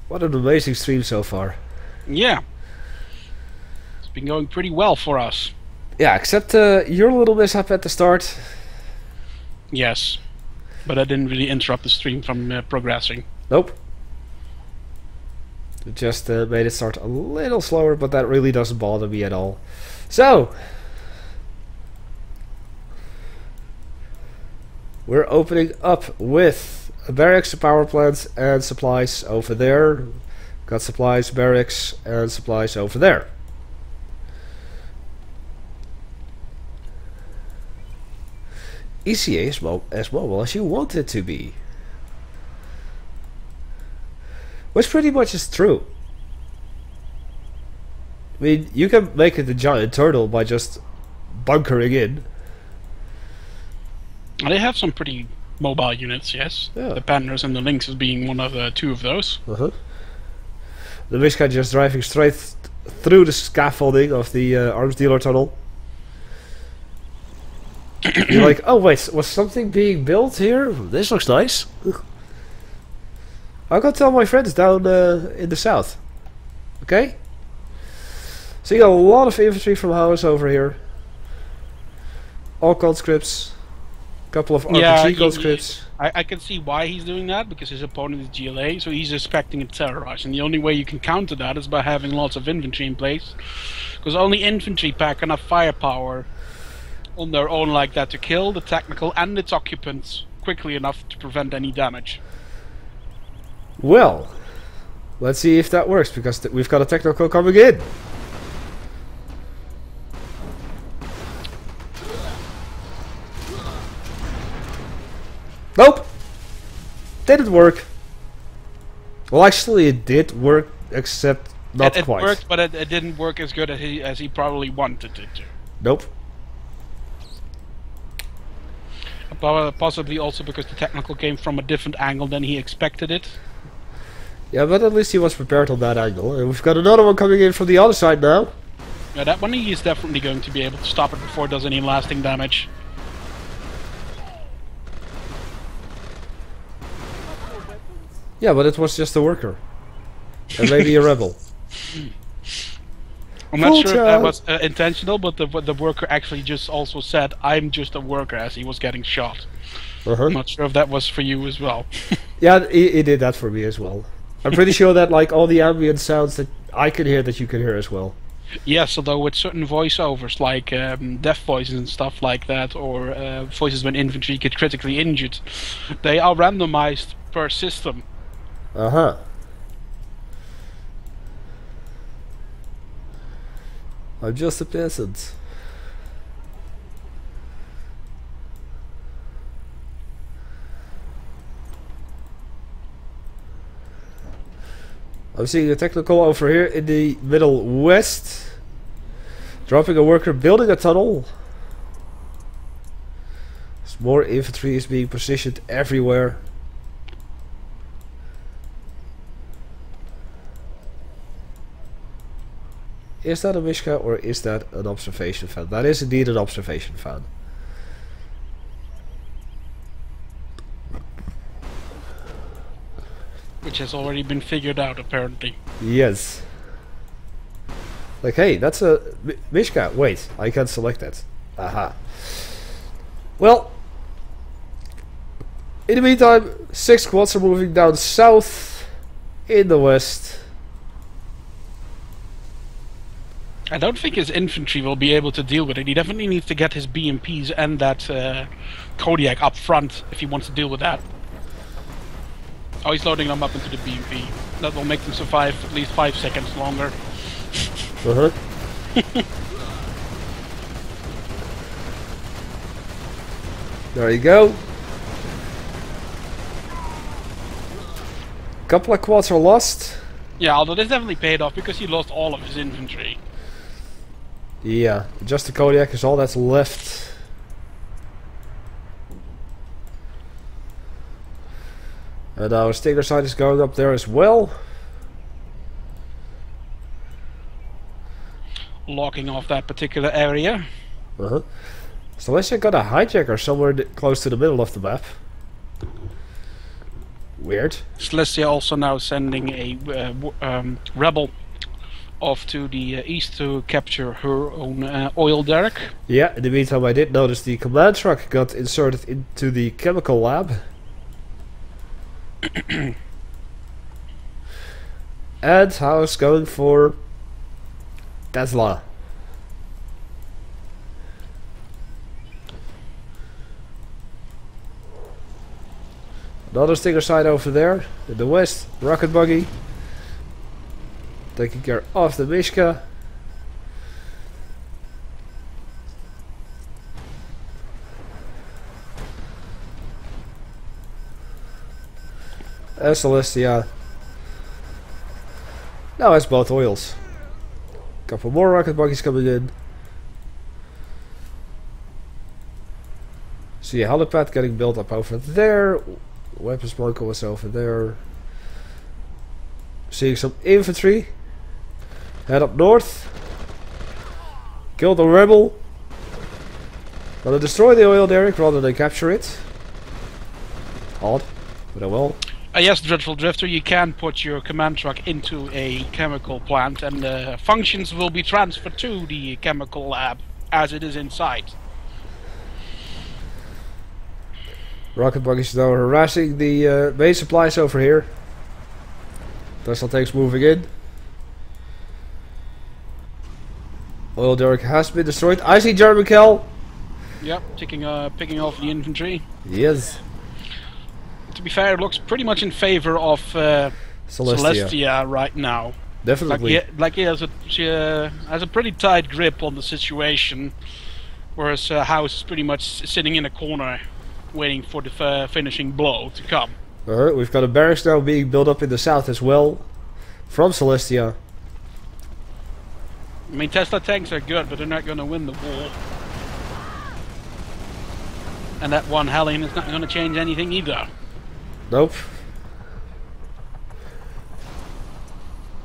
What an amazing stream so far. Yeah. It's been going pretty well for us. Yeah, except your little mishap at the start. Yes. But I didn't really interrupt the stream from progressing. Nope. It just made it start a little slower, but that really doesn't bother me at all. So, we're opening up with barracks, power plants, and supplies over there. Got supplies, barracks, and supplies over there. ECA is as mobile as you want it to be. Which pretty much is true. I mean, you can make it a giant turtle by just bunkering in. They have some pretty mobile units, yes. Yeah. The Panthers and the Lynxes being one of the 2 of those. Uh-huh. The Miska just driving straight through the scaffolding of the arms dealer tunnel. You're like, oh wait, was something being built here? This looks nice. I'll go tell my friends down in the south. Okay? So you got a lot of infantry from House over here. All conscripts. Couple of RPG conscripts. I can see why he's doing that, because his opponent is GLA, so he's expecting a terror rush. And the only way you can counter that is by having lots of infantry in place. Because only infantry pack enough firepower on their own like that to kill the technical and its occupants quickly enough to prevent any damage. Well, let's see if that works, because we've got a technical coming in. Nope! Didn't work. Well, actually it did work, except not it quite. Worked, but it didn't work as good as he probably wanted it to. Nope. Possibly also because the technical came from a different angle than he expected it. Yeah, but at least he was prepared on that angle. And we've got another one coming in from the other side now. Yeah, that one he is definitely going to be able to stop it before it does any lasting damage. Yeah, but it was just a worker. And maybe a rebel. I'm not sure if that Full was intentional, but the worker actually just also said, "I'm just a worker," as he was getting shot. I'm not sure if that was for you as well. Yeah, he did that for me as well. I'm pretty sure that like all the ambient sounds that I can hear, that you can hear as well. Yes, although with certain voiceovers, like deaf voices and stuff like that, or voices when infantry get critically injured, they are randomized per system. Uh-huh. I'm just a peasant. I'm seeing a technical over here in the middle west. Dropping a worker, building a tunnel. There's more infantry is being positioned everywhere. Is that a Mishka or is that an observation fan? That is indeed an observation fan. Which has already been figured out, apparently. Yes. Like, hey, that's a Mishka. Wait, I can select that. Aha. Well, in the meantime, 6 squads are moving down south in the west. I don't think his infantry will be able to deal with it. He definitely needs to get his BMPs and that Kodiak up front if he wants to deal with that. Oh, he's loading them up into the BMP. That will make them survive at least 5 seconds longer. There you go. Couple of quads are lost. Yeah, although this definitely paid off because he lost all of his infantry. Yeah, just the Kodiak is all that's left. And our Stinger side is going up there as well. Locking off that particular area. Celestia got a hijacker somewhere close to the middle of the map. Weird. Celestia also now sending a rebel off to the east to capture her own oil derrick. Yeah, in the meantime I did notice the command truck got inserted into the chemical lab. And how's going for Tesla? Another Stinger side over there in the west, rocket buggy taking care of the Mishka. And Celestia now has both oils. Couple more rocket buggies coming in. See a helipad getting built up over there. Weapons bunker was over there. Seeing some infantry. Head up north. Kill the rebel. Gonna destroy the oil derrick rather than capture it. Odd, but I will. Yes, Dreadful Drifter, you can put your command truck into a chemical plant and the functions will be transferred to the chemical lab as it is inside. Rocket buggies now harassing the main supplies over here. Tesla tanks moving in. Oil derrick has been destroyed. I see Jeremy Kell. Yep, picking off the infantry. Yes. To be fair, it looks pretty much in favor of Celestia right now. Definitely. Like he has a pretty tight grip on the situation, whereas House is pretty much sitting in a corner, waiting for the finishing blow to come. We've got a barracks now being built up in the south as well, from Celestia. I mean, Tesla tanks are good, but they're not going to win the war. And that one Hellion is not going to change anything either. Nope.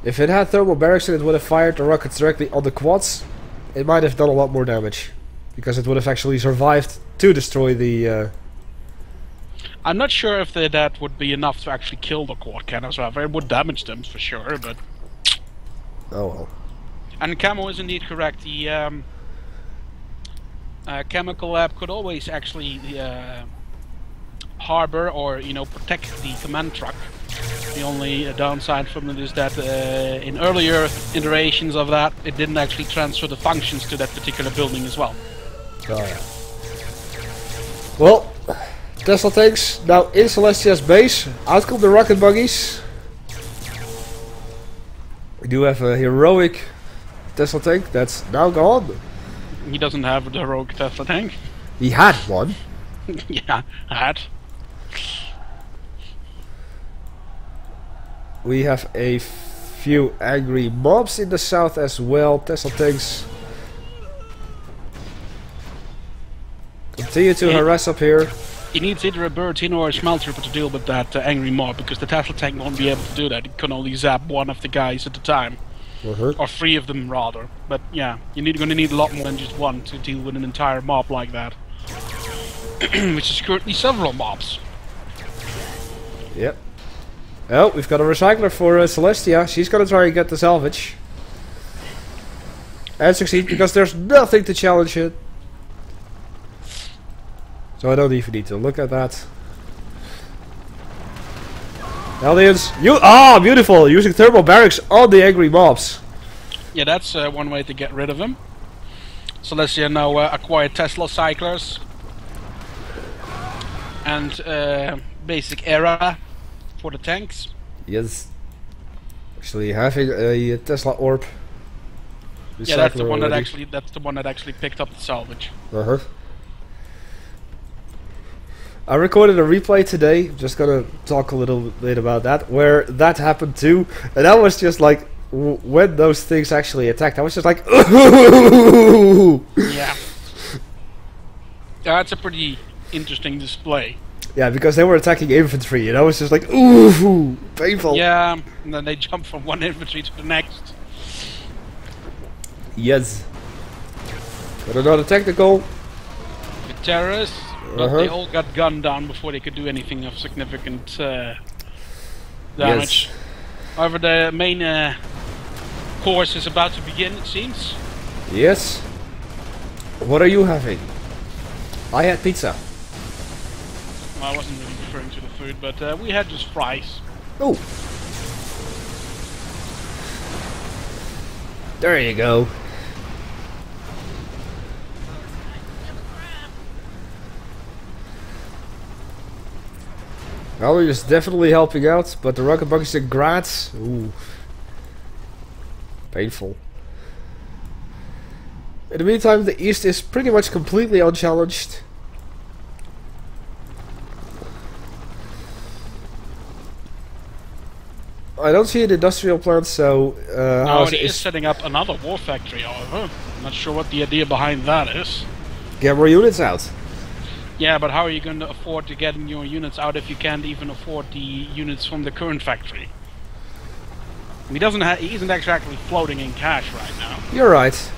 If it had thermal barracks and it would have fired the rockets directly on the quads, it might have done a lot more damage. Because it would have actually survived to destroy the... I'm not sure if that would be enough to actually kill the quad cannons. However, it would damage them for sure, but... Oh well. And Camo is indeed correct. The chemical lab could always actually harbor or, you know, protect the command truck. The only downside from it is that in earlier iterations of that, it didn't actually transfer the functions to that particular building as well. Oh yeah. Well, Tesla tanks now in Celestia's base. Out come the rocket buggies. We do have a heroic Tesla tank that's now gone. He doesn't have the heroic Tesla tank. He had one. Yeah, had. We have a few angry mobs in the south as well. Tesla tanks continue to harass up here. He needs either a bird in or a smelt trooper to deal with that angry mob, because the Tesla tank won't be able to do that. It can only zap one of the guys at a time. Or 3 of them, rather. But yeah, you're going to need a lot more than just one to deal with an entire mob like that. Which is currently several mobs. Yep. Oh, we've got a recycler for Celestia. She's going to try and get the salvage. And succeed, because there's nothing to challenge it. So I don't even need to look at that. Aliens, you beautiful! Using thermal barracks on the angry mobs. Yeah, that's one way to get rid of them. Celestia now acquired Tesla cyclers and basic era for the tanks. Yes. Actually, having a Tesla orb. Yeah, that's the one that actually picked up the salvage. I recorded a replay today, just gonna talk a little bit about that, where that happened too, and I was just like, when those things actually attacked, I was just like, ooh! Yeah. That's a pretty interesting display. Yeah, because they were attacking infantry, and I was just like, ooh, painful. Yeah, and then they jump from one infantry to the next. Yes. But another technical. The terrorists. But they all got gunned down before they could do anything of significant damage. Yes. However, the main course is about to begin, it seems. Yes. What are you having? I had pizza. Well, I wasn't really referring to the food, but we had just fries. Oh. There you go. Valerie is definitely helping out, but the rocket buggies and grats, ooh, painful. In the meantime, the east is pretty much completely unchallenged. I don't see an industrial plant, so no, he is setting up another war factory, however. I'm not sure what the idea behind that is. Get more units out. Yeah, but how are you going to afford to get your units out if you can't even afford the units from the current factory? He isn't actually floating in cash right now. You're right.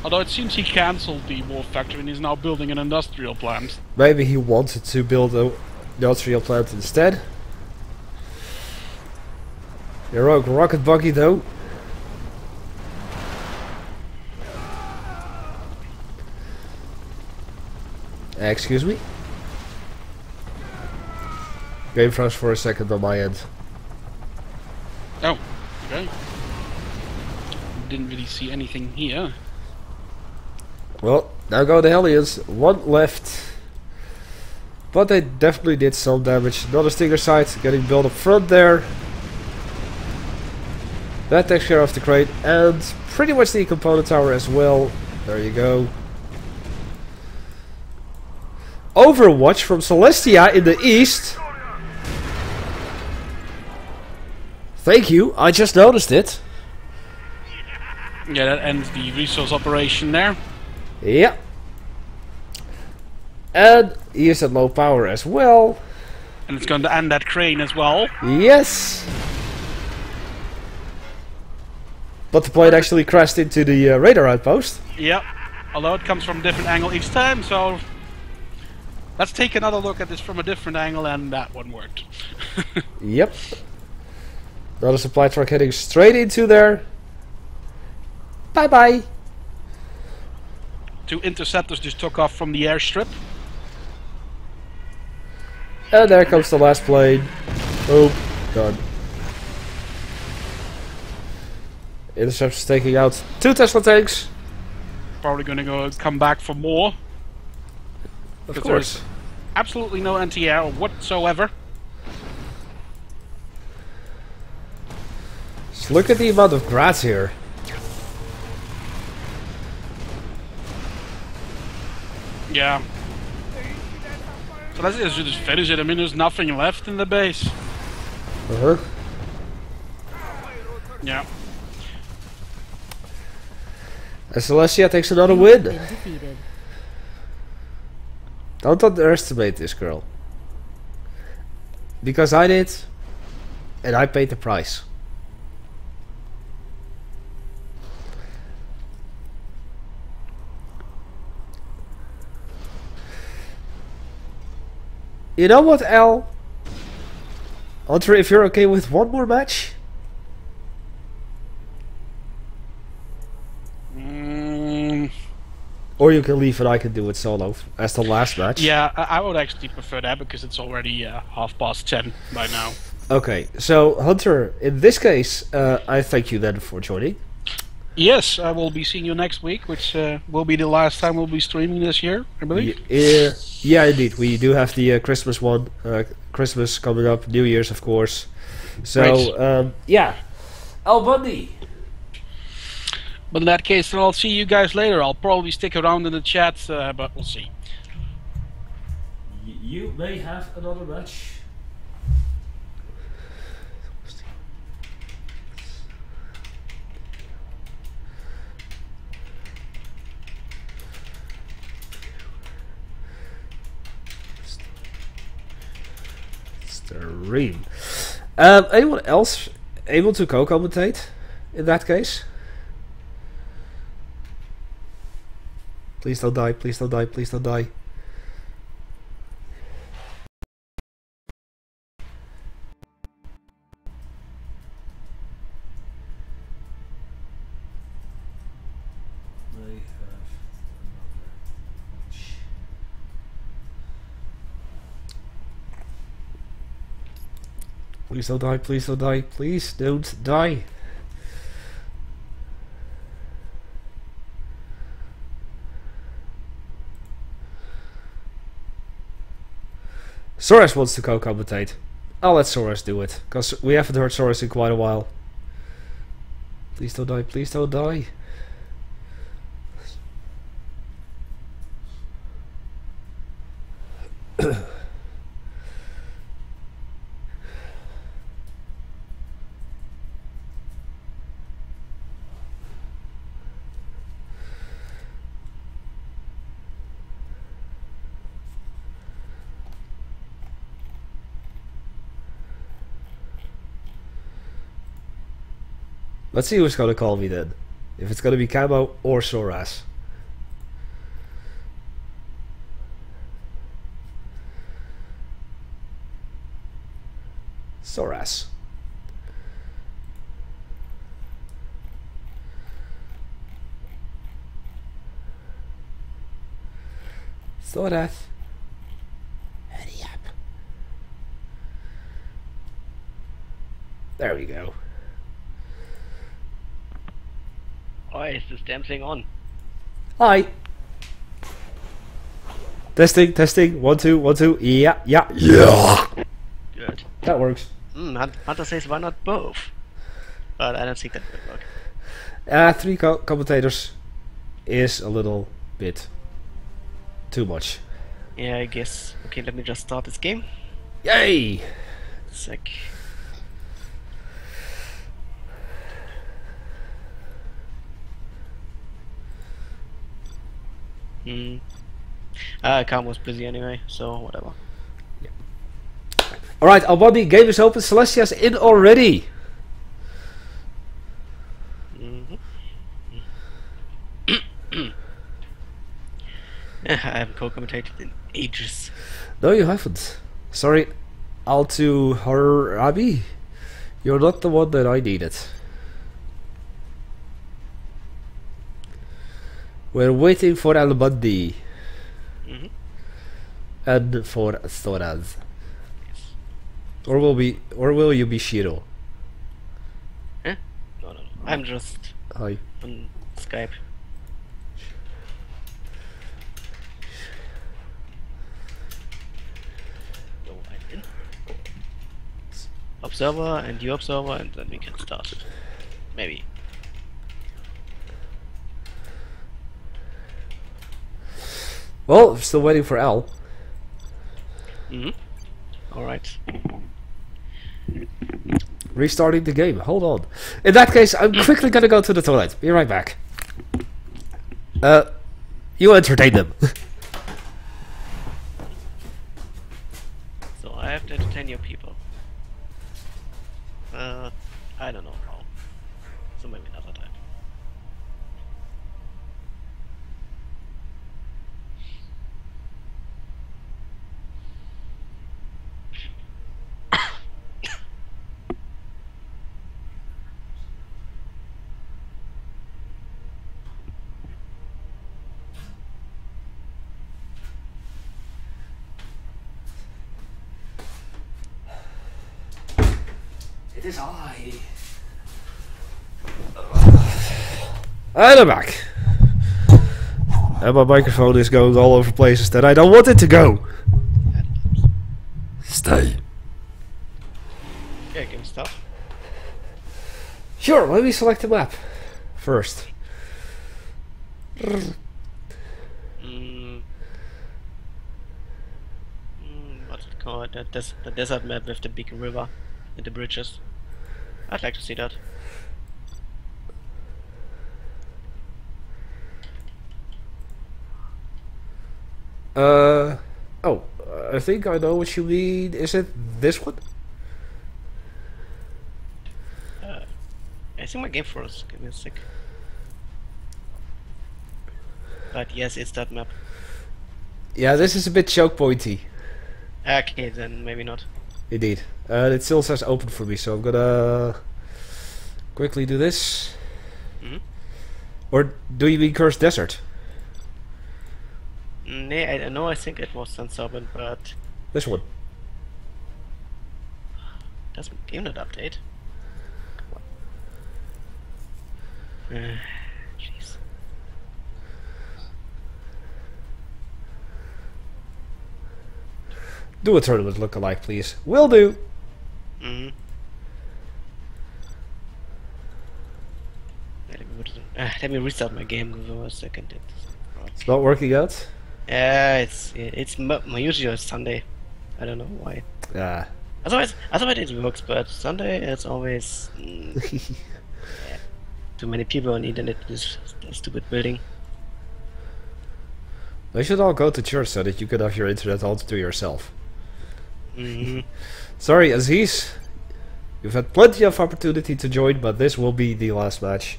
Although it seems he cancelled the war factory and is now building an industrial plant. Maybe he wanted to build an industrial plant instead. Heroic rocket buggy though. Excuse me? Game froze for a second on my end. Oh, okay. Didn't really see anything here. Well, now go the Hellions. One left. But they definitely did some damage. Another Stinger site getting built up front there. That takes care of the crate and pretty much the component tower as well. There you go. Overwatch from Celestia in the east. Thank you, I just noticed it. Yeah, that ends the resource operation there. Yeah. And he is at low power as well. And it's going to end that crane as well. Yes. But the plane actually crashed into the radar outpost. Yep. Although it comes from a different angle each time, so let's take another look at this from a different angle, and that one worked. Yep. Another supply truck heading straight into there. Bye bye. 2 interceptors just took off from the airstrip. And there comes the last plane. Oh, done. Interceptors taking out 2 Tesla tanks. Probably going to come back for more. Of course. Absolutely no anti-air whatsoever. Just look at the amount of grass here. Yeah. So let's just finish it. I mean, there's nothing left in the base. Uh-huh. Yeah. And Celestia takes another You've win. been defeated. Don't underestimate this girl. Because I did. And I paid the price. You know what, Al? Hunter, if you're okay with one more match? Or you can leave and I can do it solo as the last match. Yeah, I would actually prefer that because it's already 10:30 by now. Okay, so Hunter, in this case, I thank you then for joining. Yes, I will be seeing you next week, which will be the last time we'll be streaming this year, I believe. Yeah, indeed. We do have the Christmas one. Christmas coming up, New Year's, of course. So, yeah. Al Bundy. But in that case, then I'll see you guys later. I'll probably stick around in the chat, but we'll see. You may have another match. Stream. Anyone else able to co-commentate in that case? Please don't die, please don't die, please don't die. Please don't die, please don't die, please don't die. Soraz wants to co-commentate. I'll let Soraz do it, because we haven't heard Soraz in quite a while. Please don't die, please don't die. Let's see who's gonna call me then. If it's gonna be Camo or Soraz. Soraz. Soraz. Hurry up. There we go. Why is this damn thing on? Hi. Testing, testing. 1, 2, 1, 2. Yeah, yeah. Yeah. Good. That works. Hunter says why not both? But I don't think that will work. 3 commentators is a little bit too much. Yeah, I guess. Okay, let me just start this game. Yay! Sec. Cam was busy anyway, so whatever. Alright, Albany, game is open. Celestia's in already. I haven't co-commentated in ages. No, you haven't. Sorry, Altu Harabi. You're not the one that I needed. We're waiting for Albany. And for Soraz. Or will you be Shiro? No. I'm just Hi. on Skype. So I'm in. Observer and you observer, and then we can start. Maybe. Well, I'm still waiting for Al. Alright. Restarting the game. Hold on. In that case, I'm quickly gonna go to the toilet. Be right back. You entertain them. So I have to entertain your people. I don't know how. So maybe another time. It is I. And I'm back. And my microphone is going all over places that I don't want it to go. Stay. Yeah, game start. Sure, let me select the map first. What's it called? The desert map with the big river and the bridges. I'd like to see that. I think I know what you mean. Is it this one? I think my game froze. Give me a sec. But yes, it's that map. Yeah, this is a bit choke pointy. Okay, then maybe not. Indeed. It still says open for me, so I'm gonna quickly do this. Or do you mean Cursed Desert? Nah, I know. I think it was Sun Serpent, but This one. doesn't game not update. Jeez. Do a tournament lookalike, please. Will do. Let me restart my game for a second. It's not working out. Yeah, it's my usual Sunday. I don't know why. Yeah. Otherwise it works, but Sunday it's always too many people on the internet. This stupid building. They should all go to church so that you can have your internet all to yourself. Sorry, Aziz. You've had plenty of opportunity to join, but this will be the last match.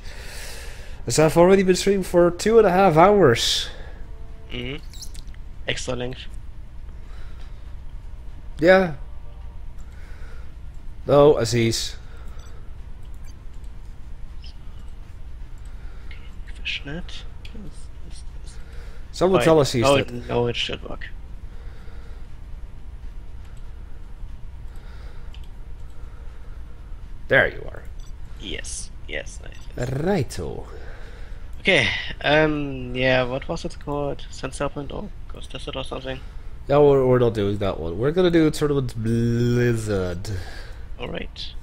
As I've already been streaming for 2.5 hours. Extra length. Yeah. No, Aziz. Fishnet. Someone tell Aziz oh, that. no, it should work. There you are. Yes, nice. Righto. Okay, yeah, what was it called? Sun Serpent or Ghost Desert or something? No, we're not doing that one. We're gonna do Tournament Blizzard. Alright.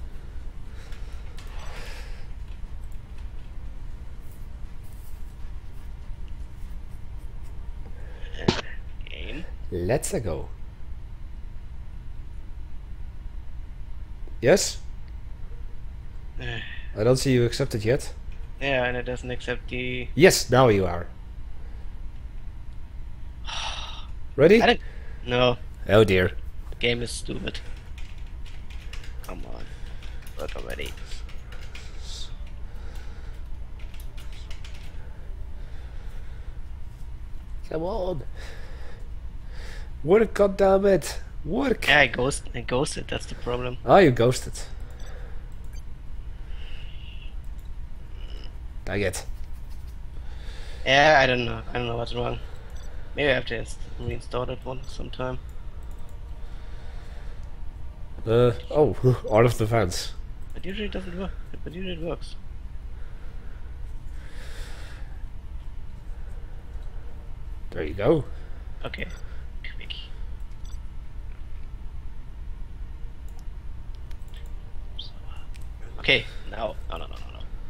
Game. Let's go. Yes? I don't see you accepted yet. Yeah, and it doesn't accept the... Yes, now you are. Ready? I don't. No, Oh dear. the game is stupid. Come on, work already. Come on. Work, goddammit. Work. Yeah, I ghosted. That's the problem. Ah, you ghosted. Dang it. Yeah, I don't know. I don't know what's wrong. Maybe I have to reinstall that one sometime. Oh, out of the fence. But usually it doesn't work. But usually it works. There you go. Okay. Quick. Okay, now. No.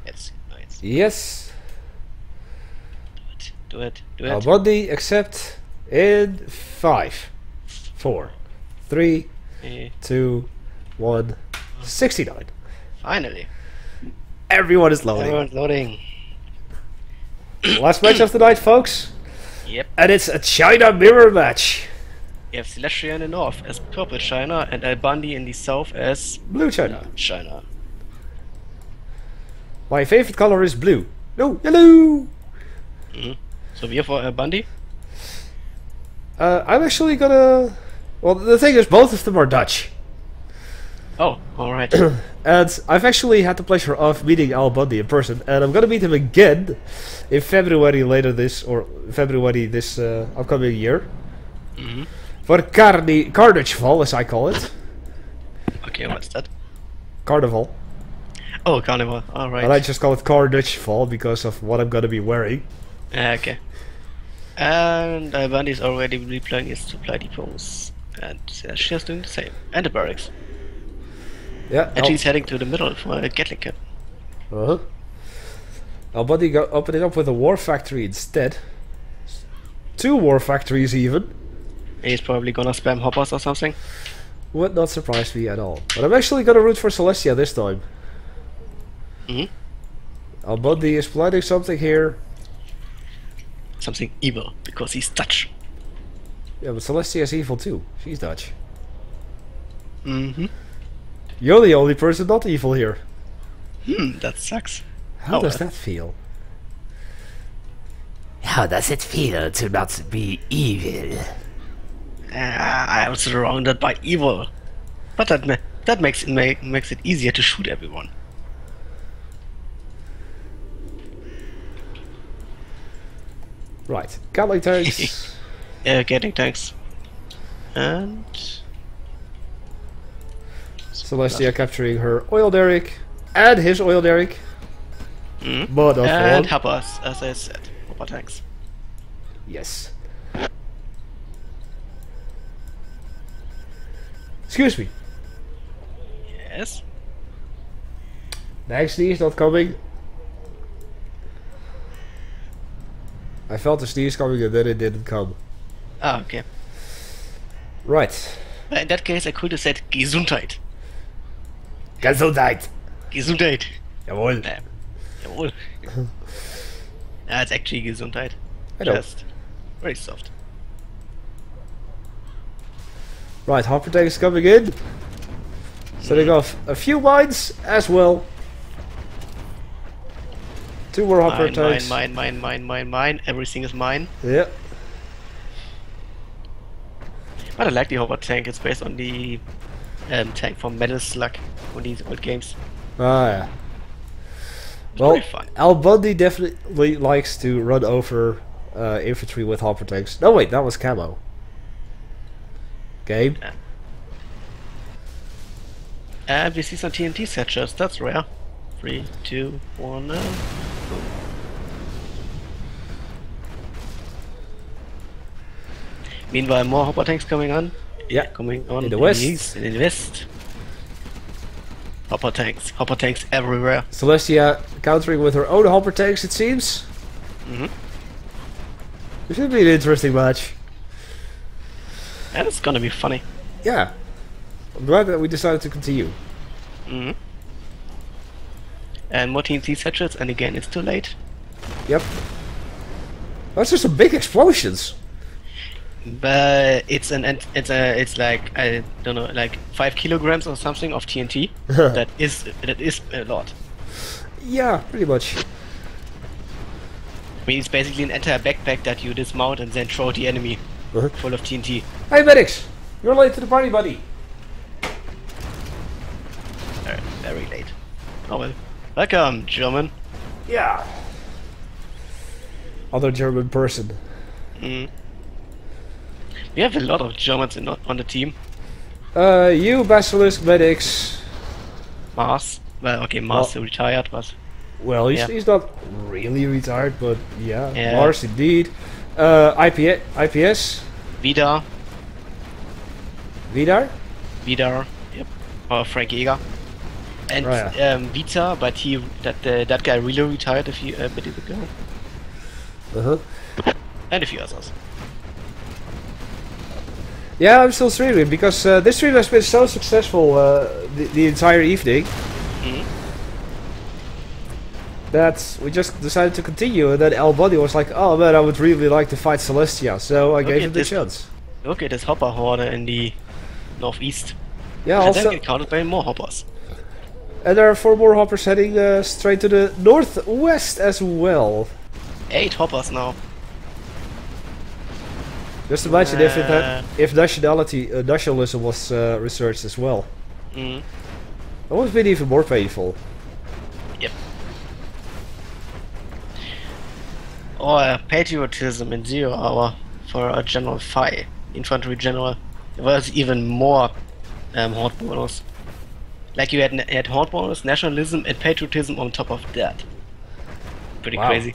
It's. Yes. Do it. Albandi, accept in 5, 4, 3, Eh, 2, 1, 69. Finally. Everyone is loading. Everyone's loading. Last match of the night, folks. Yep. And it's a China mirror match. You have Celestia in the north as purple China and Albandi in the south as Blue China. China. My favorite color is blue. No, yellow. So we are for Albandi? I'm actually gonna... Well, the thing is, both of them are Dutch. Oh, alright. And I've actually had the pleasure of meeting Al Bundy in person, and I'm gonna meet him again in February February this upcoming year. For Carnageval, as I call it. Okay, what's that? Carnival. Oh, Carnival, alright. And I just call it Carnageval because of what I'm gonna be wearing. Okay. And Albandi is already replying his supply depots. And Celestia's doing the same. And the barracks. Yeah. And she's heading to the middle for a Gatling cap. Uh-huh. Al Bundy opening up with a war factory instead. 2 war factories even. He's probably gonna spam hoppers or something. Would not surprise me at all. But I'm actually gonna root for Celestia this time. Al Bundy is planning something here. Something evil, because he's Dutch. Yeah, but Celestia is evil too. She's Dutch. Mm-hmm. You're the only person not evil here. That sucks. How does that feel? How does it feel to not be evil? I was surrounded by evil. But that makes it easier to shoot everyone. Right, Gatling tanks. Getting tanks. And... Celestia capturing her oil derrick and his oil derrick. But of and one. hoppers, as I said. Hopper tanks. Yes. Excuse me. Yes. Next sneeze not coming. I felt the sneeze coming and then it didn't come. Ah, okay. Right. In that case, I could have said Gesundheit. Gesundheit. Gesundheit. Jawohl. Jawohl. It's actually Gesundheit. I know. Just very soft. Right, hopper tanks coming in. Setting off a few mines as well. 2 more hopper tanks. Mine. Everything is mine. Yeah. But I like the hopper tank. It's based on the tank from Metal Slug from these old games. Ah, yeah. It's Well, pretty fun. Al Bundy definitely likes to run over infantry with hopper tanks. No, wait, that was camo. Game. Yeah. And we see some TNT setchers. That's rare. 3, 2, 1, now. Boom. Meanwhile, more hopper tanks coming on. Yeah. Coming on In the west. east and in the west. Hopper tanks everywhere. Celestia countering with her own hopper tanks, it seems. This should be an interesting match. And it's gonna be funny. Yeah. I'm glad that we decided to continue. And more TNT setchers, and again, it's too late. Yep. Those are some big explosions. But it's like I don't know, like 5 kilograms or something of TNT. that is a lot. Yeah, pretty much. I mean, it's basically an entire backpack that you dismount and then throw at the enemy, Uh-huh. full of TNT. Hey medics! You're late to the party, buddy! Very late. Oh well. Welcome, German. Yeah. Other German person. Mm. We have a lot of Germans on the team. You Basilisk medics. Mars. Well, okay, Mars retired, but Well, Yeah. he's not really retired, but yeah, Yeah. Mars indeed. IPS, Vidar. Vidar. Vidar. Yep. Or Frank Jäger. And Oh, yeah. Vita, but that guy really retired a bit ago. Uh-huh. And a few others. Yeah, I'm still streaming because this stream has been so successful the entire evening Mhm. that we just decided to continue. And then El Buddy was like, "Oh man, I would really like to fight Celestia," so I gave at him the this. chance. Look at this hopper horde in the northeast. Yeah, And then also, get counted by more hoppers. and there are 4 more hoppers heading straight to the northwest as well. 8 hoppers now. Just imagine if nationalism was researched as well. Mm. That would have been even more painful. Yep. Or patriotism in 0 hour for a General Phi, infantry general. There was even more horde bonus. Like you had horde bonus, nationalism, and patriotism on top of that. Pretty Wow. crazy.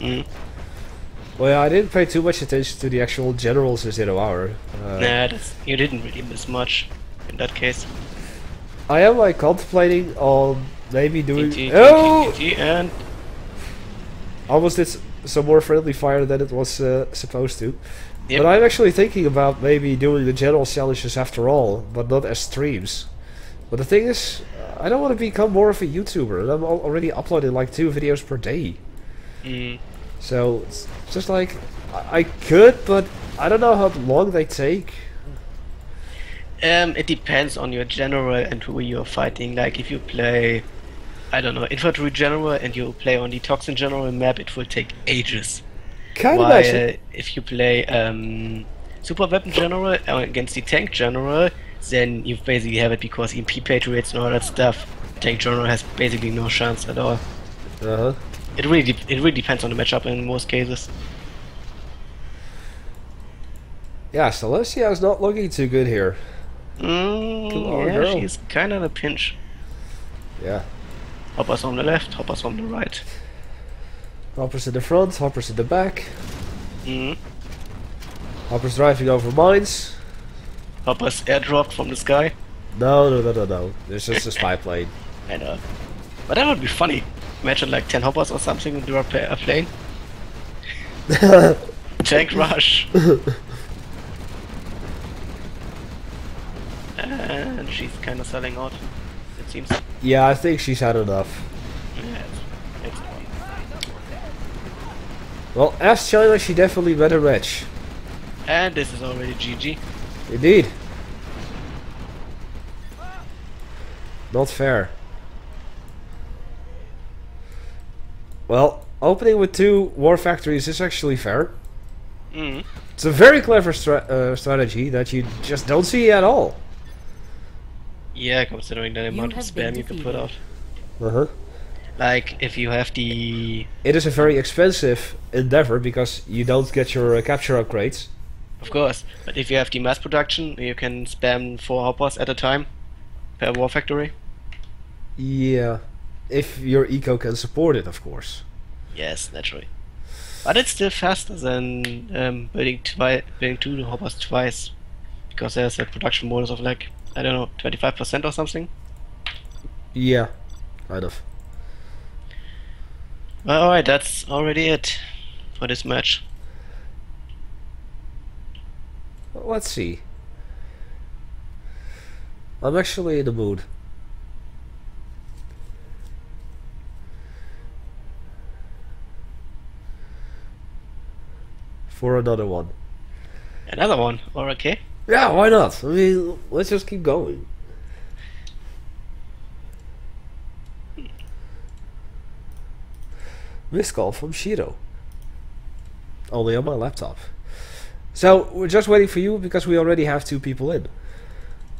Mm. Well, yeah, I didn't pay too much attention to the actual generals in 0 hour. Nah, you didn't really miss much in that case. I am like contemplating on maybe doing. TNT, Oh! TNT, and Almost did some more friendly fire than it was supposed to. Yep. But I'm actually thinking about maybe doing the general challenges after all, but not as streams. But the thing is, I don't want to become more of a YouTuber, and I'm already uploading like 2 videos per day. mm, So it's just like I could, but I don't know how long they take. it depends on your general and who you're fighting. Like if you play, I don't know, infantry general and you play on the toxin general map, it will take ages. Can't While imagine. if you play super weapon general against the tank general, then you basically have it because EMP patriots and all that stuff. Tank general has basically no chance at all. Uh-huh. It really depends on the matchup in most cases. Yeah, Celestia is not looking too good here. Come on, Yeah, girl. she's kind of in a pinch. Yeah. Hoppers on the left, hoppers on the right. Hoppers in the front, hoppers in the back. Mm. Hoppers driving over mines. Hoppers airdropped from the sky. No. There's just a spy plane. I know. But that would be funny. Imagine like 10 hoppers or something into a plane. Tank rush. And she's kind of selling out, it seems. Yeah, I think she's had enough. Yeah, it's Well, as China, she definitely better match. and this is already GG. Indeed. Not fair. Well, opening with 2 war factories is actually fair. Mm. It's a very clever strategy that you just don't see at all. Yeah, considering the amount of have been spam you can put out. Uh-huh. Like, if you have the... It is a very expensive endeavor because you don't get your capture upgrades. Of course, but if you have the mass production, you can spam 4 hoppers at a time per war factory. Yeah, if your eco can support it, of course. Yes, naturally. But it's still faster than building 2 hoppers twice. Because there's a production bonus of like, I don't know, 25% or something. Yeah, kind of. Well, alright, that's already it for this match. Let's see. I'm actually in the mood. For another one. Another one. Or okay. Yeah, why not? I mean, let's just keep going. Missed call from Shiro. Only on my laptop. So, we're just waiting for you because we already have 2 people in.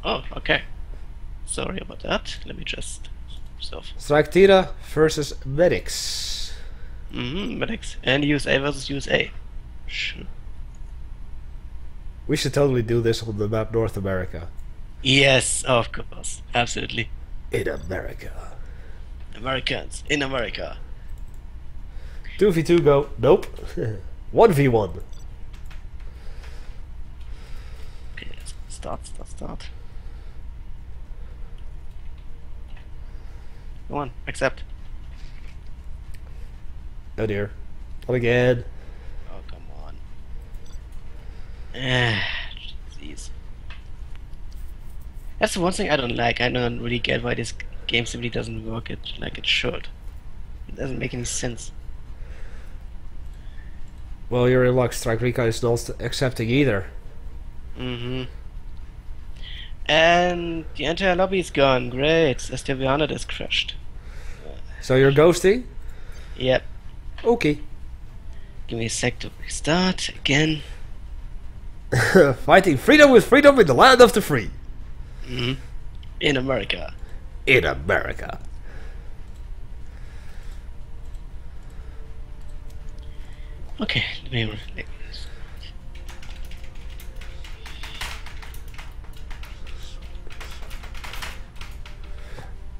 Oh, okay. Sorry about that. Let me just stuff. Strike Tira versus Medics. Medics. And USA versus USA. Sure. We should totally do this on the map North America. Yes, of course. Absolutely. In America. Americans in America. 2v2 go. Nope. 1v1. Okay, let's start. Come on, accept. Oh dear. Not again. Oh, come on. Jeez. That's the one thing I don't like. I don't really get why this game simply doesn't work like it should. It doesn't make any sense. Well, you're in luck. Strike Rika is not accepting either. And the entire lobby is gone. Great. Esteviana is crushed. So you're ghosting? Yep. Okay. Give me a sec to restart again. Fighting freedom with freedom in the land of the free. In America. In America. Okay, let me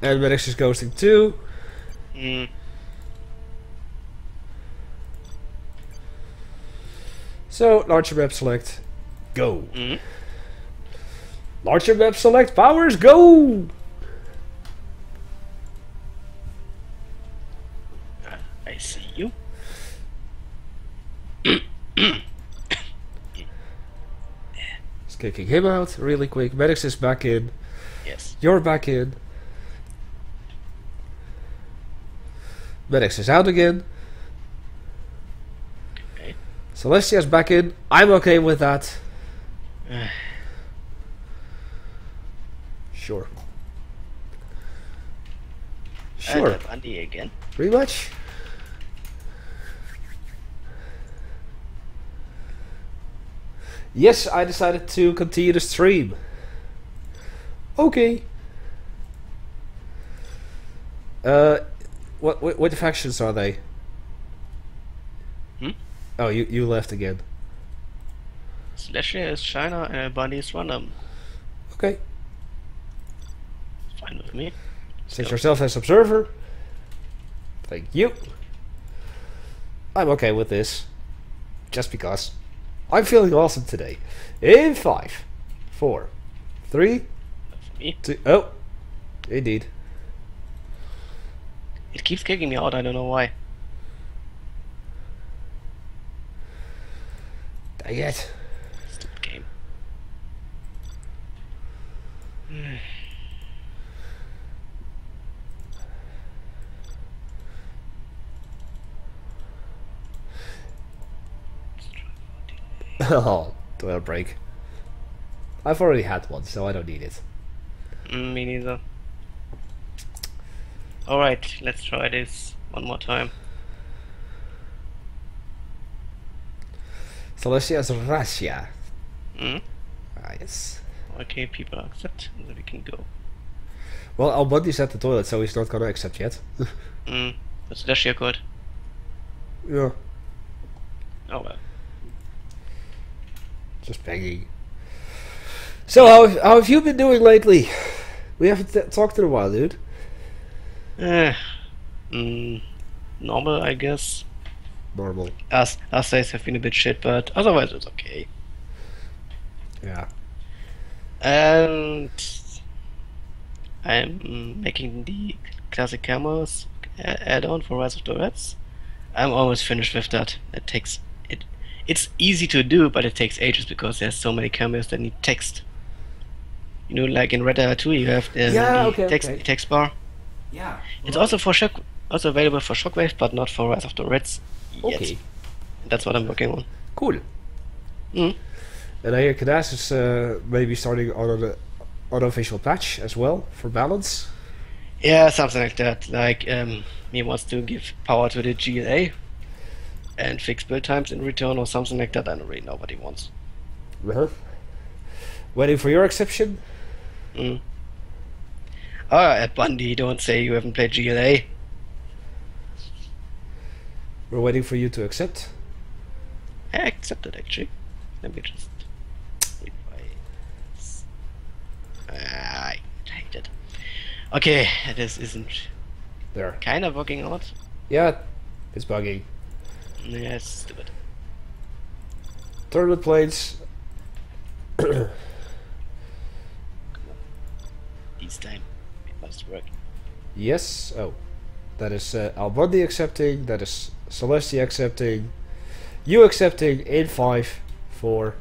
And Medics is ghosting too. So, launcher map select. Go. Launcher map select. Powers, go! I see you. Just kicking him out really quick. Medics is back in. Yes. You're back in. Medics is out again. Okay. Celestia's back in. I'm okay with that. Sure. Sure. Andy again. Pretty much. Yes, I decided to continue the stream. Okay. What factions are they? Oh, you left again. Slasher is China and Bunny is random. Okay. Fine with me. Set yourself as observer. Thank you. I'm okay with this. Just because. I'm feeling awesome today. In 5, 4, 3, Me. 2. Oh, indeed. It keeps kicking me out, I don't know why. Dang it. Stupid game. Oh, toilet break. I've already had one, so I don't need it. Me neither. Alright, let's try this one more time. Celestia is Russia. Mm? Ah, yes. Okay, people accept, and then we can go. Well, Albundi's at the toilet, so he's not gonna accept yet. But Slasher could. Yeah. Oh well. Just begging. So, how have you been doing lately? We haven't talked in a while, dude. Normal, I guess. Normal. Us days have been a bit shit, but otherwise it's okay. Yeah. And I'm making the classic cameras add-on for Rise of the Reds. I'm almost finished with that. It's easy to do, but it takes ages because there's so many cameras that need text. You know, like in Red Dead 2, you have the text bar. Yeah. It's also also available for Shockwave, but not for Rise of the Reds yet. Okay. That's what I'm working on. Cool. And I hear Cadas is maybe starting on an unofficial patch as well for balance. Yeah, something like that. Like, he wants to give power to the GLA and fix build times in return or something like that. I don't really know what he wants. Waiting for your exception? At Bundy, don't say you haven't played GLA. We're waiting for you to accept. I accepted, actually. Let me just... I hate it. Okay, this isn't There. kind of working out. Yeah, it's bugging. Yeah, it's stupid. Tournament planes. This time, it must work. Yes. Oh. That is Albundi accepting. That is Celestia accepting. You accepting in 5, 4,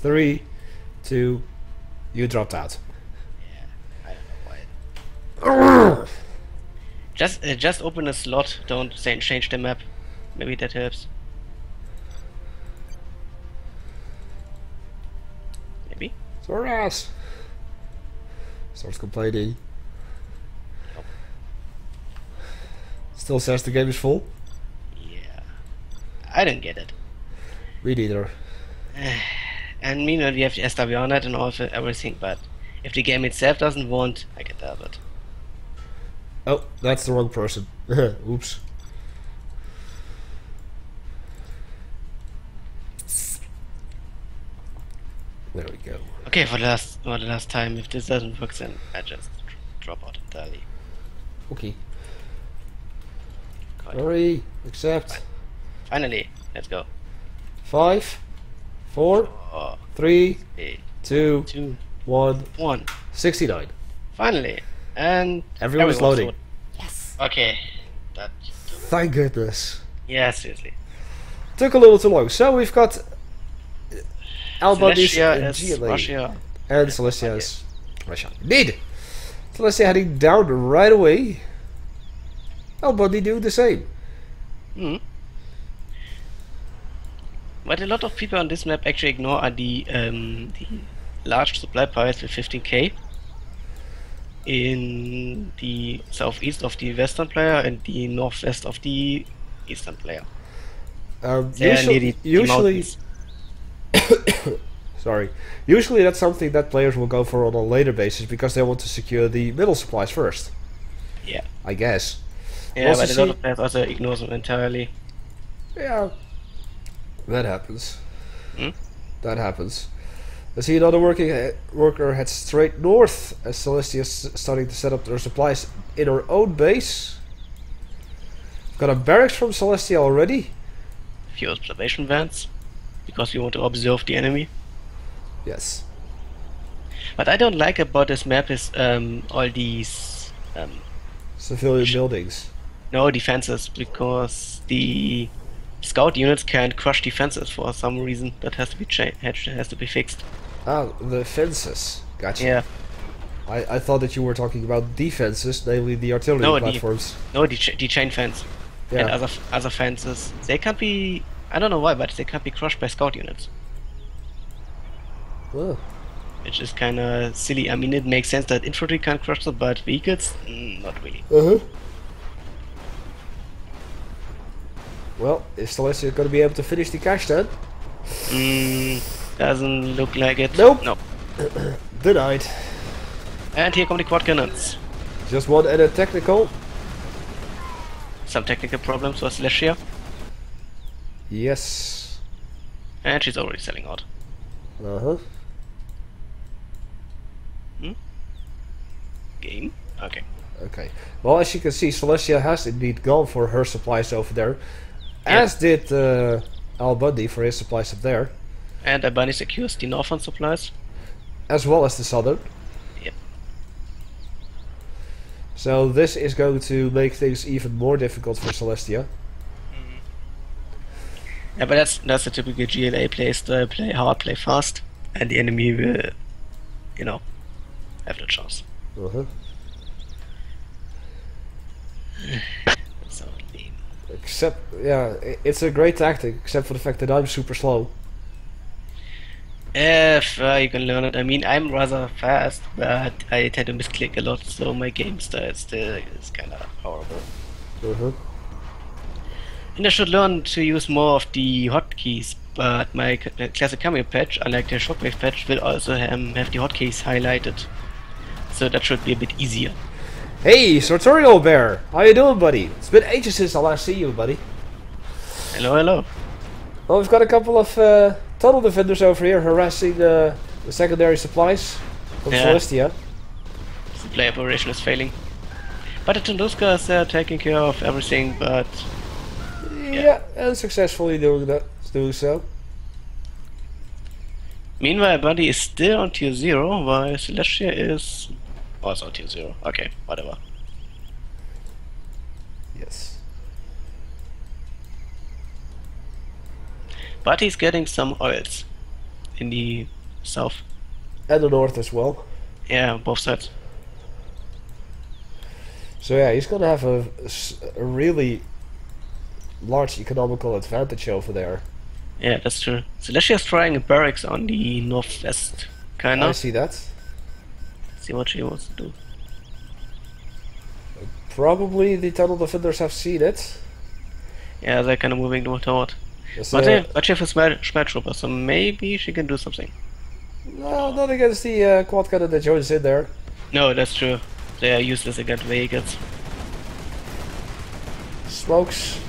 3, 2. You dropped out. I don't know why. Just open a slot. Don't say change the map. Maybe that helps. Maybe. Soraz starts complaining. Nope. Still says the game is full. Yeah. I don't get it. Me neither. And meanwhile, we have the SW on it and all of everything, but if the game itself doesn't want, I can tell it. Oh, that's the wrong person. Oops. There we go. Okay, for the last time, if this doesn't work, then I just drop out entirely. Okay. Quite. Hurry. Accept. Finally, let's go. 5, 4, Oh, 3, 8, 2, 2, 1. 1. 69. Finally, and Everyone's loading. loaded. Okay, that. Thank goodness. Yeah, seriously. Took a little too long. So we've got Albani's Celestia and is GLA. Russia. And Celestia is Russia. Indeed! Celestia heading down right away. Albany do the same. What a lot of people on this map actually ignore are the large supply piles with 15k in the southeast of the western player and the northwest of the eastern player. They are near the Usually, mountains. sorry. Usually that's something that players will go for on a later basis because they want to secure the middle supplies first. Yeah. I guess. Yeah, Also but a lot of players also ignore them entirely. Yeah. That happens. Hmm? That happens. I see another worker head straight north as Celestia is starting to set up their supplies in her own base. Got a barracks from Celestia already. Few observation vans, because we want to observe the enemy. Yes. What I don't like about this map is all these Civilian buildings. no defenses, because the scout units can't crush defenses for some reason. That has to be has to be fixed. Ah, the fences. Gotcha. Yeah. I thought that you were talking about defenses, namely the artillery No, platforms. the chain fence Yeah. and other fences. They can't be. I don't know why, but they can't be crushed by scout units, Oh. which is kind of silly. I mean, it makes sense that infantry can't crush them, but vehicles, not really. Uh-huh. Well, is Celestia going to be able to finish the cache then? Doesn't look like it. Nope. Nope. Denied. And here come the quad cannons. Just one added technical. Some technical problems for Celestia, Yes. and she's already selling out. Uh-huh. Game? Okay. Okay. Well, as you can see, Celestia has indeed gone for her supplies over there. Yeah. As did Al Bundy for his supplies up there. And Albany secures the northern supplies. As well as the southern. Yep. So this is going to make things even more difficult for Celestia. Yeah, but that's a typical GLA play style: play hard, play fast, and the enemy will, have no chance. Uh-huh. So lame. Except, yeah, it's a great tactic, except for the fact that I'm super slow. If you can learn it. I mean, I'm rather fast, but I tend to misclick a lot, so my game style still is kind of horrible. Uh-huh. And I should learn to use more of the hotkeys, but my classic cameo patch, unlike the shockwave patch, will also have the hotkeys highlighted. So that should be a bit easier. Hey, Sartorial Bear! How you doing, buddy? It's been ages since I last see you, buddy. Hello, hello. Well, we've got a couple of tunnel defenders over here harassing the secondary supplies from Yeah. Celestia. The play operation is failing. But the Tunguska is taking care of everything, but Yeah, and successfully doing so. meanwhile Buddy is still on tier 0, while Celestia is also on tier 0. Okay, whatever. Yes. But he's getting some oils in the south. And the north as well. Yeah, both sides. So yeah, he's gonna have a really large economical advantage over there. Yeah, that's true. Celestia is trying a barracks on the northwest, kind I of. see that. See what she wants to do. Probably the tunnel defenders have seen it. Yeah, they're kind of moving toward. Yes, But she has a smart trooper, so maybe she can do something. no, not against the quad cannon that joins in there. No, that's true. They are useless against vehicles. Smokes.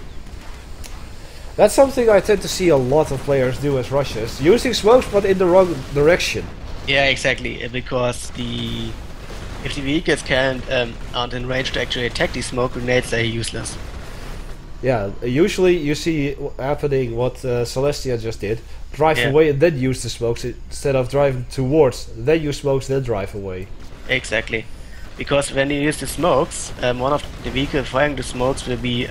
That's something I tend to see a lot of players do as rushes. Using smokes but in the wrong direction. Yeah, exactly. Because if the vehicles aren't in range to actually attack these smoke grenades, they're useless. Yeah, usually you see happening what Celestia just did. Drive Yeah. away and then use the smokes instead of driving towards. Then use smokes, then drive away. Exactly. Because when you use the smokes, one of the vehicles firing the smokes will be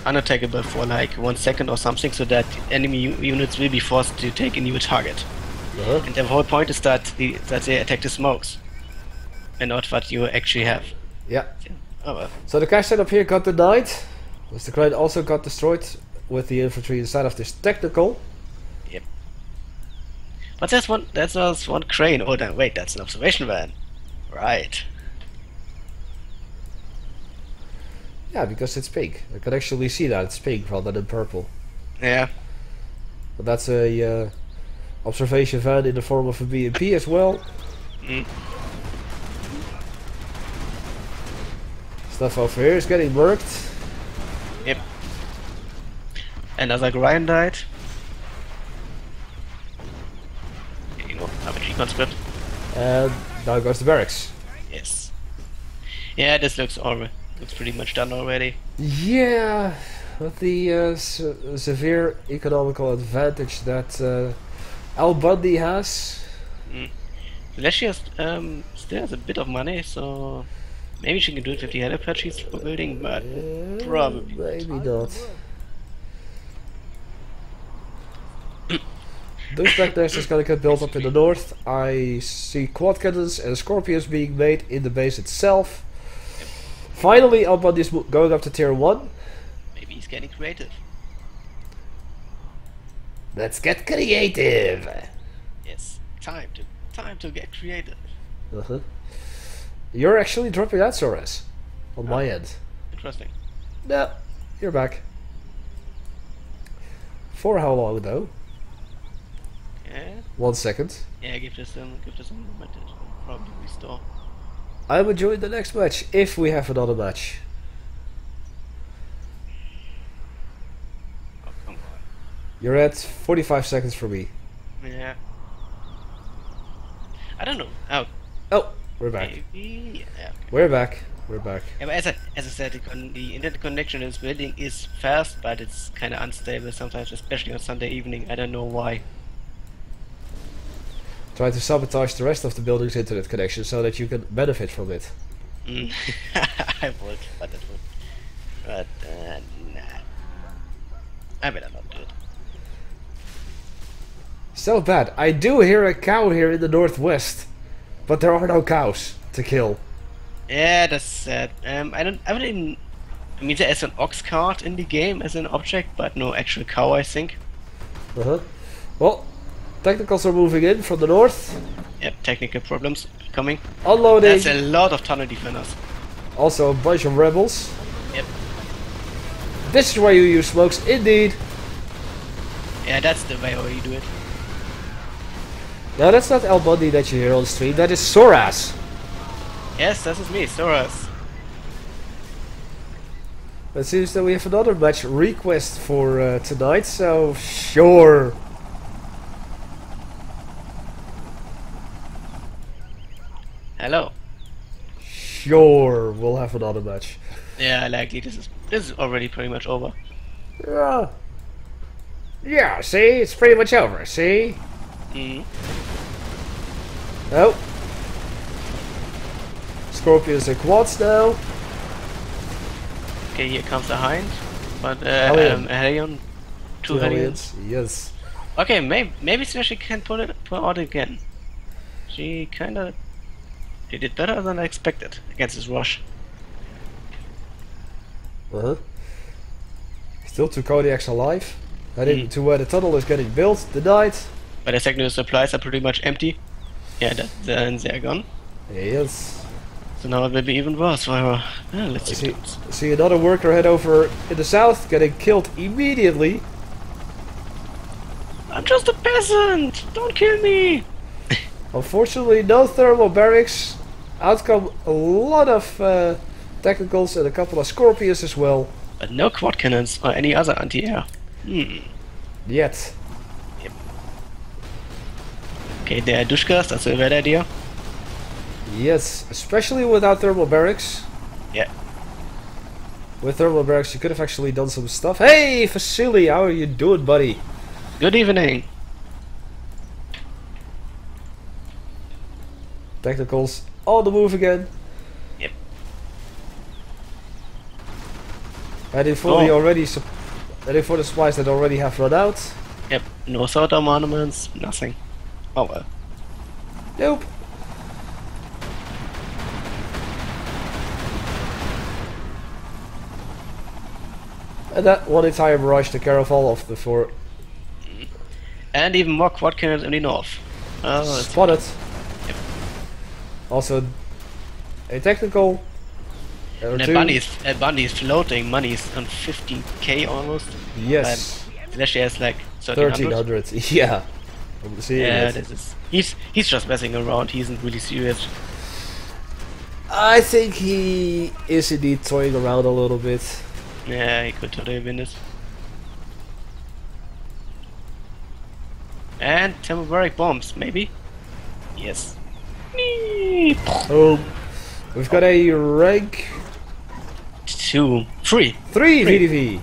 unattackable for like 1 second or something, so that enemy units will be forced to take a new target. Uh-huh. And the whole point is that they attack the smokes, and not what you actually have. Yeah. Oh well. So the cash setup here got denied. The crane also got destroyed with the infantry inside of this technical. Yep. But that's one crane. Oh, no, wait, that's an observation van. Right. Yeah, because it's pink. I can actually see that it's pink rather than purple. Yeah. But that's a observation van in the form of a BMP as well. Mm. Stuff over here is getting worked. Yep. Another grind died. You know, RPG conscript. And now goes the barracks. Yes. Yeah, this looks pretty much done already. Yeah, with the severe economical advantage that Al Bundy has. Celestia still has a bit of money, so maybe she can do it with the helipad she's building, but probably Maybe not. Those back there is gonna get built up in the north. I see quad cannons and scorpions being made in the base itself. Finally, Al Bundy is going up to tier 1. maybe he's getting creative. Let's get creative! Yes, time to get creative. Uh-huh. You're actually dropping out, Soraz. On my end. Interesting. No, you're back. For how long though? Yeah. 1 second. Yeah, give this a moment. It will probably restore. I will join the next match if we have another match. Oh, come on. You're at 45 seconds for me. Yeah. I don't know. Oh, Oh, we're back. maybe. Yeah. We're back. We're back. Yeah, but as I said, the internet connection in this building is fast, but it's kind of unstable sometimes, especially on Sunday evening. I don't know why. Try to sabotage the rest of the building's internet connection so that you can benefit from it. I would, but it would. But, nah. I better not do it. So bad. I do hear a cow here in the northwest, but there are no cows to kill. Yeah, that's sad. I mean, there is an ox cart in the game as an object, but no actual cow, I think. Uh-huh. Well, Technicals are moving in from the north. Yep, technical problems coming. Unloading. That's a lot of tunnel defenders. Also a bunch of rebels. Yep. This is where you use smokes, indeed. Yeah, that's the way how you do it. No, that's not El Bundy that you hear on the stream. That is Soraz. Yes, that is me, Soraz. It seems that we have another match request for tonight, so sure. Hello. Sure, we'll have another match. Yeah, likely this is already pretty much over. Yeah. Yeah, see? It's pretty much over, see? Mm. Oh. Scorpions and quads now. Okay, here comes the Hind. But Hellion. Hellion. Two Hellions. Yes. Okay, maybe she can pull out again. She kinda did it better than I expected against this rush. Uh-huh. Still two Kodiaks alive. Heading to where the tunnel is getting built. Denied. But the secondary supplies are pretty much empty. Yeah, then they're gone. Yes. So now it will be even worse for her. Let's see. See another worker head over in the south, getting killed immediately. I'm just a peasant! Don't kill me! Unfortunately, no thermal barracks. Out come a lot of technicals and a couple of scorpions as well. But no quad cannons or any other anti-air. Yet. Okay, there are Dushkas, that's a bad idea. Yes, especially without thermal barracks. Yeah. With thermal barracks you could have actually done some stuff. Hey, Vasily, how are you doing, buddy? Good evening. Technicals on the move again. Yep. Heading for the heading for the supplies that already have run out. Yep, no soda monuments, nothing. Oh well. Nope. And that one entire barrage took care of all of the four. And even more quad cannons in the north. Oh, Spotted. Yep. Also, a technical. And a bunny is floating monies on 15k almost. Yes. Slash has like 1300. Yeah. I'm seeing yeah, it. this is. He's just messing around. He isn't really serious. I think he is indeed toying around a little bit. Yeah, he could totally win this. And temporary bombs, maybe? Yes. Oh, we've got a rank 3 VDV.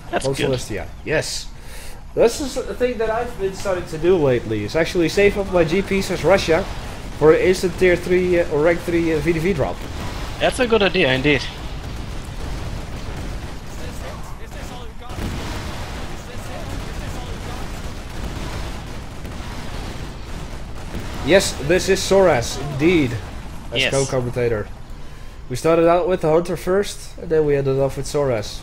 That's on good. Celestia. Yes. This is a thing that I've been starting to do lately. Is actually save up my GPs as Russia for an instant tier 3 or rank 3 VDV drop. That's a good idea indeed. Yes, this is Soraz, indeed, as Yes. co-commentator. We started out with the Hunter first, and then we ended up with Soraz.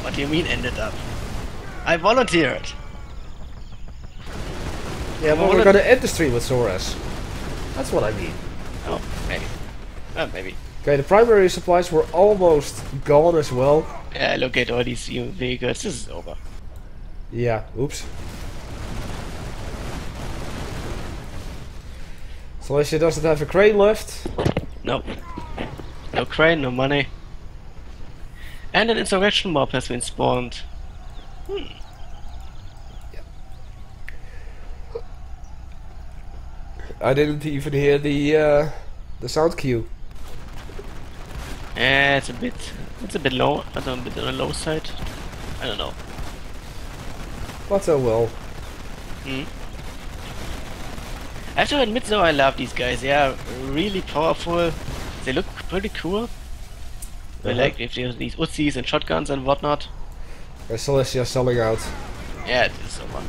What do you mean ended up? I volunteered. Yeah, but we're gonna end the stream with Soraz. That's what I mean. Oh, maybe. Maybe. Okay, the primary supplies were almost gone as well. Yeah, look at all these vehicles. This is over. Yeah, oops. Celestia doesn't have a crane left. Nope. No crane, no money. And an insurrection mob has been spawned. I didn't even hear the sound cue. It's a bit low. I don't bit on the low side. I don't know. But oh well. I have to admit though, I love these guys. They are really powerful. They look pretty cool. I like if they have these Uzis and shotguns and whatnot. Celestia selling out. Yeah, it is over.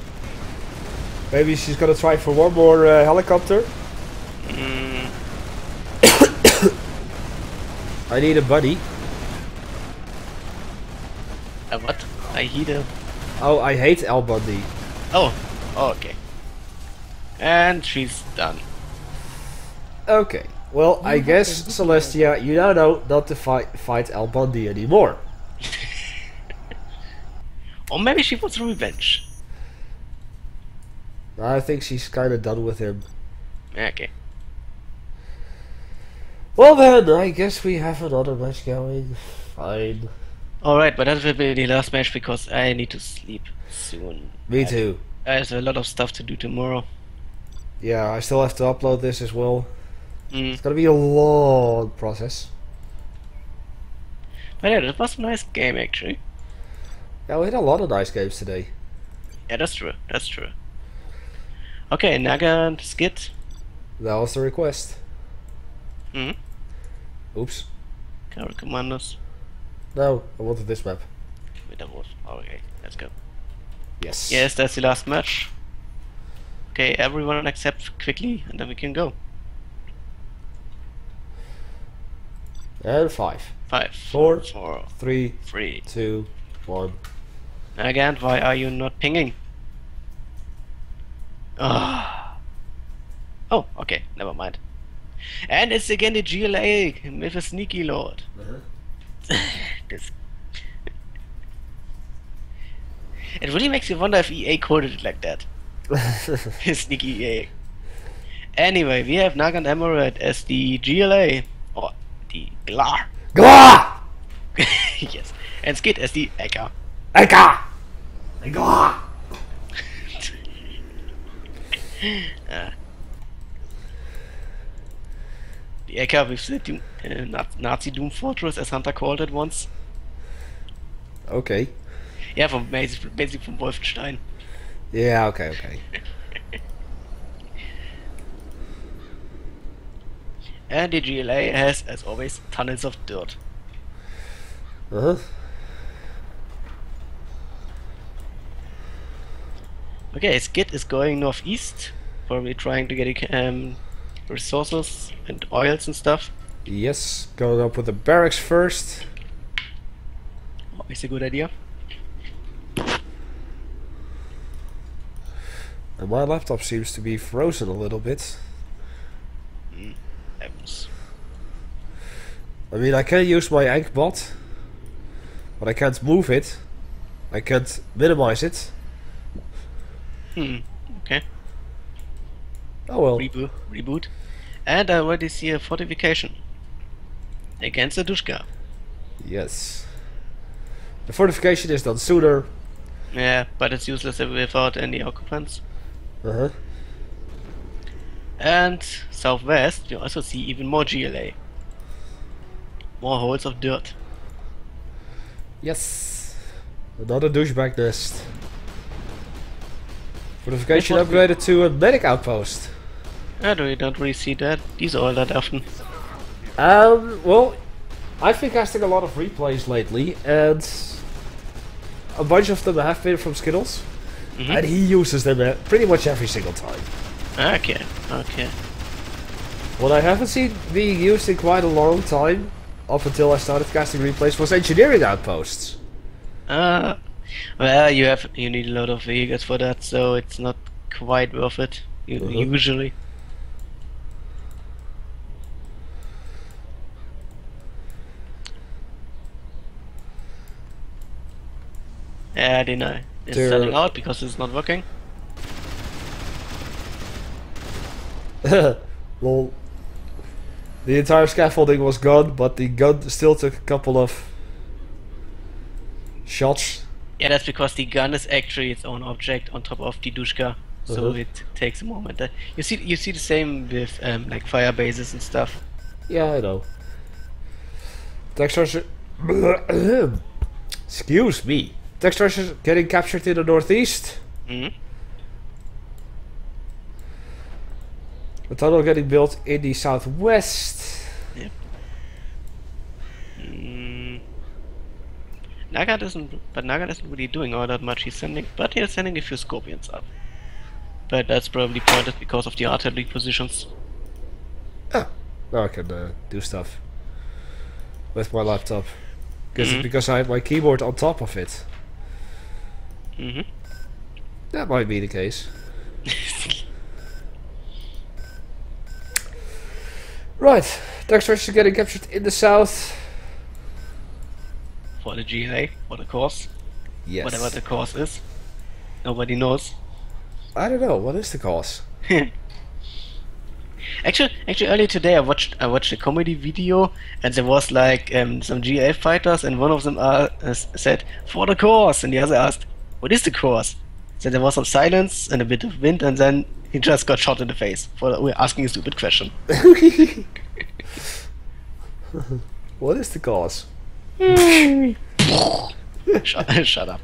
Maybe she's gonna try for one more helicopter. I need a buddy. What? I heat a... Oh, I hate Al Bundy. Oh, okay. And she's done. Okay. Well, I have guess, been Celestia, you now know not to fight Al Bundy anymore. Or maybe she wants revenge. I think she's kind of done with him. Okay. Well then, I guess we have another match going. Fine. Alright, but that will be the last match because I need to sleep soon. Me too. I have a lot of stuff to do tomorrow. Yeah, I still have to upload this as well. Mm. It's gonna be a long process. But yeah, that was a nice game actually. Yeah, we had a lot of nice games today. Yeah, that's true. That's true. Okay, Naga and Skid. That was the request. Hmm. Oops. Carol Commandos. No, I wanted this map. With the wolf. Okay, let's go. Yes. Yes, that's the last match. Okay, everyone accept quickly and then we can go. And 5, 5, 4, 4, 3, 3. 2, 1. Again, why are you not pinging? Ah. Oh, okay, never mind. And it's again the GLA with a sneaky lord. This. It really makes you wonder if EA coded it like that. Sneaky EA. Anyway, we have Naga and Emerald as the GLA, or the GLAR. GLA! Yes, and Skid as the Eka. Eka! GLA! The Eka with the Nazi Doom Fortress, as Hunter called it once. Okay. Yeah, from basically from Wolfenstein. Yeah, okay. And the GLA has, as always, tons of dirt. Uh-huh. Okay, Skid is going northeast, probably trying to get resources and oils and stuff. Yes, going up with the barracks first. Always a good idea. And my laptop seems to be frozen a little bit. Heavens. I mean, I can use my Ankbot, but I can't move it. I can't minimize it. Okay. Oh well. Reboot. And I already see a fortification. Against the Dushka. Yes. The fortification is done sooner. Yeah, but it's useless without any occupants. Uh-huh. And southwest, you also see even more GLA. More holes of dirt. Yes. Another douchebag nest. Fortification Which one? upgraded to a medic outpost. I don't really see that. These are all that often. Well, I've been casting a lot of replays lately, and a bunch of them have been from Skittles, and he uses them pretty much every single time. Okay. What I haven't seen being used in quite a long time, up until I started casting replays, was engineering outposts. Well, you need a lot of vehicles for that, so it's not quite worth it. Usually. Yeah, they know. It's selling out because it's not working. Well, the entire scaffolding was gone, but the gun still took a couple of shots. Yeah, that's because the gun is actually its own object on top of the Dushka, so it takes a moment. You see the same with like fire bases and stuff. Yeah, I know. Textures. Excuse me. Textures is getting captured in the northeast. A tunnel getting built in the southwest. Yep. Naga isn't really doing all that much. He's sending a few scorpions up. But that's probably pointed because of the artillery positions. Ah, now I can do stuff with my laptop. Because I have my keyboard on top of it. Mm-hmm. That might be the case. Right, tech structures getting captured in the south. For the GLA, for the course, Yes. whatever the course is. Nobody knows. I don't know, what is the cause? Actually, earlier today I watched a comedy video, and there was like some GA fighters, and one of them said for the course, and the other asked, "What is the course?" So there was some silence and a bit of wind, and then he just got shot in the face for asking a stupid question. What is the cause? Shut up.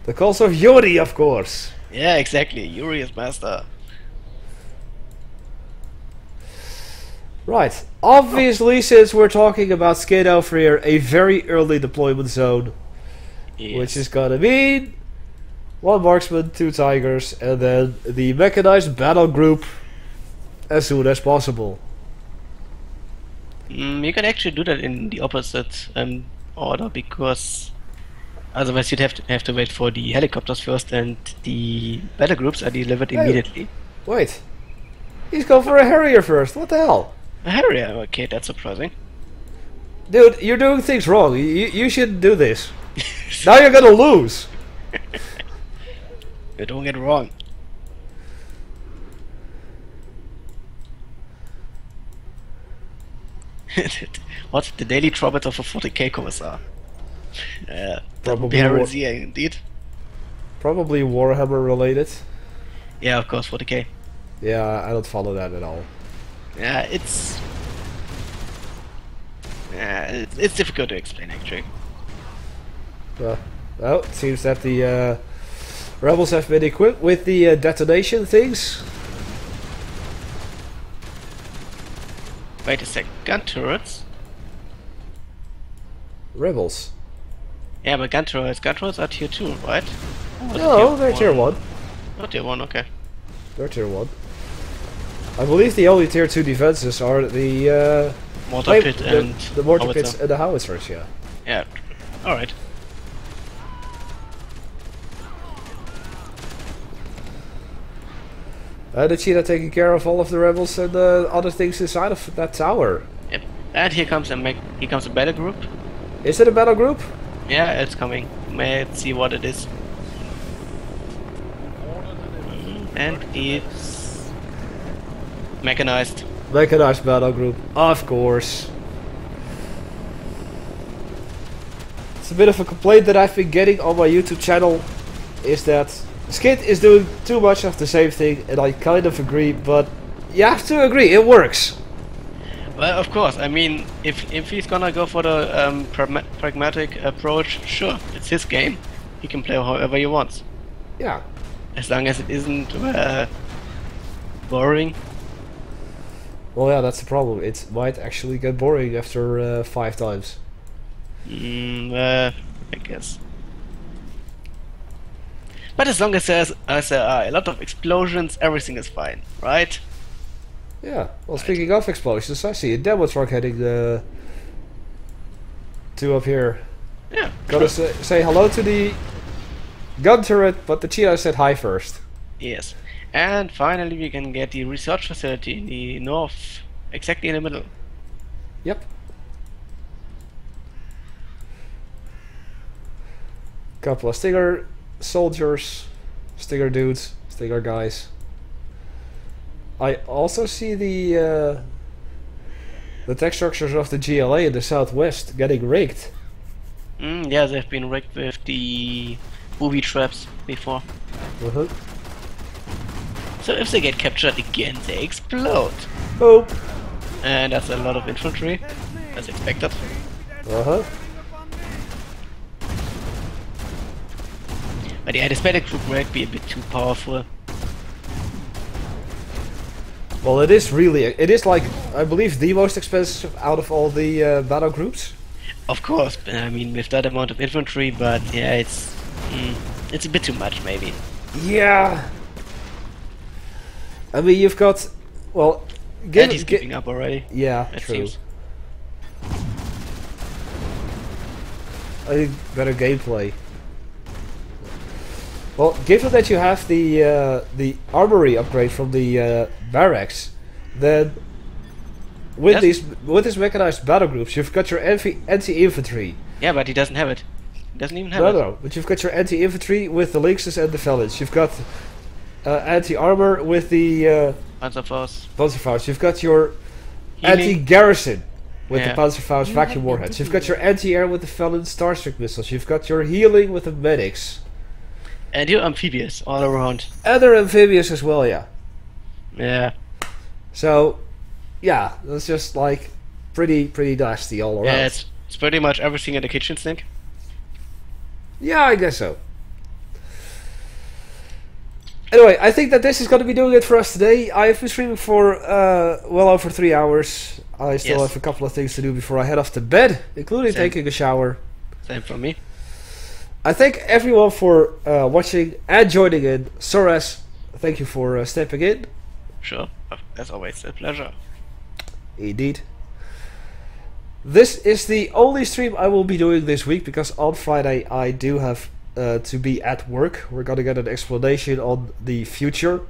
The cause of Yori, of course. Yeah, exactly. Yuri is master. Right, obviously, since we're talking about Skate over here, a very early deployment zone, Yes. which is gonna mean 1 marksman, 2 tigers, and then the mechanized battle group as soon as possible. You can actually do that in the opposite order, because otherwise you'd have to wait for the helicopters first, and the battle groups are delivered immediately. Wait, he's going for a Harrier first, what the hell? A Harrier, okay, that's surprising. Dude, you're doing things wrong, you shouldn't do this. Now you're gonna lose. You're doing it wrong. What's the daily troubles of a 40k commissar? Probably heresy, indeed. Probably Warhammer related. Yeah, of course, 40k. Yeah, I don't follow that at all. Yeah, it's difficult to explain, actually. Well, it seems that the rebels have been equipped with the detonation things. Wait a sec, gun turrets? Rebels. Yeah, but gun turrets are tier 2, right? No, they're tier 1. Oh, tier 1, okay. They're tier 1. I believe the only tier 2 defenses are the Mortar pit and the mortar howitzer. pits and the howitzers, yeah. Yeah, alright. The cheetah taking care of all of the rebels and other things inside of that tower. Yep. And here comes a battle group. Is it a battle group? Yeah, it's coming. Let's see what it is. And it's mechanized. Mechanized battle group, of course. It's a bit of a complaint that I've been getting on my YouTube channel, is that Skid is doing too much of the same thing, and I kind of agree, but you have to agree, it works. Well, of course. I mean, if he's gonna go for the pragmatic approach, sure, it's his game. He can play however he wants, Yeah. as long as it isn't boring. Well, yeah, that's the problem. It might actually get boring after 5 times. I guess. But as long as there are a lot of explosions, everything is fine, right? Yeah. Well, speaking of explosions, I see a demo truck heading to up here. Yeah. Gotta say hello to the gun turret, but the cheetah said hi first. Yes. And finally we can get the research facility in the north, exactly in the middle. Yep. Couple of Stinger soldiers, Stinger dudes, Stinger guys. I also see the tech structures of the GLA in the southwest getting rigged. Yeah, they've been rigged with the booby traps before. Uh-huh. So if they get captured again, they explode. Oh. And that's a lot of infantry, as expected. Uh-huh. But yeah, this battle group might be a bit too powerful. Well, it is really, it is like, I believe, the most expensive out of all the battle groups. Of course, I mean, with that amount of infantry, but yeah, it's a bit too much, maybe. Yeah. I mean, you've got, well, And he's giving up already. Yeah, it true. seems. I think better gameplay. Well, given that you have the armory upgrade from the barracks, then with these mechanized battle groups, you've got your anti-infantry. Yeah, but he doesn't have it. He doesn't even have No, it. no, but you've got your anti-infantry with the Lynxes and the Felons. You've got anti-armor with the Panzerfaust. Panzerfaust. You've got your Healing. anti-garrison with Yeah. the Panzerfaust You vacuum have been warheads. You've got defeated. your anti-air with the Felon Starstreak missiles. You've got your healing with the medics. And you're amphibious all around. And they're amphibious as well, yeah. Yeah. So, yeah, that's just like pretty nasty all around. Yeah, it's pretty much everything in the kitchen sink. Yeah, I guess so. Anyway, I think that this is going to be doing it for us today. I have been streaming for well over 3 hours. I still Yes. have a couple of things to do before I head off to bed, including Same. taking a shower. Same for me. I thank everyone for watching and joining in. Soraz, thank you for stepping in. Sure. As always, a pleasure. Indeed. This is the only stream I will be doing this week because on Friday I do have to be at work. We're gonna get an explanation on the future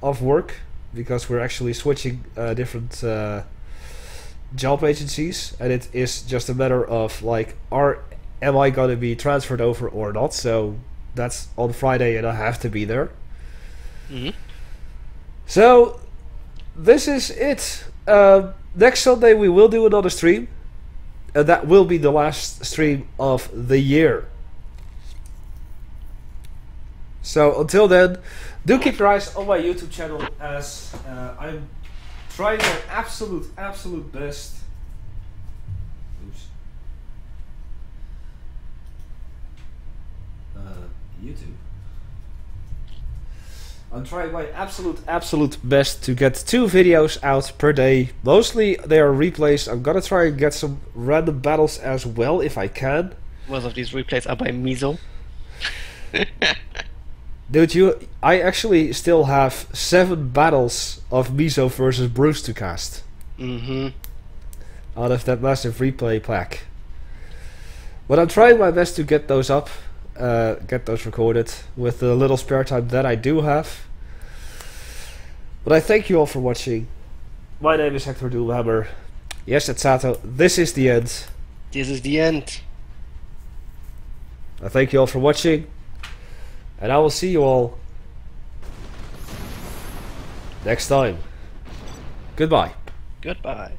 of work because we're actually switching different job agencies, and it is just a matter of like, am I gonna be transferred over or not? So that's on Friday, and I have to be there. Mhm. So this is it. Next Sunday we will do another stream, and that will be the last stream of the year. So until then, do keep your eyes on my YouTube channel, as I'm trying my absolute best. Oops. YouTube. I'm trying my absolute best to get 2 videos out per day. Mostly they are replays. I'm gonna try and get some random battles as well if I can. Most of these replays are by Miso. Dude, I actually still have 7 battles of Miso versus Bruce to cast Mm-hmm. out of that massive replay pack. But I'm trying my best to get those up, get those recorded with the little spare time that I do have. But I thank you all for watching. My name is Hecthor Doomhammer. Yes, it's Sato. This is the end. This is the end. I thank you all for watching. And I will see you all next time. Goodbye. Goodbye.